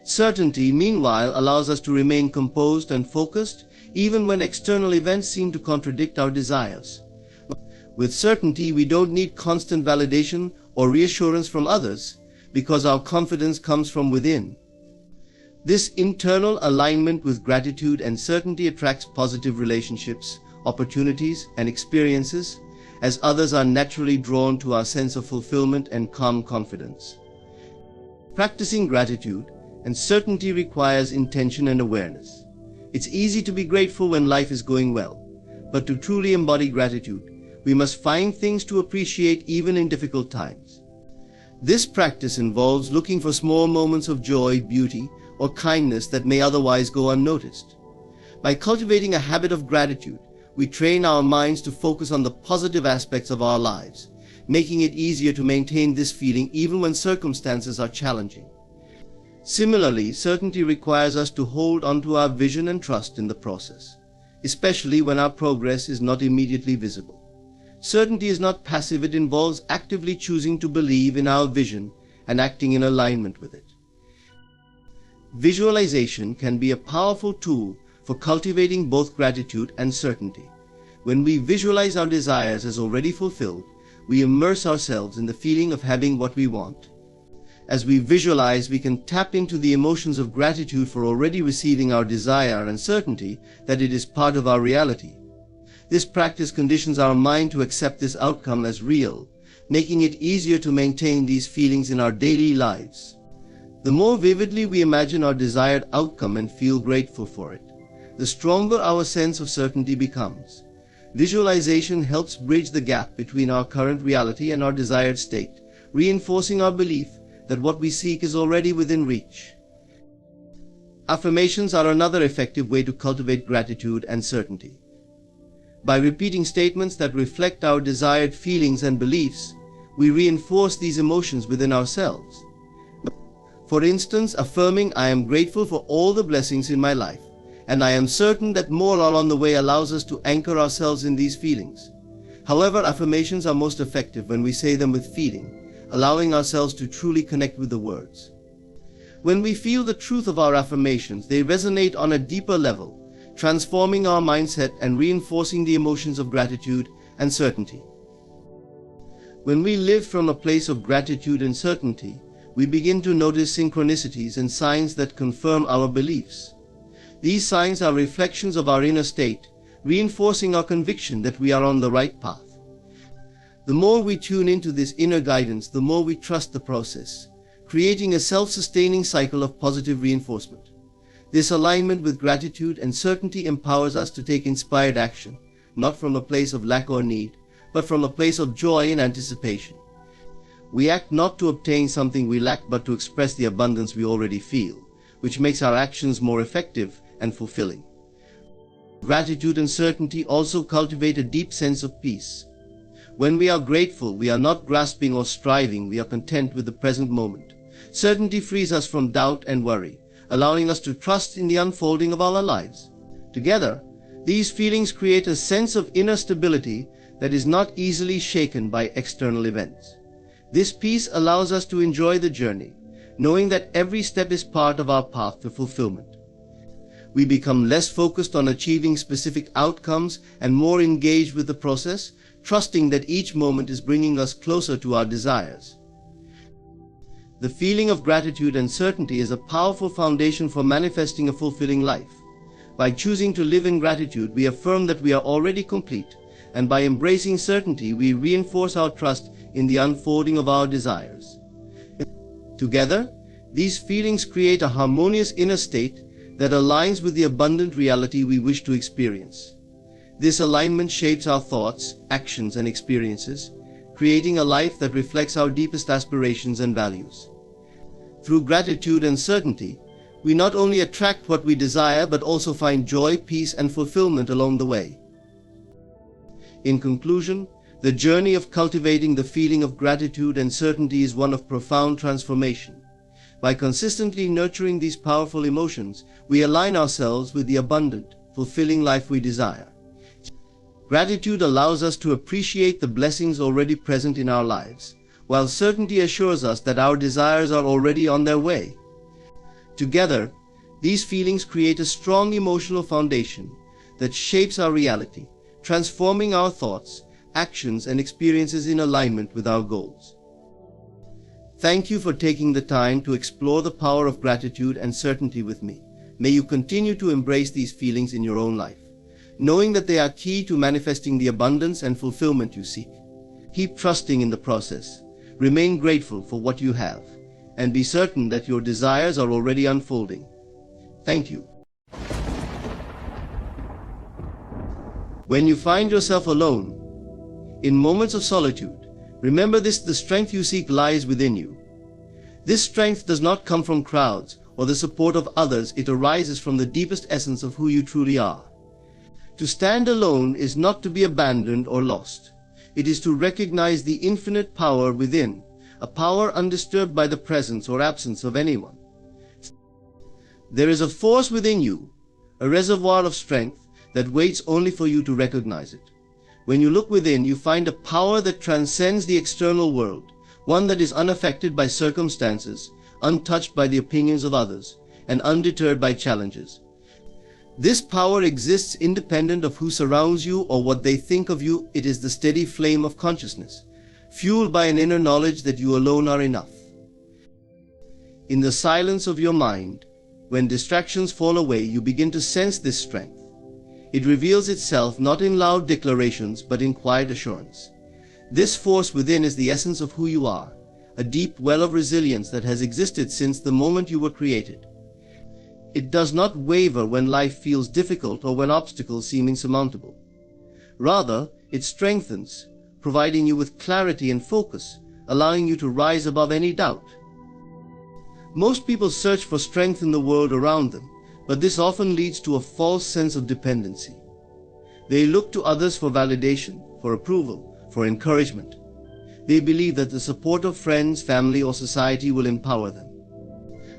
Certainty, meanwhile, allows us to remain composed and focused even when external events seem to contradict our desires. With certainty, we don't need constant validation or reassurance from others because our confidence comes from within. This internal alignment with gratitude and certainty attracts positive relationships, opportunities, and experiences, as others are naturally drawn to our sense of fulfillment and calm confidence. Practicing gratitude and certainty requires intention and awareness. It's easy to be grateful when life is going well, but to truly embody gratitude, we must find things to appreciate even in difficult times. This practice involves looking for small moments of joy, beauty, or kindness that may otherwise go unnoticed. By cultivating a habit of gratitude, we train our minds to focus on the positive aspects of our lives, making it easier to maintain this feeling even when circumstances are challenging. Similarly, certainty requires us to hold onto our vision and trust in the process, especially when our progress is not immediately visible. Certainty is not passive, it involves actively choosing to believe in our vision and acting in alignment with it. Visualization can be a powerful tool for cultivating both gratitude and certainty. When we visualize our desires as already fulfilled, we immerse ourselves in the feeling of having what we want. As we visualize, we can tap into the emotions of gratitude for already receiving our desire and certainty that it is part of our reality. This practice conditions our mind to accept this outcome as real, making it easier to maintain these feelings in our daily lives. The more vividly we imagine our desired outcome and feel grateful for it, the stronger our sense of certainty becomes. Visualization helps bridge the gap between our current reality and our desired state, reinforcing our belief that what we seek is already within reach. Affirmations are another effective way to cultivate gratitude and certainty. By repeating statements that reflect our desired feelings and beliefs, we reinforce these emotions within ourselves. For instance, affirming, "I am grateful for all the blessings in my life, and I am certain that more are on the way," allows us to anchor ourselves in these feelings. However, affirmations are most effective when we say them with feeling, allowing ourselves to truly connect with the words. When we feel the truth of our affirmations, they resonate on a deeper level, transforming our mindset and reinforcing the emotions of gratitude and certainty. When we live from a place of gratitude and certainty, we begin to notice synchronicities and signs that confirm our beliefs. These signs are reflections of our inner state, reinforcing our conviction that we are on the right path. The more we tune into this inner guidance, the more we trust the process, creating a self-sustaining cycle of positive reinforcement. This alignment with gratitude and certainty empowers us to take inspired action, not from a place of lack or need, but from a place of joy and anticipation. We act not to obtain something we lack, but to express the abundance we already feel, which makes our actions more effective and fulfilling. Gratitude and certainty also cultivate a deep sense of peace. When we are grateful, we are not grasping or striving, we are content with the present moment. Certainty frees us from doubt and worry, allowing us to trust in the unfolding of our lives. Together, these feelings create a sense of inner stability that is not easily shaken by external events. This peace allows us to enjoy the journey, knowing that every step is part of our path to fulfillment. We become less focused on achieving specific outcomes and more engaged with the process, trusting that each moment is bringing us closer to our desires. The feeling of gratitude and certainty is a powerful foundation for manifesting a fulfilling life. By choosing to live in gratitude, we affirm that we are already complete, and by embracing certainty, we reinforce our trust in the unfolding of our desires. Together, these feelings create a harmonious inner state that aligns with the abundant reality we wish to experience. This alignment shapes our thoughts, actions, and experiences, creating a life that reflects our deepest aspirations and values. Through gratitude and certainty, we not only attract what we desire but also find joy, peace, and fulfillment along the way. In conclusion, the journey of cultivating the feeling of gratitude and certainty is one of profound transformation. By consistently nurturing these powerful emotions, we align ourselves with the abundant, fulfilling life we desire. Gratitude allows us to appreciate the blessings already present in our lives, while certainty assures us that our desires are already on their way. Together, these feelings create a strong emotional foundation that shapes our reality, transforming our thoughts, actions, and experiences in alignment with our goals. Thank you for taking the time to explore the power of gratitude and certainty with me. May you continue to embrace these feelings in your own life, knowing that they are key to manifesting the abundance and fulfillment you seek. Keep trusting in the process, remain grateful for what you have, and be certain that your desires are already unfolding. Thank you. When you find yourself alone, in moments of solitude, remember this: the strength you seek lies within you. This strength does not come from crowds or the support of others. It arises from the deepest essence of who you truly are. To stand alone is not to be abandoned or lost. It is to recognize the infinite power within, a power undisturbed by the presence or absence of anyone. There is a force within you, a reservoir of strength that waits only for you to recognize it. When you look within, you find a power that transcends the external world, one that is unaffected by circumstances, untouched by the opinions of others, and undeterred by challenges. This power exists independent of who surrounds you or what they think of you. It is the steady flame of consciousness, fueled by an inner knowledge that you alone are enough. In the silence of your mind, when distractions fall away, you begin to sense this strength. It reveals itself not in loud declarations but in quiet assurance. This force within is the essence of who you are, a deep well of resilience that has existed since the moment you were created. It does not waver when life feels difficult or when obstacles seem insurmountable. Rather, it strengthens, providing you with clarity and focus, allowing you to rise above any doubt. Most people search for strength in the world around them, but this often leads to a false sense of dependency. They look to others for validation, for approval, for encouragement. They believe that the support of friends, family, or society will empower them.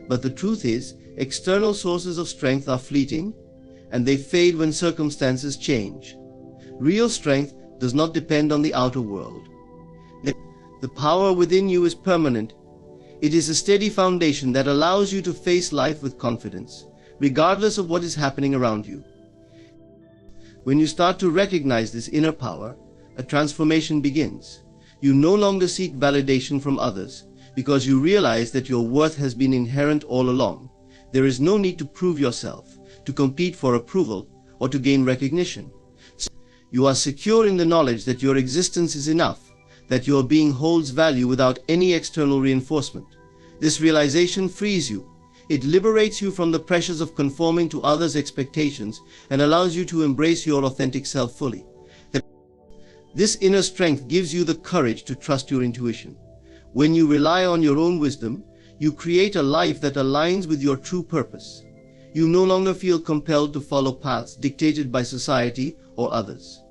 But the truth is, external sources of strength are fleeting, and they fade when circumstances change. Real strength does not depend on the outer world. The power within you is permanent. It is a steady foundation that allows you to face life with confidence, regardless of what is happening around you. When you start to recognize this inner power, a transformation begins. You no longer seek validation from others, because you realize that your worth has been inherent all along. There is no need to prove yourself, to compete for approval, or to gain recognition. You are secure in the knowledge that your existence is enough, that your being holds value without any external reinforcement. This realization frees you. It liberates you from the pressures of conforming to others' expectations and allows you to embrace your authentic self fully. This inner strength gives you the courage to trust your intuition. When you rely on your own wisdom, you create a life that aligns with your true purpose. You no longer feel compelled to follow paths dictated by society or others.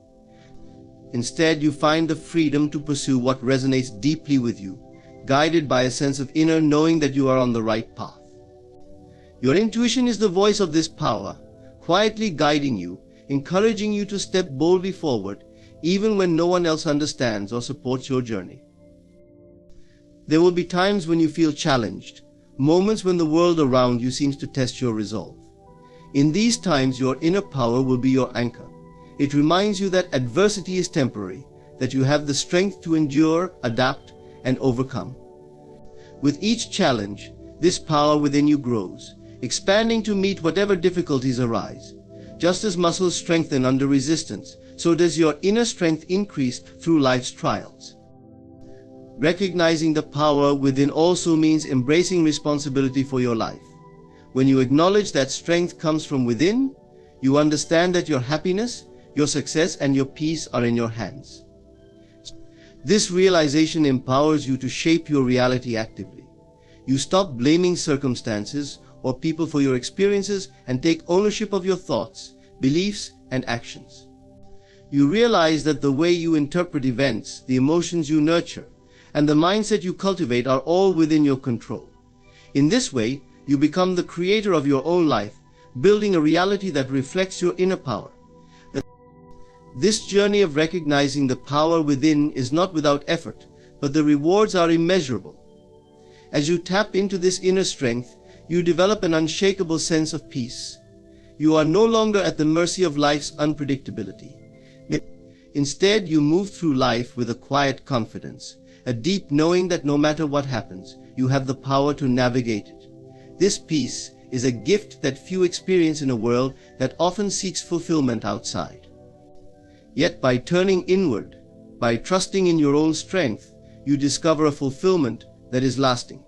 Instead, you find the freedom to pursue what resonates deeply with you, guided by a sense of inner knowing that you are on the right path. Your intuition is the voice of this power, quietly guiding you, encouraging you to step boldly forward, even when no one else understands or supports your journey. There will be times when you feel challenged, moments when the world around you seems to test your resolve. In these times, your inner power will be your anchor. It reminds you that adversity is temporary, that you have the strength to endure, adapt, and overcome. With each challenge, this power within you grows, expanding to meet whatever difficulties arise. Just as muscles strengthen under resistance, so does your inner strength increase through life's trials. Recognizing the power within also means embracing responsibility for your life. When you acknowledge that strength comes from within, you understand that your happiness, your success, and your peace are in your hands. This realization empowers you to shape your reality actively. You stop blaming circumstances or people for your experiences and take ownership of your thoughts, beliefs, and actions. You realize that the way you interpret events, the emotions you nurture, and the mindset you cultivate are all within your control. In this way, you become the creator of your own life, building a reality that reflects your inner power. This journey of recognizing the power within is not without effort, but the rewards are immeasurable. As you tap into this inner strength, you develop an unshakable sense of peace. You are no longer at the mercy of life's unpredictability. Instead, you move through life with a quiet confidence, a deep knowing that no matter what happens, you have the power to navigate it. This peace is a gift that few experience in a world that often seeks fulfillment outside. Yet by turning inward, by trusting in your own strength, you discover a fulfillment that is lasting.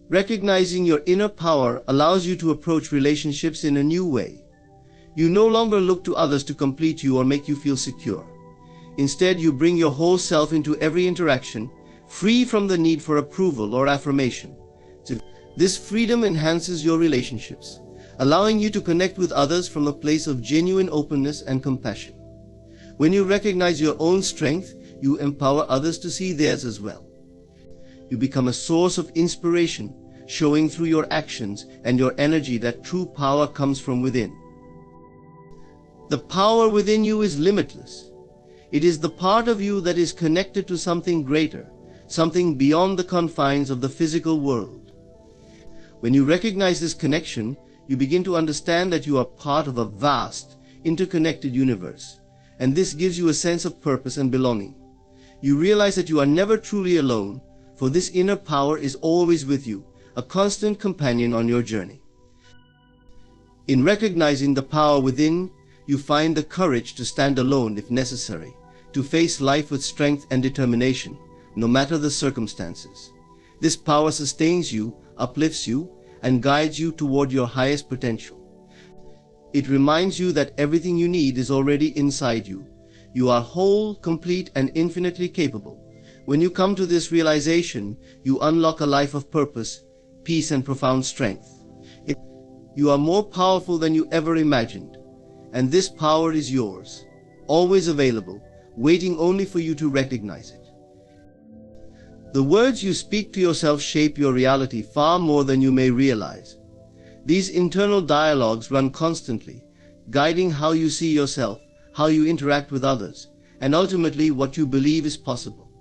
Recognizing your inner power allows you to approach relationships in a new way. You no longer look to others to complete you or make you feel secure. Instead, you bring your whole self into every interaction, free from the need for approval or affirmation. This freedom enhances your relationships, allowing you to connect with others from a place of genuine openness and compassion. When you recognize your own strength, you empower others to see theirs as well. You become a source of inspiration, showing through your actions and your energy that true power comes from within. The power within you is limitless. It is the part of you that is connected to something greater, something beyond the confines of the physical world. When you recognize this connection, you begin to understand that you are part of a vast, interconnected universe, and this gives you a sense of purpose and belonging. You realize that you are never truly alone, for this inner power is always with you, a constant companion on your journey. In recognizing the power within, you find the courage to stand alone if necessary, to face life with strength and determination, no matter the circumstances. This power sustains you, uplifts you, and guides you toward your highest potential. It reminds you that everything you need is already inside you. You are whole, complete, and infinitely capable. When you come to this realization, you unlock a life of purpose, peace, and profound strength. You are more powerful than you ever imagined, and this power is yours, always available, waiting only for you to recognize it. The words you speak to yourself shape your reality far more than you may realize. These internal dialogues run constantly, guiding how you see yourself, how you interact with others, and ultimately what you believe is possible.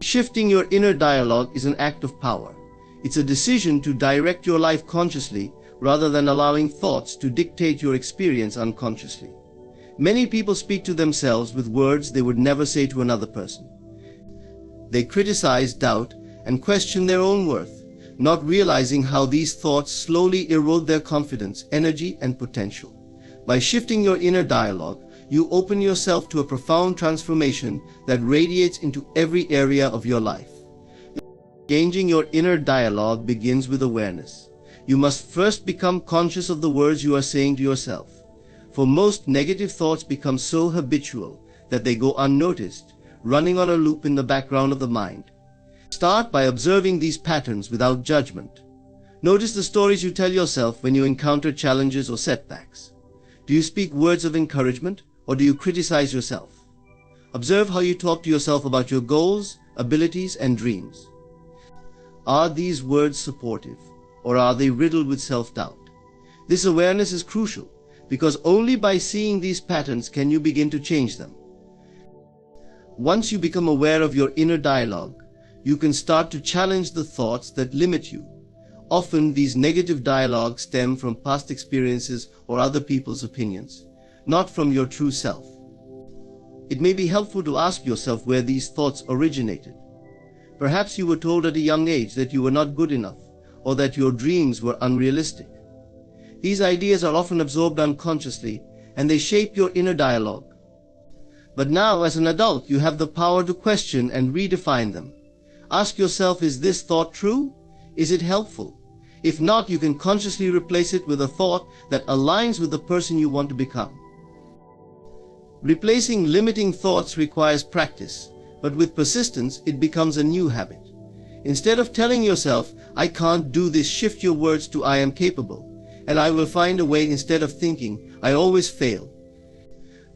Shifting your inner dialogue is an act of power. It's a decision to direct your life consciously rather than allowing thoughts to dictate your experience unconsciously. Many people speak to themselves with words they would never say to another person. They criticize, doubt, and question their own worth, not realizing how these thoughts slowly erode their confidence, energy, and potential. By shifting your inner dialogue, you open yourself to a profound transformation that radiates into every area of your life. Changing your inner dialogue begins with awareness. You must first become conscious of the words you are saying to yourself. For most, negative thoughts become so habitual that they go unnoticed, running on a loop in the background of the mind. Start by observing these patterns without judgment. Notice the stories you tell yourself when you encounter challenges or setbacks. Do you speak words of encouragement, or do you criticize yourself? Observe how you talk to yourself about your goals, abilities, and dreams. Are these words supportive, or are they riddled with self-doubt? This awareness is crucial, because only by seeing these patterns can you begin to change them. Once you become aware of your inner dialogue, you can start to challenge the thoughts that limit you. Often these negative dialogues stem from past experiences or other people's opinions, not from your true self. It may be helpful to ask yourself where these thoughts originated. Perhaps you were told at a young age that you were not good enough, or that your dreams were unrealistic. These ideas are often absorbed unconsciously, and they shape your inner dialogue. But now, as an adult, you have the power to question and redefine them. Ask yourself, is this thought true? Is it helpful? If not, you can consciously replace it with a thought that aligns with the person you want to become. Replacing limiting thoughts requires practice, but with persistence, it becomes a new habit. Instead of telling yourself, "I can't do this," shift your words to "I am capable, and I will find a way," instead of thinking, "I always fail."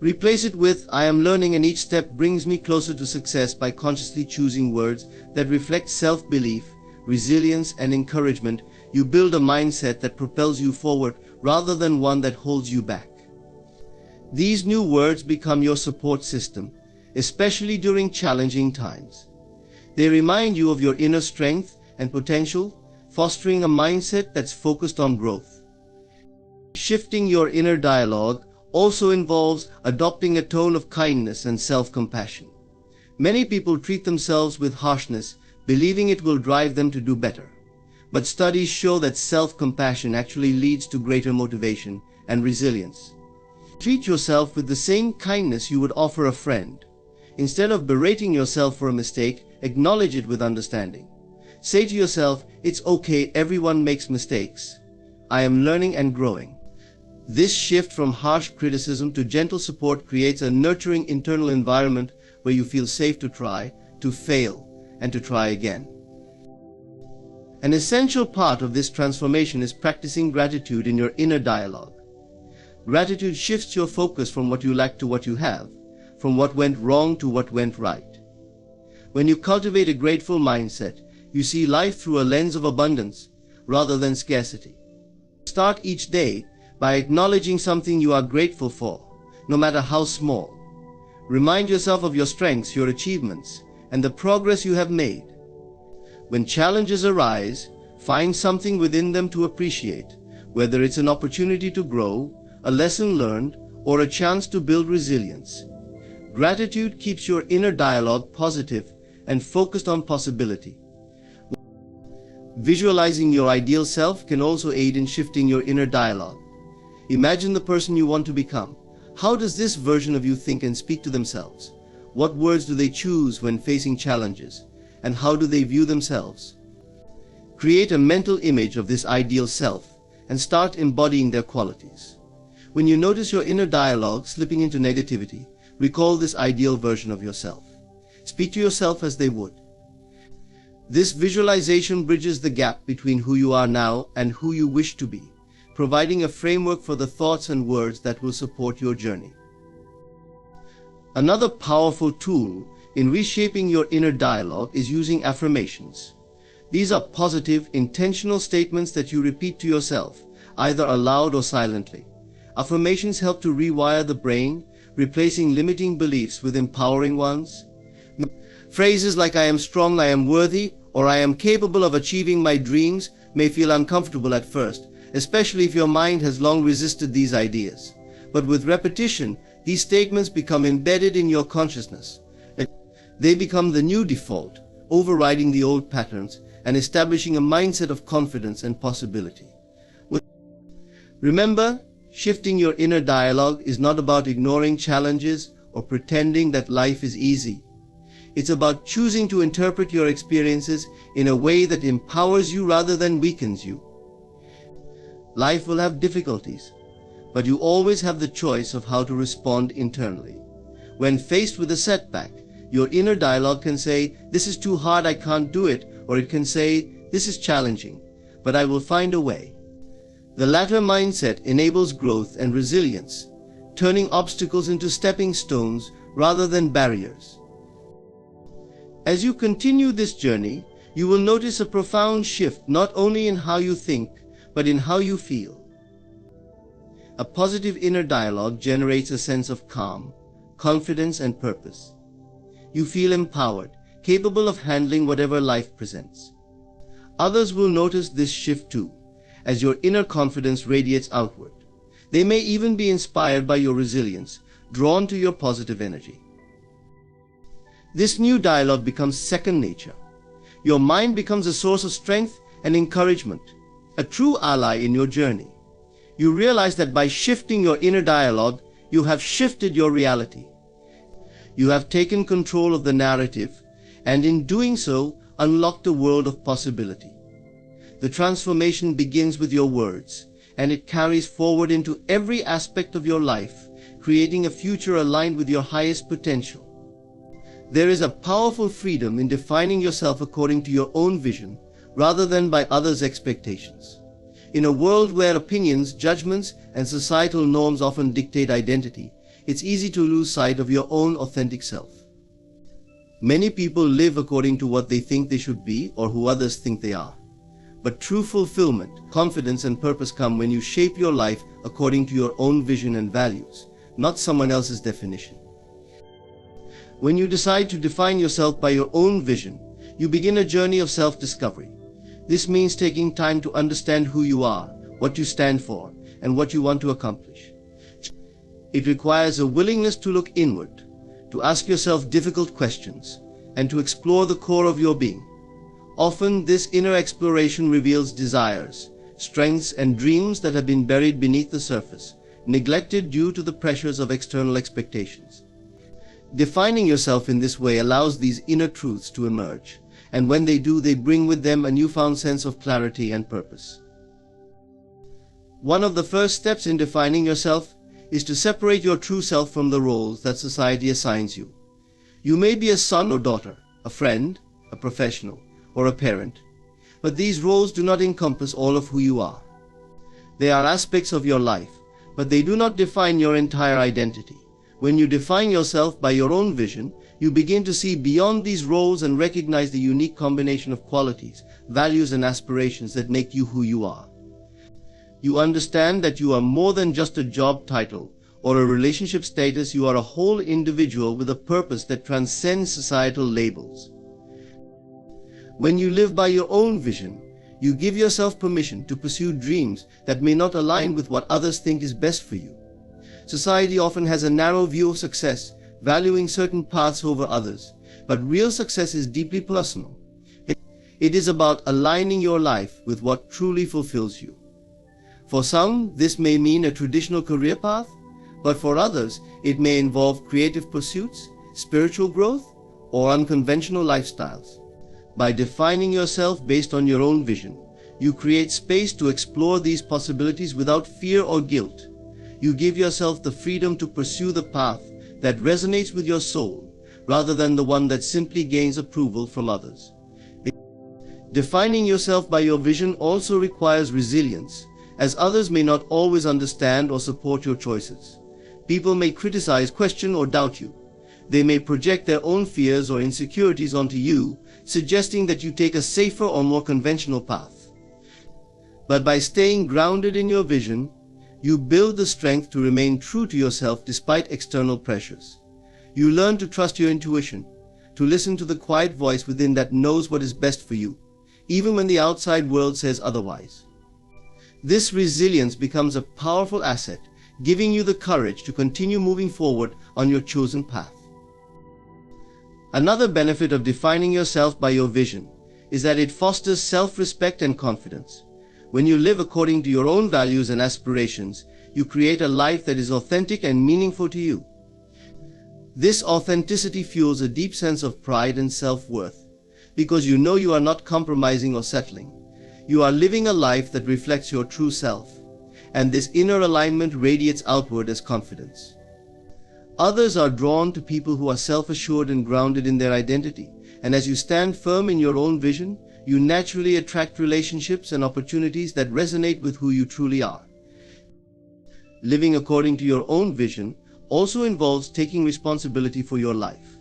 Replace it with, "I am learning and each step brings me closer to success." By consciously choosing words that reflect self-belief, resilience, and encouragement, you build a mindset that propels you forward rather than one that holds you back. These new words become your support system, especially during challenging times. They remind you of your inner strength and potential, fostering a mindset that's focused on growth. Shifting your inner dialogue also involves adopting a tone of kindness and self-compassion. Many people treat themselves with harshness, believing it will drive them to do better. But studies show that self-compassion actually leads to greater motivation and resilience. Treat yourself with the same kindness you would offer a friend. Instead of berating yourself for a mistake, acknowledge it with understanding. Say to yourself, "It's okay, everyone makes mistakes. I am learning and growing." This shift from harsh criticism to gentle support creates a nurturing internal environment where you feel safe to try, to fail, and to try again. An essential part of this transformation is practicing gratitude in your inner dialogue. Gratitude shifts your focus from what you lack to what you have, from what went wrong to what went right. When you cultivate a grateful mindset, you see life through a lens of abundance rather than scarcity. Start each day by acknowledging something you are grateful for, no matter how small. Remind yourself of your strengths, your achievements, and the progress you have made. When challenges arise, find something within them to appreciate, whether it's an opportunity to grow, a lesson learned, or a chance to build resilience. Gratitude keeps your inner dialogue positive and focused on possibility. Visualizing your ideal self can also aid in shifting your inner dialogue. Imagine the person you want to become. How does this version of you think and speak to themselves? What words do they choose when facing challenges? And how do they view themselves? Create a mental image of this ideal self and start embodying their qualities. When you notice your inner dialogue slipping into negativity, recall this ideal version of yourself. Speak to yourself as they would. This visualization bridges the gap between who you are now and who you wish to be, providing a framework for the thoughts and words that will support your journey. Another powerful tool in reshaping your inner dialogue is using affirmations. These are positive, intentional statements that you repeat to yourself, either aloud or silently. Affirmations help to rewire the brain, replacing limiting beliefs with empowering ones. Phrases like "I am strong," "I am worthy," or "I am capable of achieving my dreams" may feel uncomfortable at first, especially if your mind has long resisted these ideas. But with repetition, these statements become embedded in your consciousness. They become the new default, overriding the old patterns and establishing a mindset of confidence and possibility. Remember, shifting your inner dialogue is not about ignoring challenges or pretending that life is easy. It's about choosing to interpret your experiences in a way that empowers you rather than weakens you. Life will have difficulties, but you always have the choice of how to respond internally. When faced with a setback, your inner dialogue can say, "This is too hard, I can't do it," or it can say, "This is challenging, but I will find a way." The latter mindset enables growth and resilience, turning obstacles into stepping stones rather than barriers. As you continue this journey, you will notice a profound shift not only in how you think, but in how you feel. A positive inner dialogue generates a sense of calm, confidence, and purpose. You feel empowered, capable of handling whatever life presents. Others will notice this shift too, as your inner confidence radiates outward. They may even be inspired by your resilience, drawn to your positive energy. This new dialogue becomes second nature. Your mind becomes a source of strength and encouragement, a true ally in your journey. You realize that by shifting your inner dialogue, you have shifted your reality. You have taken control of the narrative, and in doing so, unlocked a world of possibility. The transformation begins with your words, and it carries forward into every aspect of your life, creating a future aligned with your highest potential. There is a powerful freedom in defining yourself according to your own vision, rather than by others' expectations. In a world where opinions, judgments, and societal norms often dictate identity, it's easy to lose sight of your own authentic self. Many people live according to what they think they should be or who others think they are. But true fulfillment, confidence, and purpose come when you shape your life according to your own vision and values, not someone else's definition. When you decide to define yourself by your own vision, you begin a journey of self-discovery. This means taking time to understand who you are, what you stand for, and what you want to accomplish. It requires a willingness to look inward, to ask yourself difficult questions, and to explore the core of your being. Often, this inner exploration reveals desires, strengths, and dreams that have been buried beneath the surface, neglected due to the pressures of external expectations. Defining yourself in this way allows these inner truths to emerge, and when they do, they bring with them a newfound sense of clarity and purpose. One of the first steps in defining yourself is to separate your true self from the roles that society assigns you. You may be a son or daughter, a friend, a professional, or a parent, but these roles do not encompass all of who you are. They are aspects of your life, but they do not define your entire identity. When you define yourself by your own vision, you begin to see beyond these roles and recognize the unique combination of qualities, values, and aspirations that make you who you are. You understand that you are more than just a job title or a relationship status. You are a whole individual with a purpose that transcends societal labels. When you live by your own vision, you give yourself permission to pursue dreams that may not align with what others think is best for you. Society often has a narrow view of success, valuing certain paths over others, but real success is deeply personal. It is about aligning your life with what truly fulfills you. For some, this may mean a traditional career path, but for others, it may involve creative pursuits, spiritual growth, or unconventional lifestyles. By defining yourself based on your own vision, you create space to explore these possibilities without fear or guilt. You give yourself the freedom to pursue the path that resonates with your soul, rather than the one that simply gains approval from others. Defining yourself by your vision also requires resilience, as others may not always understand or support your choices. People may criticize, question, or doubt you. They may project their own fears or insecurities onto you, suggesting that you take a safer or more conventional path. But by staying grounded in your vision, you build the strength to remain true to yourself despite external pressures. You learn to trust your intuition, to listen to the quiet voice within that knows what is best for you, even when the outside world says otherwise. This resilience becomes a powerful asset, giving you the courage to continue moving forward on your chosen path. Another benefit of defining yourself by your vision is that it fosters self-respect and confidence. When you live according to your own values and aspirations, you create a life that is authentic and meaningful to you. This authenticity fuels a deep sense of pride and self-worth, because you know you are not compromising or settling. You are living a life that reflects your true self, and this inner alignment radiates outward as confidence. Others are drawn to people who are self-assured and grounded in their identity, and as you stand firm in your own vision, you naturally attract relationships and opportunities that resonate with who you truly are. Living according to your own vision also involves taking responsibility for your life.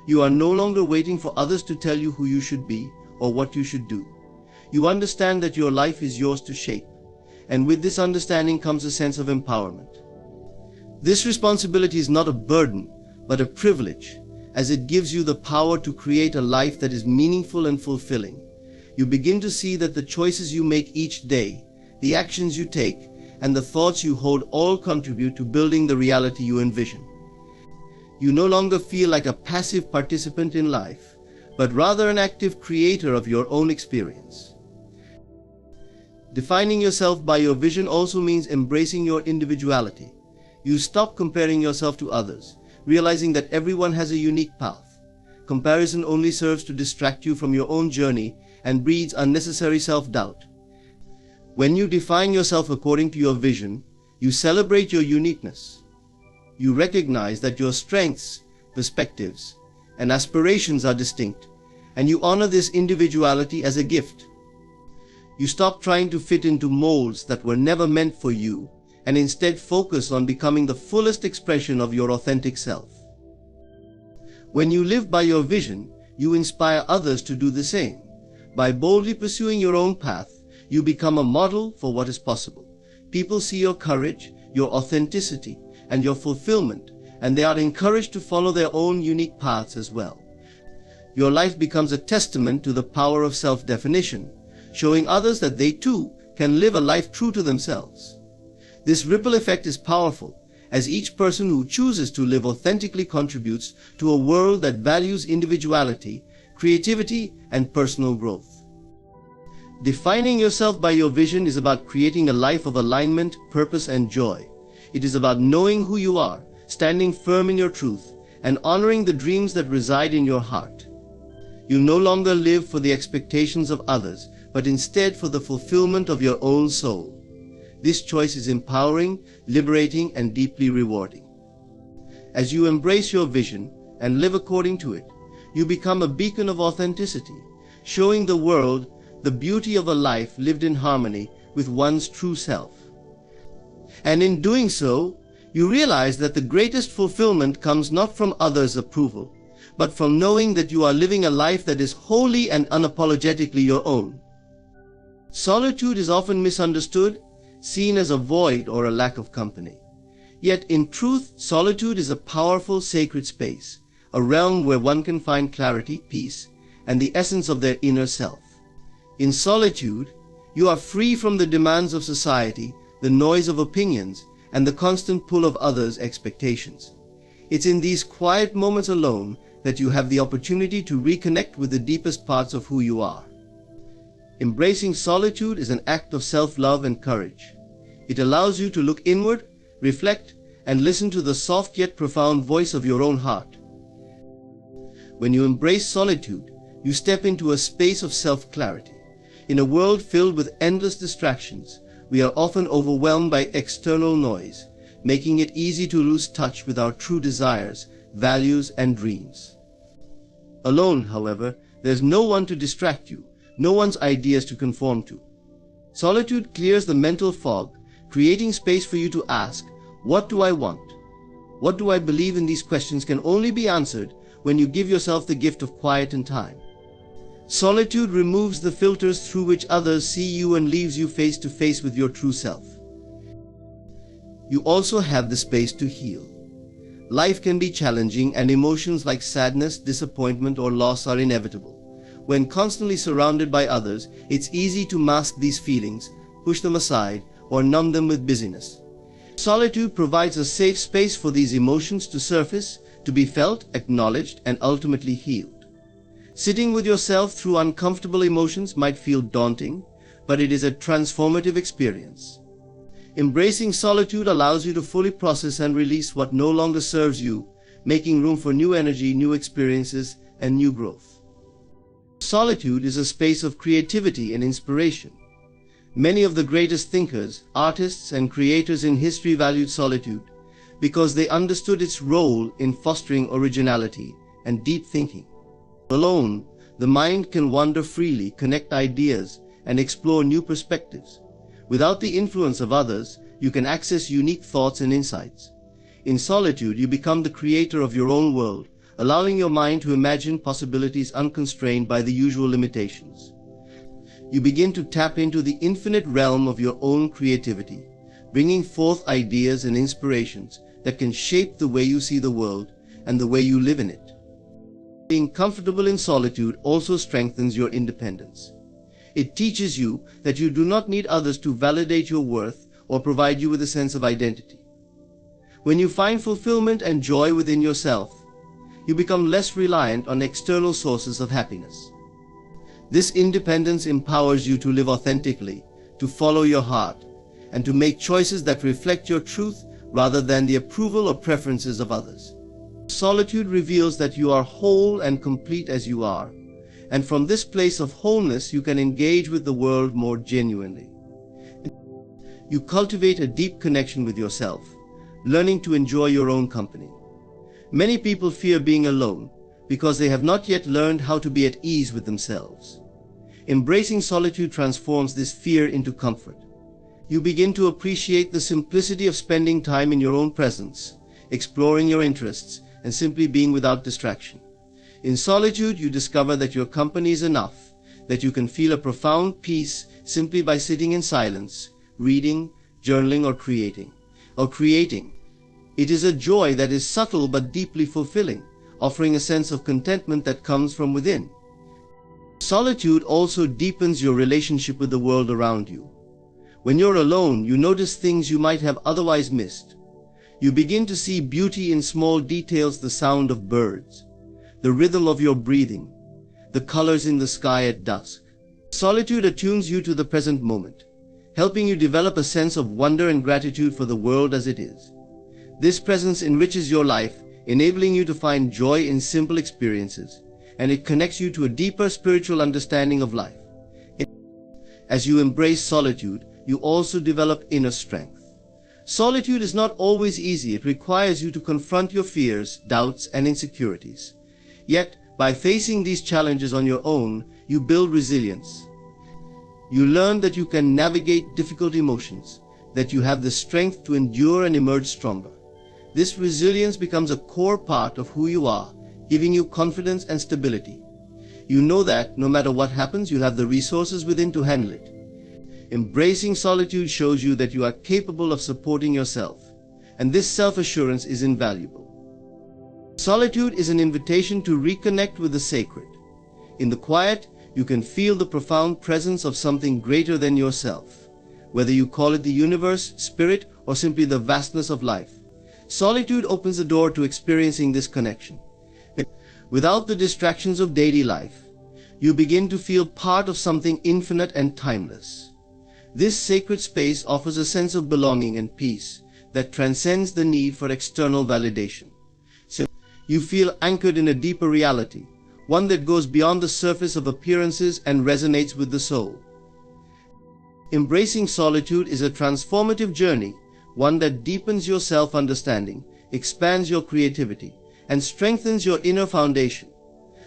You are no longer waiting for others to tell you who you should be or what you should do. You understand that your life is yours to shape, and with this understanding comes a sense of empowerment. This responsibility is not a burden, but a privilege, as it gives you the power to create a life that is meaningful and fulfilling. You begin to see that the choices you make each day, the actions you take, and the thoughts you hold all contribute to building the reality you envision. You no longer feel like a passive participant in life, but rather an active creator of your own experience. Defining yourself by your vision also means embracing your individuality. You stop comparing yourself to others, realizing that everyone has a unique path. Comparison only serves to distract you from your own journey and breeds unnecessary self-doubt. When you define yourself according to your vision, you celebrate your uniqueness. You recognize that your strengths, perspectives, and aspirations are distinct, and you honor this individuality as a gift. You stop trying to fit into molds that were never meant for you, and instead focus on becoming the fullest expression of your authentic self. When you live by your vision, you inspire others to do the same. By boldly pursuing your own path, you become a model for what is possible. People see your courage, your authenticity, and your fulfillment, and they are encouraged to follow their own unique paths as well. Your life becomes a testament to the power of self-definition, showing others that they too can live a life true to themselves. This ripple effect is powerful, as each person who chooses to live authentically contributes to a world that values individuality, creativity, and personal growth. Defining yourself by your vision is about creating a life of alignment, purpose, and joy. It is about knowing who you are, standing firm in your truth, and honoring the dreams that reside in your heart. You no longer live for the expectations of others, but instead for the fulfillment of your own soul. This choice is empowering, liberating, and deeply rewarding. As you embrace your vision and live according to it, you become a beacon of authenticity, showing the world the beauty of a life lived in harmony with one's true self. And in doing so, you realize that the greatest fulfillment comes not from others' approval, but from knowing that you are living a life that is wholly and unapologetically your own. Solitude is often misunderstood, seen as a void or a lack of company. Yet in truth, solitude is a powerful sacred space, a realm where one can find clarity, peace, and the essence of their inner self. In solitude, you are free from the demands of society, the noise of opinions, and the constant pull of others' expectations. It's in these quiet moments alone that you have the opportunity to reconnect with the deepest parts of who you are. Embracing solitude is an act of self-love and courage. It allows you to look inward, reflect, and listen to the soft yet profound voice of your own heart. When you embrace solitude, you step into a space of self-clarity. In a world filled with endless distractions, we are often overwhelmed by external noise, making it easy to lose touch with our true desires, values, and dreams. Alone, however, there's no one to distract you, no one's ideas to conform to. Solitude clears the mental fog, creating space for you to ask, what do I want? What do I believe? In these questions can only be answered when you give yourself the gift of quiet and time. Solitude removes the filters through which others see you and leaves you face to face with your true self. You also have the space to heal. Life can be challenging, and emotions like sadness, disappointment, or loss are inevitable. When constantly surrounded by others, it's easy to mask these feelings, push them aside, or numb them with busyness. Solitude provides a safe space for these emotions to surface, to be felt, acknowledged, and ultimately healed. Sitting with yourself through uncomfortable emotions might feel daunting, but it is a transformative experience. Embracing solitude allows you to fully process and release what no longer serves you, making room for new energy, new experiences, and new growth. Solitude is a space of creativity and inspiration. Many of the greatest thinkers, artists, and creators in history valued solitude because they understood its role in fostering originality and deep thinking. Alone, the mind can wander freely, connect ideas, and explore new perspectives. Without the influence of others, you can access unique thoughts and insights. In solitude, you become the creator of your own world, allowing your mind to imagine possibilities unconstrained by the usual limitations. You begin to tap into the infinite realm of your own creativity, bringing forth ideas and inspirations that can shape the way you see the world and the way you live in it. Being comfortable in solitude also strengthens your independence. It teaches you that you do not need others to validate your worth or provide you with a sense of identity. When you find fulfillment and joy within yourself, you become less reliant on external sources of happiness. This independence empowers you to live authentically, to follow your heart, and to make choices that reflect your truth rather than the approval or preferences of others. Solitude reveals that you are whole and complete as you are, and from this place of wholeness you can engage with the world more genuinely. you cultivate a deep connection with yourself, learning to enjoy your own company. Many people fear being alone because they have not yet learned how to be at ease with themselves. Embracing solitude transforms this fear into comfort. You begin to appreciate the simplicity of spending time in your own presence, exploring your interests, and simply being without distraction. In solitude, you discover that your company is enough, that you can feel a profound peace simply by sitting in silence, reading, journaling, or creating. It is a joy that is subtle but deeply fulfilling, offering a sense of contentment that comes from within. Solitude also deepens your relationship with the world around you. When you're alone, you notice things you might have otherwise missed. You begin to see beauty in small details: the sound of birds, the rhythm of your breathing, the colors in the sky at dusk. Solitude attunes you to the present moment, helping you develop a sense of wonder and gratitude for the world as it is. This presence enriches your life, enabling you to find joy in simple experiences, and it connects you to a deeper spiritual understanding of life. As you embrace solitude, you also develop inner strength. Solitude is not always easy. It requires you to confront your fears, doubts, and insecurities. Yet, by facing these challenges on your own, you build resilience. You learn that you can navigate difficult emotions, that you have the strength to endure and emerge stronger. This resilience becomes a core part of who you are, giving you confidence and stability. You know that, no matter what happens, you have the resources within to handle it. Embracing solitude shows you that you are capable of supporting yourself, and this self-assurance is invaluable. Solitude is an invitation to reconnect with the sacred. In the quiet, you can feel the profound presence of something greater than yourself, whether you call it the universe, spirit, or simply the vastness of life. Solitude opens the door to experiencing this connection. Without the distractions of daily life, you begin to feel part of something infinite and timeless. This sacred space offers a sense of belonging and peace that transcends the need for external validation. So you feel anchored in a deeper reality, one that goes beyond the surface of appearances and resonates with the soul. Embracing solitude is a transformative journey, one that deepens your self-understanding, expands your creativity, and strengthens your inner foundation.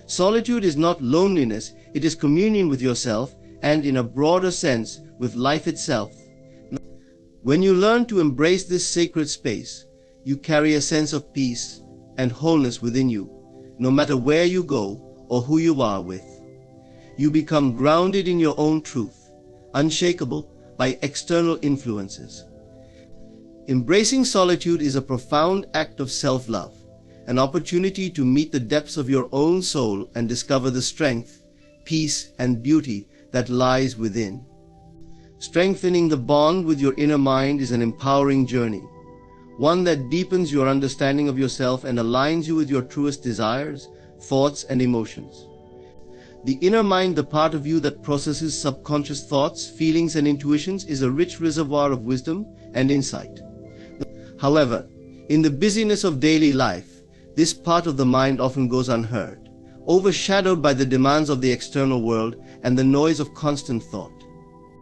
Solitude is not loneliness, it is communion with yourself and, in a broader sense, with life itself. When you learn to embrace this sacred space, you carry a sense of peace and wholeness within you, no matter where you go or who you are with. You become grounded in your own truth, unshakable by external influences. Embracing solitude is a profound act of self-love, an opportunity to meet the depths of your own soul and discover the strength, peace, and beauty that lies within. Strengthening the bond with your inner mind is an empowering journey, one that deepens your understanding of yourself and aligns you with your truest desires, thoughts, and emotions. The inner mind, the part of you that processes subconscious thoughts, feelings, and intuitions, is a rich reservoir of wisdom and insight. However, in the busyness of daily life, this part of the mind often goes unheard, overshadowed by the demands of the external world and the noise of constant thought.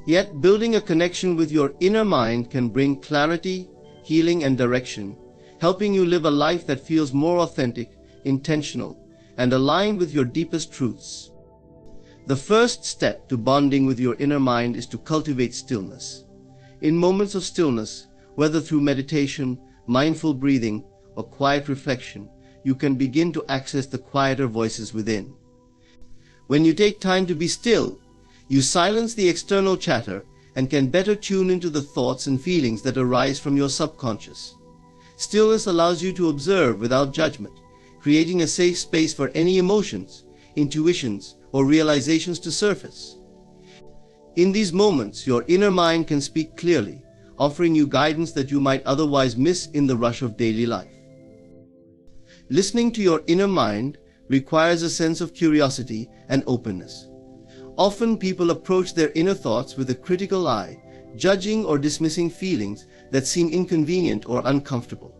Yet, building a connection with your inner mind can bring clarity, healing, and direction, helping you live a life that feels more authentic, intentional, and aligned with your deepest truths. The first step to bonding with your inner mind is to cultivate stillness. In moments of stillness, whether through meditation, mindful breathing, or quiet reflection, you can begin to access the quieter voices within. When you take time to be still, you silence the external chatter and can better tune into the thoughts and feelings that arise from your subconscious. Stillness allows you to observe without judgment, creating a safe space for any emotions, intuitions, or realizations to surface. In these moments, your inner mind can speak clearly, offering you guidance that you might otherwise miss in the rush of daily life. Listening to your inner mind requires a sense of curiosity and openness. Often people approach their inner thoughts with a critical eye, judging or dismissing feelings that seem inconvenient or uncomfortable.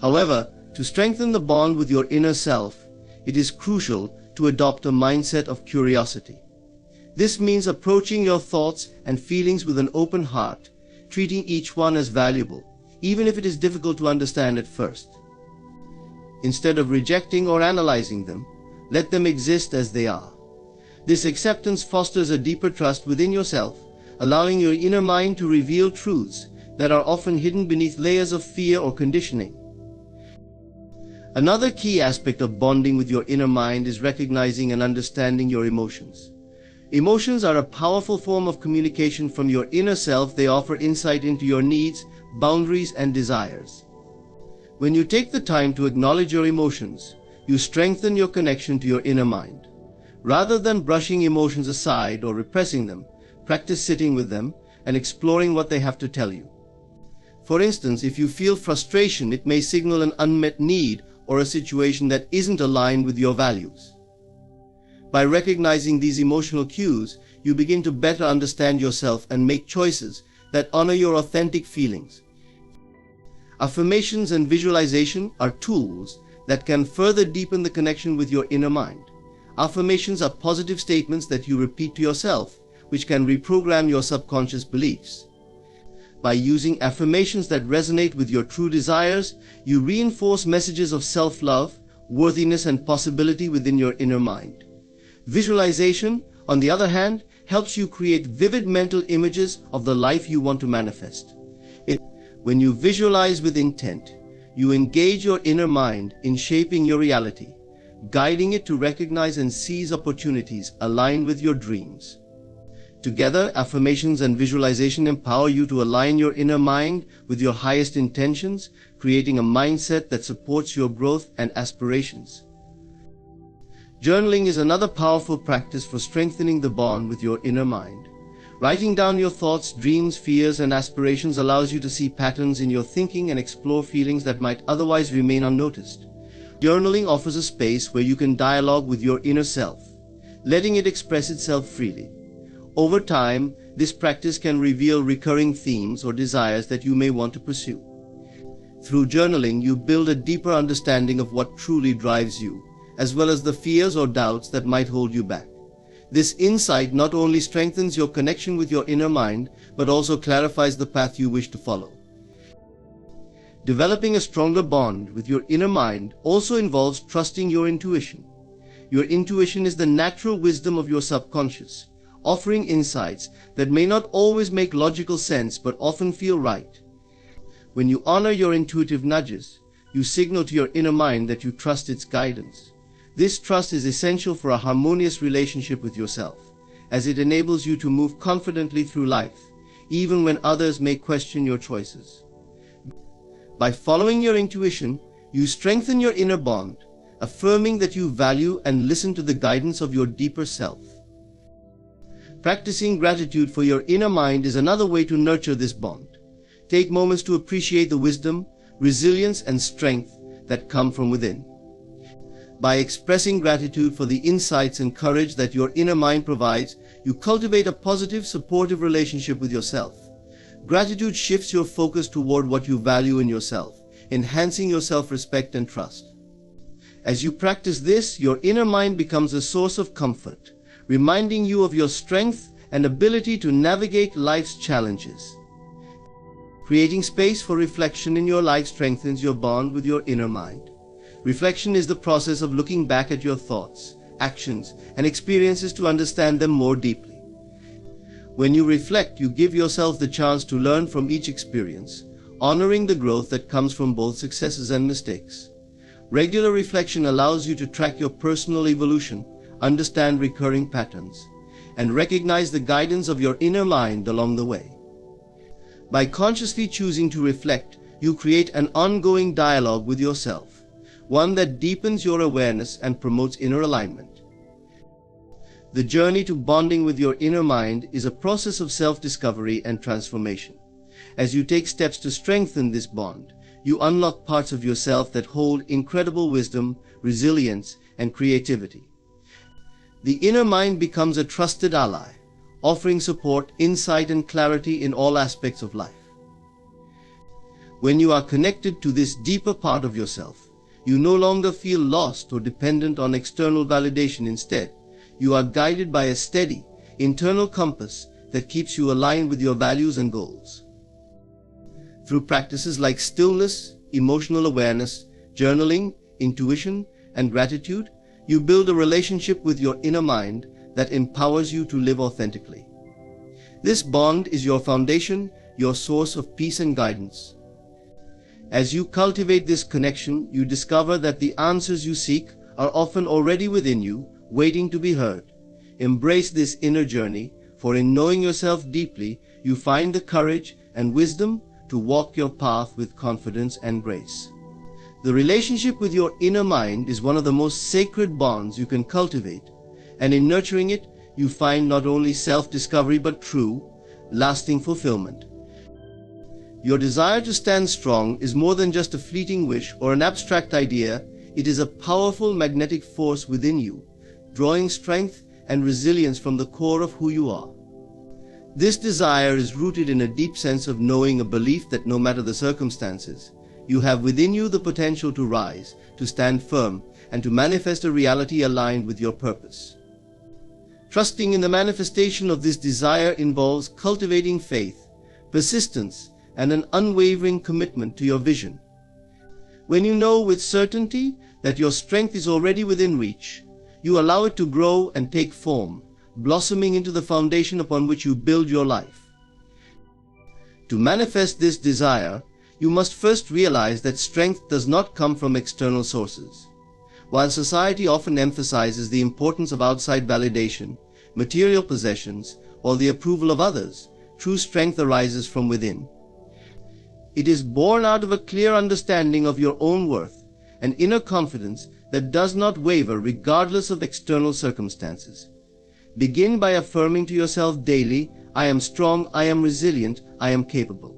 However, to strengthen the bond with your inner self, it is crucial to adopt a mindset of curiosity. This means approaching your thoughts and feelings with an open heart, treating each one as valuable, even if it is difficult to understand at first. Instead of rejecting or analyzing them, let them exist as they are. This acceptance fosters a deeper trust within yourself, allowing your inner mind to reveal truths that are often hidden beneath layers of fear or conditioning. Another key aspect of bonding with your inner mind is recognizing and understanding your emotions. Emotions are a powerful form of communication from your inner self. They offer insight into your needs, boundaries, and desires. When you take the time to acknowledge your emotions, you strengthen your connection to your inner mind. Rather than brushing emotions aside or repressing them, practice sitting with them and exploring what they have to tell you. For instance, if you feel frustration, it may signal an unmet need or a situation that isn't aligned with your values. By recognizing these emotional cues, you begin to better understand yourself and make choices that honor your authentic feelings. Affirmations and visualization are tools that can further deepen the connection with your inner mind. Affirmations are positive statements that you repeat to yourself, which can reprogram your subconscious beliefs. By using affirmations that resonate with your true desires, you reinforce messages of self-love, worthiness, and possibility within your inner mind. Visualization, on the other hand, helps you create vivid mental images of the life you want to manifest. When you visualize with intent, you engage your inner mind in shaping your reality, guiding it to recognize and seize opportunities aligned with your dreams. Together, affirmations and visualization empower you to align your inner mind with your highest intentions, creating a mindset that supports your growth and aspirations. Journaling is another powerful practice for strengthening the bond with your inner mind. Writing down your thoughts, dreams, fears, and aspirations allows you to see patterns in your thinking and explore feelings that might otherwise remain unnoticed. Journaling offers a space where you can dialogue with your inner self, letting it express itself freely. Over time, this practice can reveal recurring themes or desires that you may want to pursue. Through journaling, you build a deeper understanding of what truly drives you, as well as the fears or doubts that might hold you back. This insight not only strengthens your connection with your inner mind, but also clarifies the path you wish to follow. Developing a stronger bond with your inner mind also involves trusting your intuition. Your intuition is the natural wisdom of your subconscious, offering insights that may not always make logical sense but often feel right. When you honor your intuitive nudges, you signal to your inner mind that you trust its guidance. This trust is essential for a harmonious relationship with yourself, as it enables you to move confidently through life, even when others may question your choices. By following your intuition, you strengthen your inner bond, affirming that you value and listen to the guidance of your deeper self. Practicing gratitude for your inner mind is another way to nurture this bond. Take moments to appreciate the wisdom, resilience, and strength that come from within. By expressing gratitude for the insights and courage that your inner mind provides, you cultivate a positive, supportive relationship with yourself. Gratitude shifts your focus toward what you value in yourself, enhancing your self-respect and trust. As you practice this, your inner mind becomes a source of comfort, reminding you of your strength and ability to navigate life's challenges. Creating space for reflection in your life strengthens your bond with your inner mind. Reflection is the process of looking back at your thoughts, actions, and experiences to understand them more deeply. When you reflect, you give yourself the chance to learn from each experience, honoring the growth that comes from both successes and mistakes. Regular reflection allows you to track your personal evolution, understand recurring patterns, and recognize the guidance of your inner mind along the way. By consciously choosing to reflect, you create an ongoing dialogue with yourself, one that deepens your awareness and promotes inner alignment. The journey to bonding with your inner mind is a process of self-discovery and transformation. As you take steps to strengthen this bond, you unlock parts of yourself that hold incredible wisdom, resilience, and creativity. The inner mind becomes a trusted ally, offering support, insight, and clarity in all aspects of life. When you are connected to this deeper part of yourself, you no longer feel lost or dependent on external validation. Instead, you are guided by a steady, internal compass that keeps you aligned with your values and goals. Through practices like stillness, emotional awareness, journaling, intuition, and gratitude, you build a relationship with your inner mind that empowers you to live authentically. This bond is your foundation, your source of peace and guidance. As you cultivate this connection, you discover that the answers you seek are often already within you, waiting to be heard. Embrace this inner journey, for in knowing yourself deeply, you find the courage and wisdom to walk your path with confidence and grace. The relationship with your inner mind is one of the most sacred bonds you can cultivate, and in nurturing it, you find not only self-discovery but true, lasting fulfillment. Your desire to stand strong is more than just a fleeting wish or an abstract idea. It is a powerful magnetic force within you, drawing strength and resilience from the core of who you are. This desire is rooted in a deep sense of knowing, a belief that no matter the circumstances, you have within you the potential to rise, to stand firm, and to manifest a reality aligned with your purpose. Trusting in the manifestation of this desire involves cultivating faith, persistence, and an unwavering commitment to your vision. When you know with certainty that your strength is already within reach, you allow it to grow and take form, blossoming into the foundation upon which you build your life. To manifest this desire, you must first realize that strength does not come from external sources. While society often emphasizes the importance of outside validation, material possessions, or the approval of others, true strength arises from within. It is born out of a clear understanding of your own worth, an inner confidence that does not waver regardless of external circumstances. Begin by affirming to yourself daily, "I am strong, I am resilient, I am capable."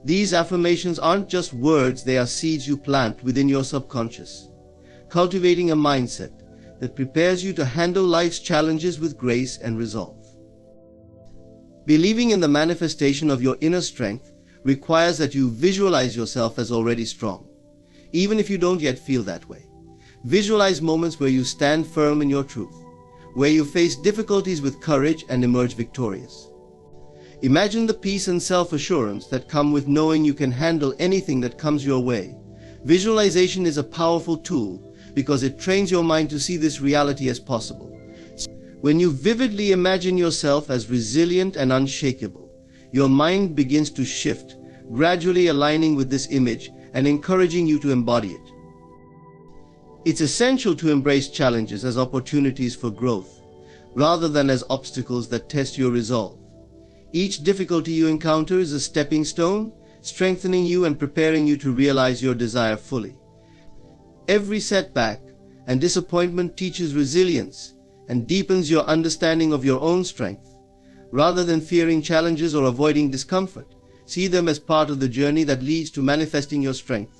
These affirmations aren't just words, they are seeds you plant within your subconscious, cultivating a mindset that prepares you to handle life's challenges with grace and resolve. Believing in the manifestation of your inner strength requires that you visualize yourself as already strong, even if you don't yet feel that way. Visualize moments where you stand firm in your truth, where you face difficulties with courage and emerge victorious. Imagine the peace and self-assurance that come with knowing you can handle anything that comes your way. Visualization is a powerful tool because it trains your mind to see this reality as possible. When you vividly imagine yourself as resilient and unshakable, your mind begins to shift, gradually aligning with this image and encouraging you to embody it. It's essential to embrace challenges as opportunities for growth, rather than as obstacles that test your resolve. Each difficulty you encounter is a stepping stone, strengthening you and preparing you to realize your desire fully. Every setback and disappointment teaches resilience and deepens your understanding of your own strength. Rather than fearing challenges or avoiding discomfort, see them as part of the journey that leads to manifesting your strength.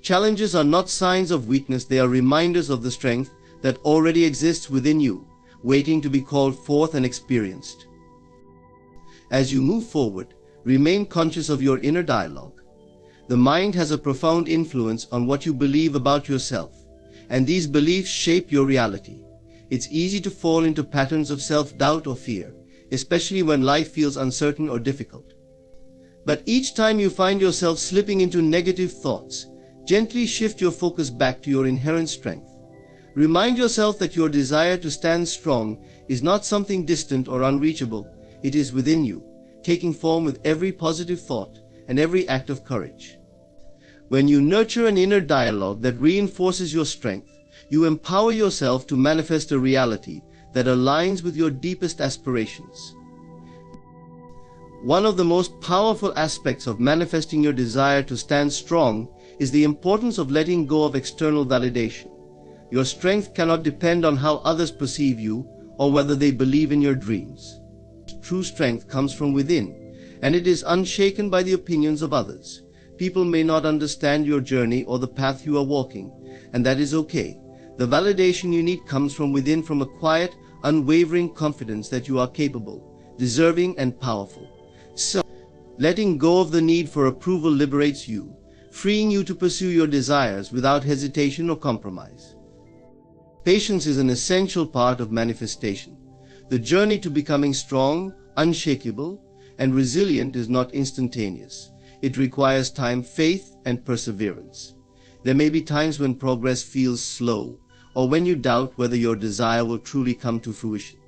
Challenges are not signs of weakness, they are reminders of the strength that already exists within you, waiting to be called forth and experienced. As you move forward, remain conscious of your inner dialogue. The mind has a profound influence on what you believe about yourself, and these beliefs shape your reality. It's easy to fall into patterns of self-doubt or fear, especially when life feels uncertain or difficult. But each time you find yourself slipping into negative thoughts, gently shift your focus back to your inherent strength. Remind yourself that your desire to stand strong is not something distant or unreachable. It is within you, taking form with every positive thought and every act of courage. When you nurture an inner dialogue that reinforces your strength, you empower yourself to manifest a reality that aligns with your deepest aspirations. One of the most powerful aspects of manifesting your desire to stand strong is the importance of letting go of external validation. Your strength cannot depend on how others perceive you or whether they believe in your dreams. True strength comes from within, and it is unshaken by the opinions of others. People may not understand your journey or the path you are walking, and that is okay. The validation you need comes from within, from a quiet, unwavering confidence that you are capable, deserving, and powerful. So, letting go of the need for approval liberates you, freeing you to pursue your desires without hesitation or compromise. Patience is an essential part of manifestation. The journey to becoming strong, unshakable, and resilient is not instantaneous. It requires time, faith, and perseverance. There may be times when progress feels slow, or when you doubt whether your desire will truly come to fruition.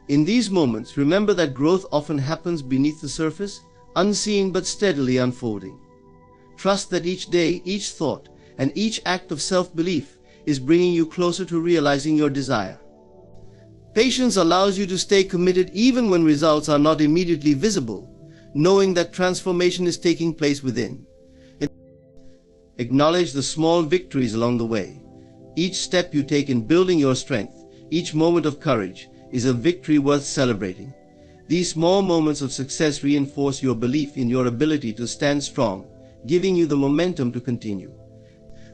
In these moments, remember that growth often happens beneath the surface, unseen but steadily unfolding. Trust that each day, each thought, and each act of self-belief is bringing you closer to realizing your desire. Patience allows you to stay committed even when results are not immediately visible, knowing that transformation is taking place within. Acknowledge the small victories along the way. Each step you take in building your strength, each moment of courage, is a victory worth celebrating. These small moments of success reinforce your belief in your ability to stand strong, giving you the momentum to continue.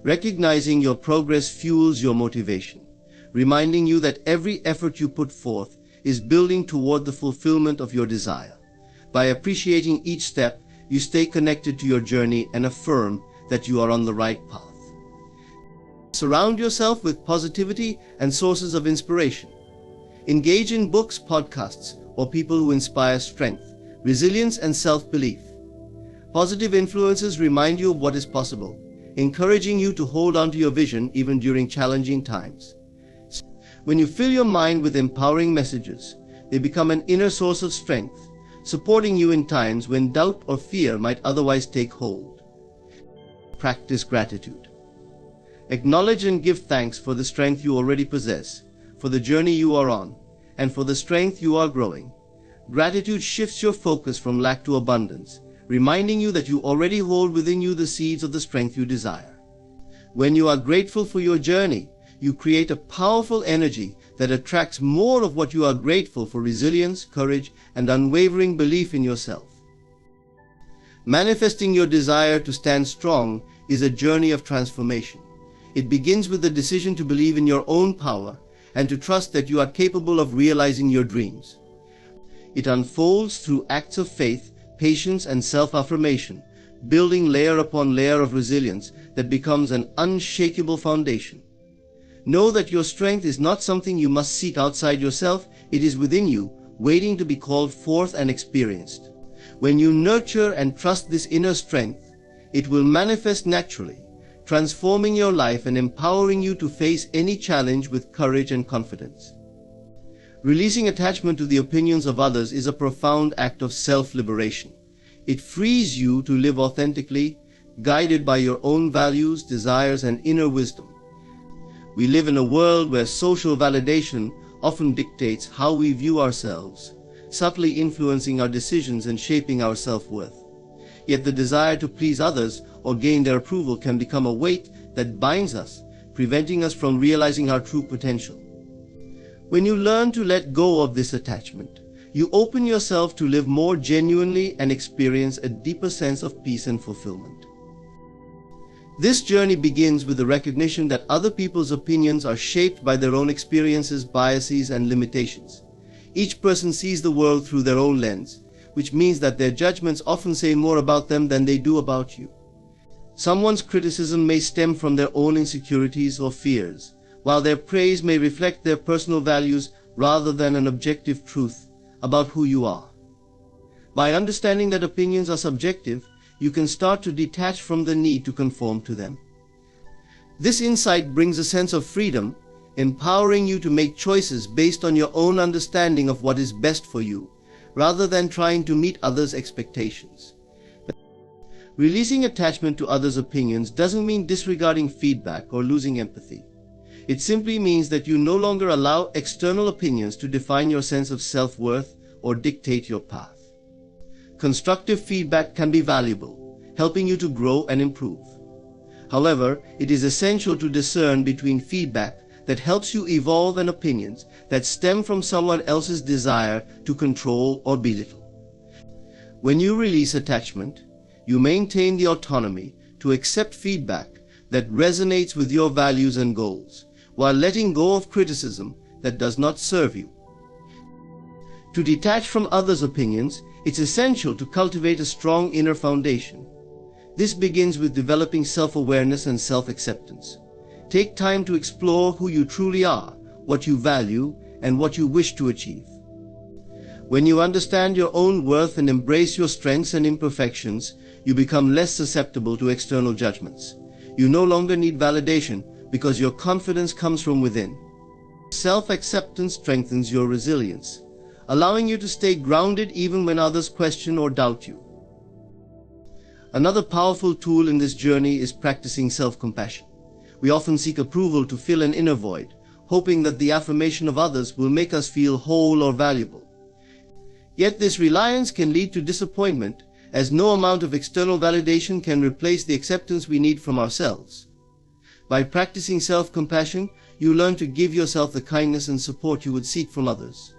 Recognizing your progress fuels your motivation, reminding you that every effort you put forth is building toward the fulfillment of your desire. By appreciating each step, you stay connected to your journey and affirm that you are on the right path. Surround yourself with positivity and sources of inspiration. Engage in books, podcasts, or people who inspire strength, resilience, and self-belief. Positive influences remind you of what is possible, encouraging you to hold on to your vision even during challenging times. When you fill your mind with empowering messages, they become an inner source of strength, supporting you in times when doubt or fear might otherwise take hold. Practice gratitude. Acknowledge and give thanks for the strength you already possess, for the journey you are on, and for the strength you are growing. Gratitude shifts your focus from lack to abundance, reminding you that you already hold within you the seeds of the strength you desire. When you are grateful for your journey, you create a powerful energy that attracts more of what you are grateful for: resilience, courage, and unwavering belief in yourself. Manifesting your desire to stand strong is a journey of transformation. It begins with the decision to believe in your own power and to trust that you are capable of realizing your dreams. It unfolds through acts of faith, patience, and self-affirmation, building layer upon layer of resilience that becomes an unshakable foundation. Know that your strength is not something you must seek outside yourself. It is within you, waiting to be called forth and experienced. When you nurture and trust this inner strength, it will manifest naturally, transforming your life and empowering you to face any challenge with courage and confidence. Releasing attachment to the opinions of others is a profound act of self-liberation. It frees you to live authentically, guided by your own values, desires, and inner wisdom. We live in a world where social validation often dictates how we view ourselves, subtly influencing our decisions and shaping our self-worth. Yet the desire to please others or gain their approval can become a weight that binds us, preventing us from realizing our true potential. When you learn to let go of this attachment, you open yourself to live more genuinely and experience a deeper sense of peace and fulfillment. This journey begins with the recognition that other people's opinions are shaped by their own experiences, biases, and limitations. Each person sees the world through their own lens, which means that their judgments often say more about them than they do about you. Someone's criticism may stem from their own insecurities or fears, while their praise may reflect their personal values rather than an objective truth about who you are. By understanding that opinions are subjective, you can start to detach from the need to conform to them. This insight brings a sense of freedom, empowering you to make choices based on your own understanding of what is best for you, rather than trying to meet others' expectations. Releasing attachment to others' opinions doesn't mean disregarding feedback or losing empathy. It simply means that you no longer allow external opinions to define your sense of self-worth or dictate your path. Constructive feedback can be valuable, helping you to grow and improve. However, it is essential to discern between feedback that helps you evolve and opinions that stem from someone else's desire to control or belittle. When you release attachment, you maintain the autonomy to accept feedback that resonates with your values and goals, while letting go of criticism that does not serve you. To detach from others' opinions, it's essential to cultivate a strong inner foundation. This begins with developing self-awareness and self-acceptance. Take time to explore who you truly are, what you value, and what you wish to achieve. When you understand your own worth and embrace your strengths and imperfections, you become less susceptible to external judgments. You no longer need validation because your confidence comes from within. Self-acceptance strengthens your resilience, allowing you to stay grounded even when others question or doubt you. Another powerful tool in this journey is practicing self-compassion. We often seek approval to fill an inner void, hoping that the affirmation of others will make us feel whole or valuable. Yet this reliance can lead to disappointment, as no amount of external validation can replace the acceptance we need from ourselves. By practicing self-compassion, you learn to give yourself the kindness and support you would seek from others.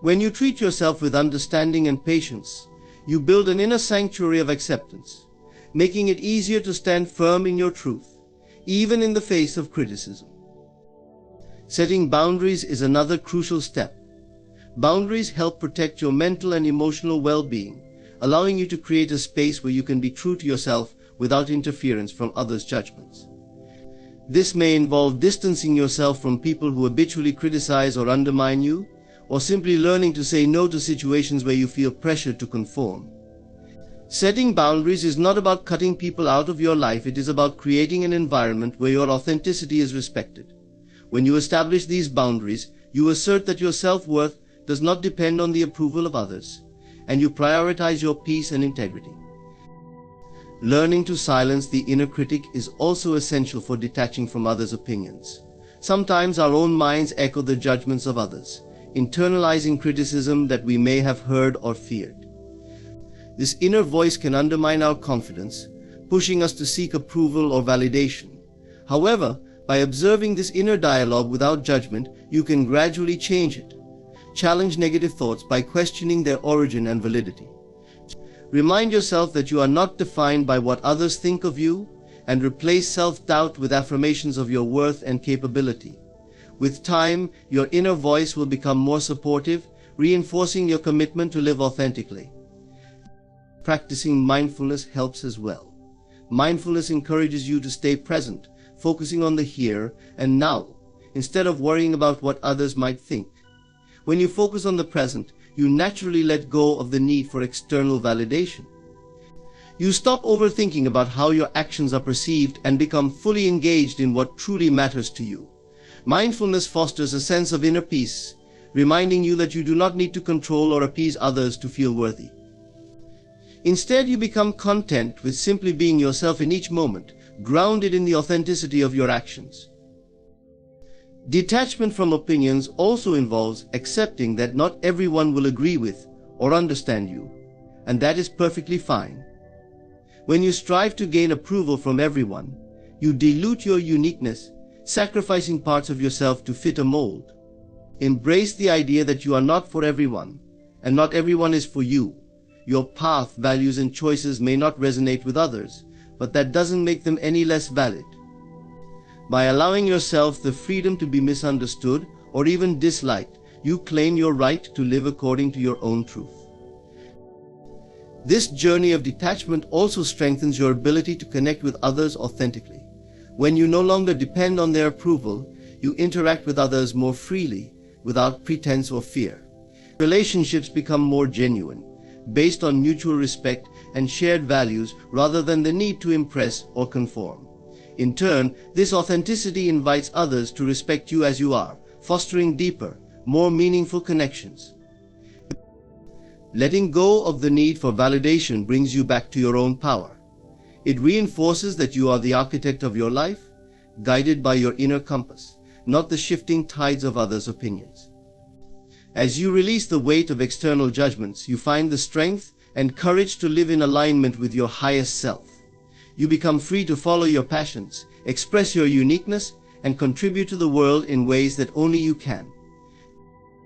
When you treat yourself with understanding and patience, you build an inner sanctuary of acceptance, making it easier to stand firm in your truth, even in the face of criticism. Setting boundaries is another crucial step. Boundaries help protect your mental and emotional well-being, allowing you to create a space where you can be true to yourself without interference from others' judgments. This may involve distancing yourself from people who habitually criticize or undermine you, or simply learning to say no to situations where you feel pressured to conform. Setting boundaries is not about cutting people out of your life, it is about creating an environment where your authenticity is respected. When you establish these boundaries, you assert that your self-worth does not depend on the approval of others, and you prioritize your peace and integrity. Learning to silence the inner critic is also essential for detaching from others' opinions. Sometimes our own minds echo the judgments of others, internalizing criticism that we may have heard or feared. This inner voice can undermine our confidence, pushing us to seek approval or validation. However, by observing this inner dialogue without judgment, you can gradually change it. Challenge negative thoughts by questioning their origin and validity. Remind yourself that you are not defined by what others think of you, and replace self-doubt with affirmations of your worth and capability. With time, your inner voice will become more supportive, reinforcing your commitment to live authentically. Practicing mindfulness helps as well. Mindfulness encourages you to stay present, focusing on the here and now, instead of worrying about what others might think. When you focus on the present, you naturally let go of the need for external validation. You stop overthinking about how your actions are perceived and become fully engaged in what truly matters to you. Mindfulness fosters a sense of inner peace, reminding you that you do not need to control or appease others to feel worthy. Instead, you become content with simply being yourself in each moment, grounded in the authenticity of your actions. Detachment from opinions also involves accepting that not everyone will agree with or understand you, and that is perfectly fine. When you strive to gain approval from everyone, you dilute your uniqueness, sacrificing parts of yourself to fit a mold. Embrace the idea that you are not for everyone, and not everyone is for you. Your path, values, and choices may not resonate with others, but that doesn't make them any less valid. By allowing yourself the freedom to be misunderstood or even disliked, you claim your right to live according to your own truth. This journey of detachment also strengthens your ability to connect with others authentically. When you no longer depend on their approval, you interact with others more freely, without pretense or fear. Relationships become more genuine, based on mutual respect and shared values rather than the need to impress or conform. In turn, this authenticity invites others to respect you as you are, fostering deeper, more meaningful connections. Letting go of the need for validation brings you back to your own power. It reinforces that you are the architect of your life, guided by your inner compass, not the shifting tides of others' opinions. As you release the weight of external judgments, you find the strength and courage to live in alignment with your highest self. You become free to follow your passions, express your uniqueness, and contribute to the world in ways that only you can.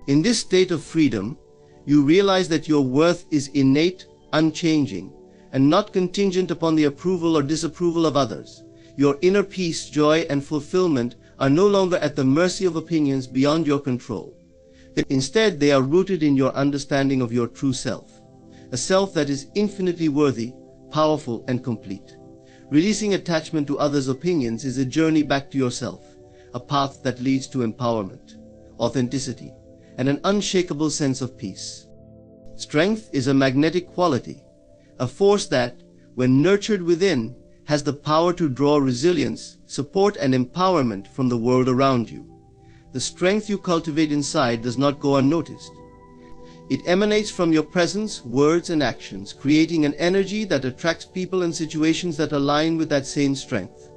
In this state of freedom, you realize that your worth is innate, unchanging, and not contingent upon the approval or disapproval of others. Your inner peace, joy, and fulfillment are no longer at the mercy of opinions beyond your control. Instead, they are rooted in your understanding of your true self, a self that is infinitely worthy, powerful, and complete. Releasing attachment to others' opinions is a journey back to yourself, a path that leads to empowerment, authenticity, and an unshakable sense of peace. Strength is a magnetic quality, a force that, when nurtured within, has the power to draw resilience, support, and empowerment from the world around you. The strength you cultivate inside does not go unnoticed. It emanates from your presence, words, and actions, creating an energy that attracts people and situations that align with that same strength.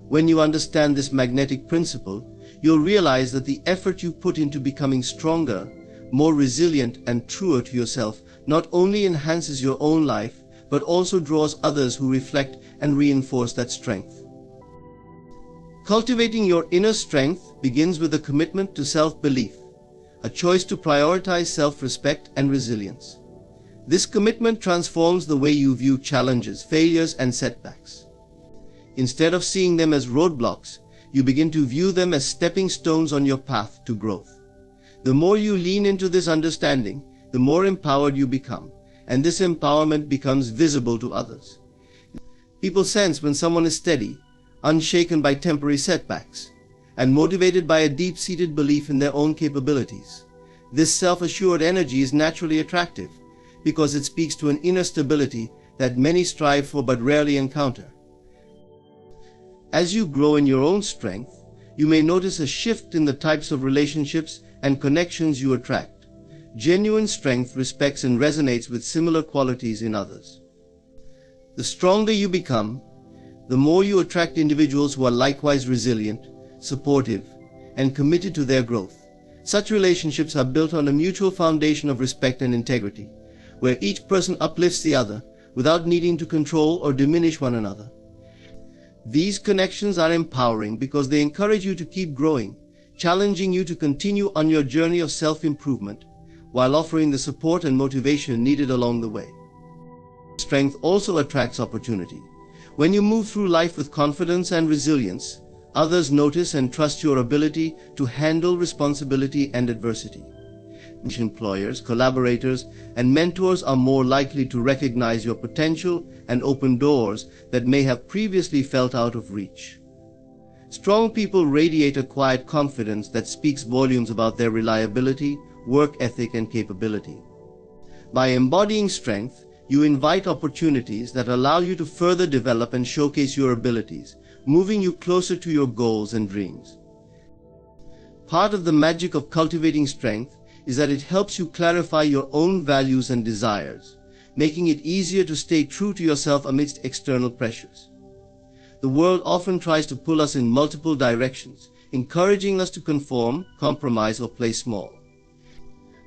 When you understand this magnetic principle, you'll realize that the effort you put into becoming stronger, more resilient, and truer to yourself not only enhances your own life, but also draws others who reflect and reinforce that strength. Cultivating your inner strength begins with a commitment to self-belief, a choice to prioritize self-respect and resilience. This commitment transforms the way you view challenges, failures, and setbacks. Instead of seeing them as roadblocks, you begin to view them as stepping stones on your path to growth. The more you lean into this understanding, the more empowered you become, and this empowerment becomes visible to others. People sense when someone is steady, unshaken by temporary setbacks, and motivated by a deep-seated belief in their own capabilities. This self-assured energy is naturally attractive because it speaks to an inner stability that many strive for but rarely encounter. As you grow in your own strength, you may notice a shift in the types of relationships and connections you attract. Genuine strength respects and resonates with similar qualities in others. The stronger you become, the more you attract individuals who are likewise resilient, supportive, and committed to their growth. Such relationships are built on a mutual foundation of respect and integrity, where each person uplifts the other without needing to control or diminish one another. These connections are empowering because they encourage you to keep growing, challenging you to continue on your journey of self-improvement, while offering the support and motivation needed along the way. Strength also attracts opportunity. When you move through life with confidence and resilience, others notice and trust your ability to handle responsibility and adversity. Employers, collaborators, and mentors are more likely to recognize your potential and open doors that may have previously felt out of reach. Strong people radiate a quiet confidence that speaks volumes about their reliability, work ethic, and capability. By embodying strength, you invite opportunities that allow you to further develop and showcase your abilities, moving you closer to your goals and dreams. Part of the magic of cultivating strength is that it helps you clarify your own values and desires, making it easier to stay true to yourself amidst external pressures. The world often tries to pull us in multiple directions, encouraging us to conform, compromise, or play small.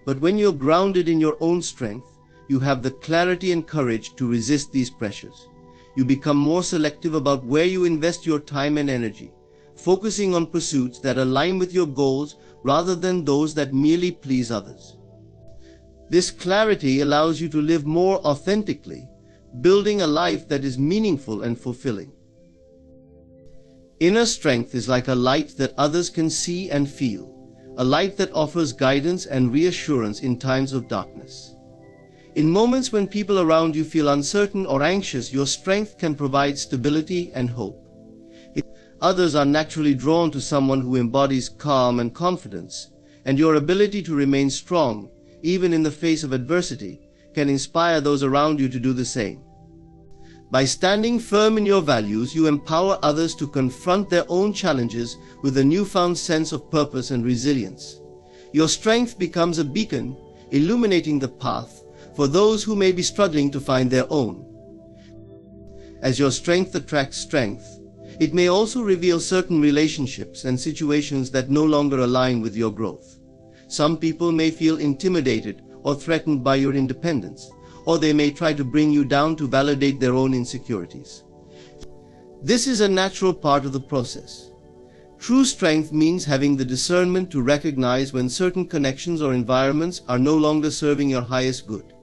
But when you're grounded in your own strength, you have the clarity and courage to resist these pressures. You become more selective about where you invest your time and energy, focusing on pursuits that align with your goals rather than those that merely please others. This clarity allows you to live more authentically, building a life that is meaningful and fulfilling. Inner strength is like a light that others can see and feel, a light that offers guidance and reassurance in times of darkness. In moments when people around you feel uncertain or anxious, your strength can provide stability and hope. Others are naturally drawn to someone who embodies calm and confidence, and your ability to remain strong, even in the face of adversity, can inspire those around you to do the same. By standing firm in your values, you empower others to confront their own challenges with a newfound sense of purpose and resilience. Your strength becomes a beacon, illuminating the path for those who may be struggling to find their own. As your strength attracts strength, it may also reveal certain relationships and situations that no longer align with your growth. Some people may feel intimidated or threatened by your independence, or they may try to bring you down to validate their own insecurities. This is a natural part of the process. True strength means having the discernment to recognize when certain connections or environments are no longer serving your highest good.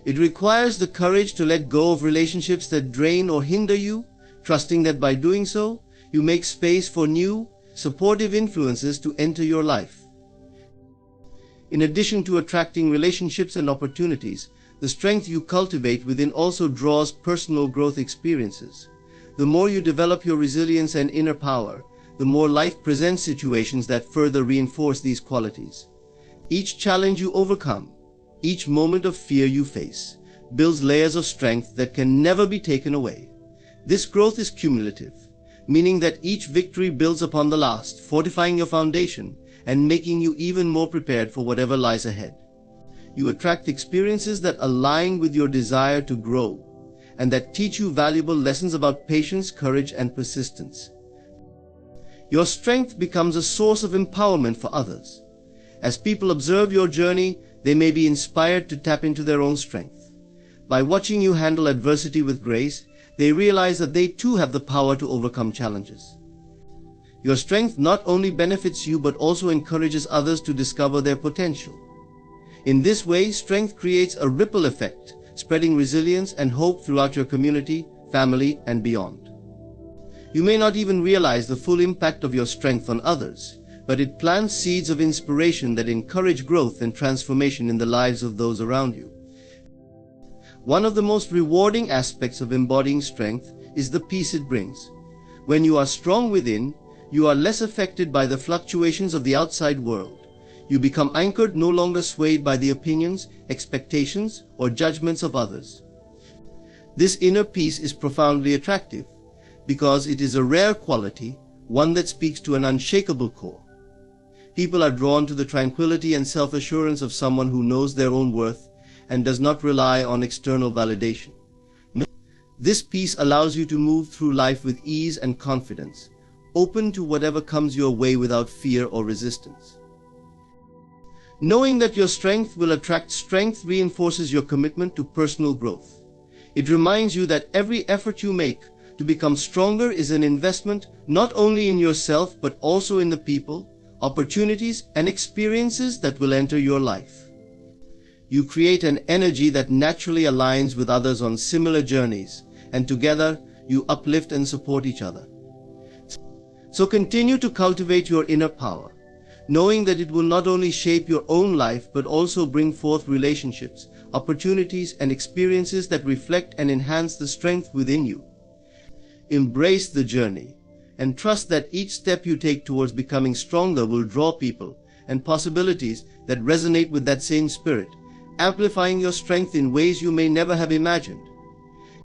It requires the courage to let go of relationships that drain or hinder you, trusting that by doing so, you make space for new, supportive influences to enter your life. In addition to attracting relationships and opportunities, the strength you cultivate within also draws personal growth experiences. The more you develop your resilience and inner power, the more life presents situations that further reinforce these qualities. Each challenge you overcome, each moment of fear you face, builds layers of strength that can never be taken away. This growth is cumulative, meaning that each victory builds upon the last, fortifying your foundation and making you even more prepared for whatever lies ahead. You attract experiences that align with your desire to grow and that teach you valuable lessons about patience, courage, and persistence. Your strength becomes a source of empowerment for others. As people observe your journey, they may be inspired to tap into their own strength. By watching you handle adversity with grace, they realize that they too have the power to overcome challenges. Your strength not only benefits you but also encourages others to discover their potential. In this way, strength creates a ripple effect, spreading resilience and hope throughout your community, family, and beyond. You may not even realize the full impact of your strength on others, but it plants seeds of inspiration that encourage growth and transformation in the lives of those around you. One of the most rewarding aspects of embodying strength is the peace it brings. When you are strong within, you are less affected by the fluctuations of the outside world. You become anchored, no longer swayed by the opinions, expectations, or judgments of others. This inner peace is profoundly attractive because it is a rare quality, one that speaks to an unshakable core. People are drawn to the tranquility and self-assurance of someone who knows their own worth and does not rely on external validation. This peace allows you to move through life with ease and confidence, open to whatever comes your way without fear or resistance. Knowing that your strength will attract strength reinforces your commitment to personal growth. It reminds you that every effort you make to become stronger is an investment not only in yourself but also in the people, opportunities, and experiences that will enter your life. You create an energy that naturally aligns with others on similar journeys, and together you uplift and support each other. So continue to cultivate your inner power, knowing that it will not only shape your own life but also bring forth relationships, opportunities, and experiences that reflect and enhance the strength within you. Embrace the journey and trust that each step you take towards becoming stronger will draw people and possibilities that resonate with that same spirit, amplifying your strength in ways you may never have imagined.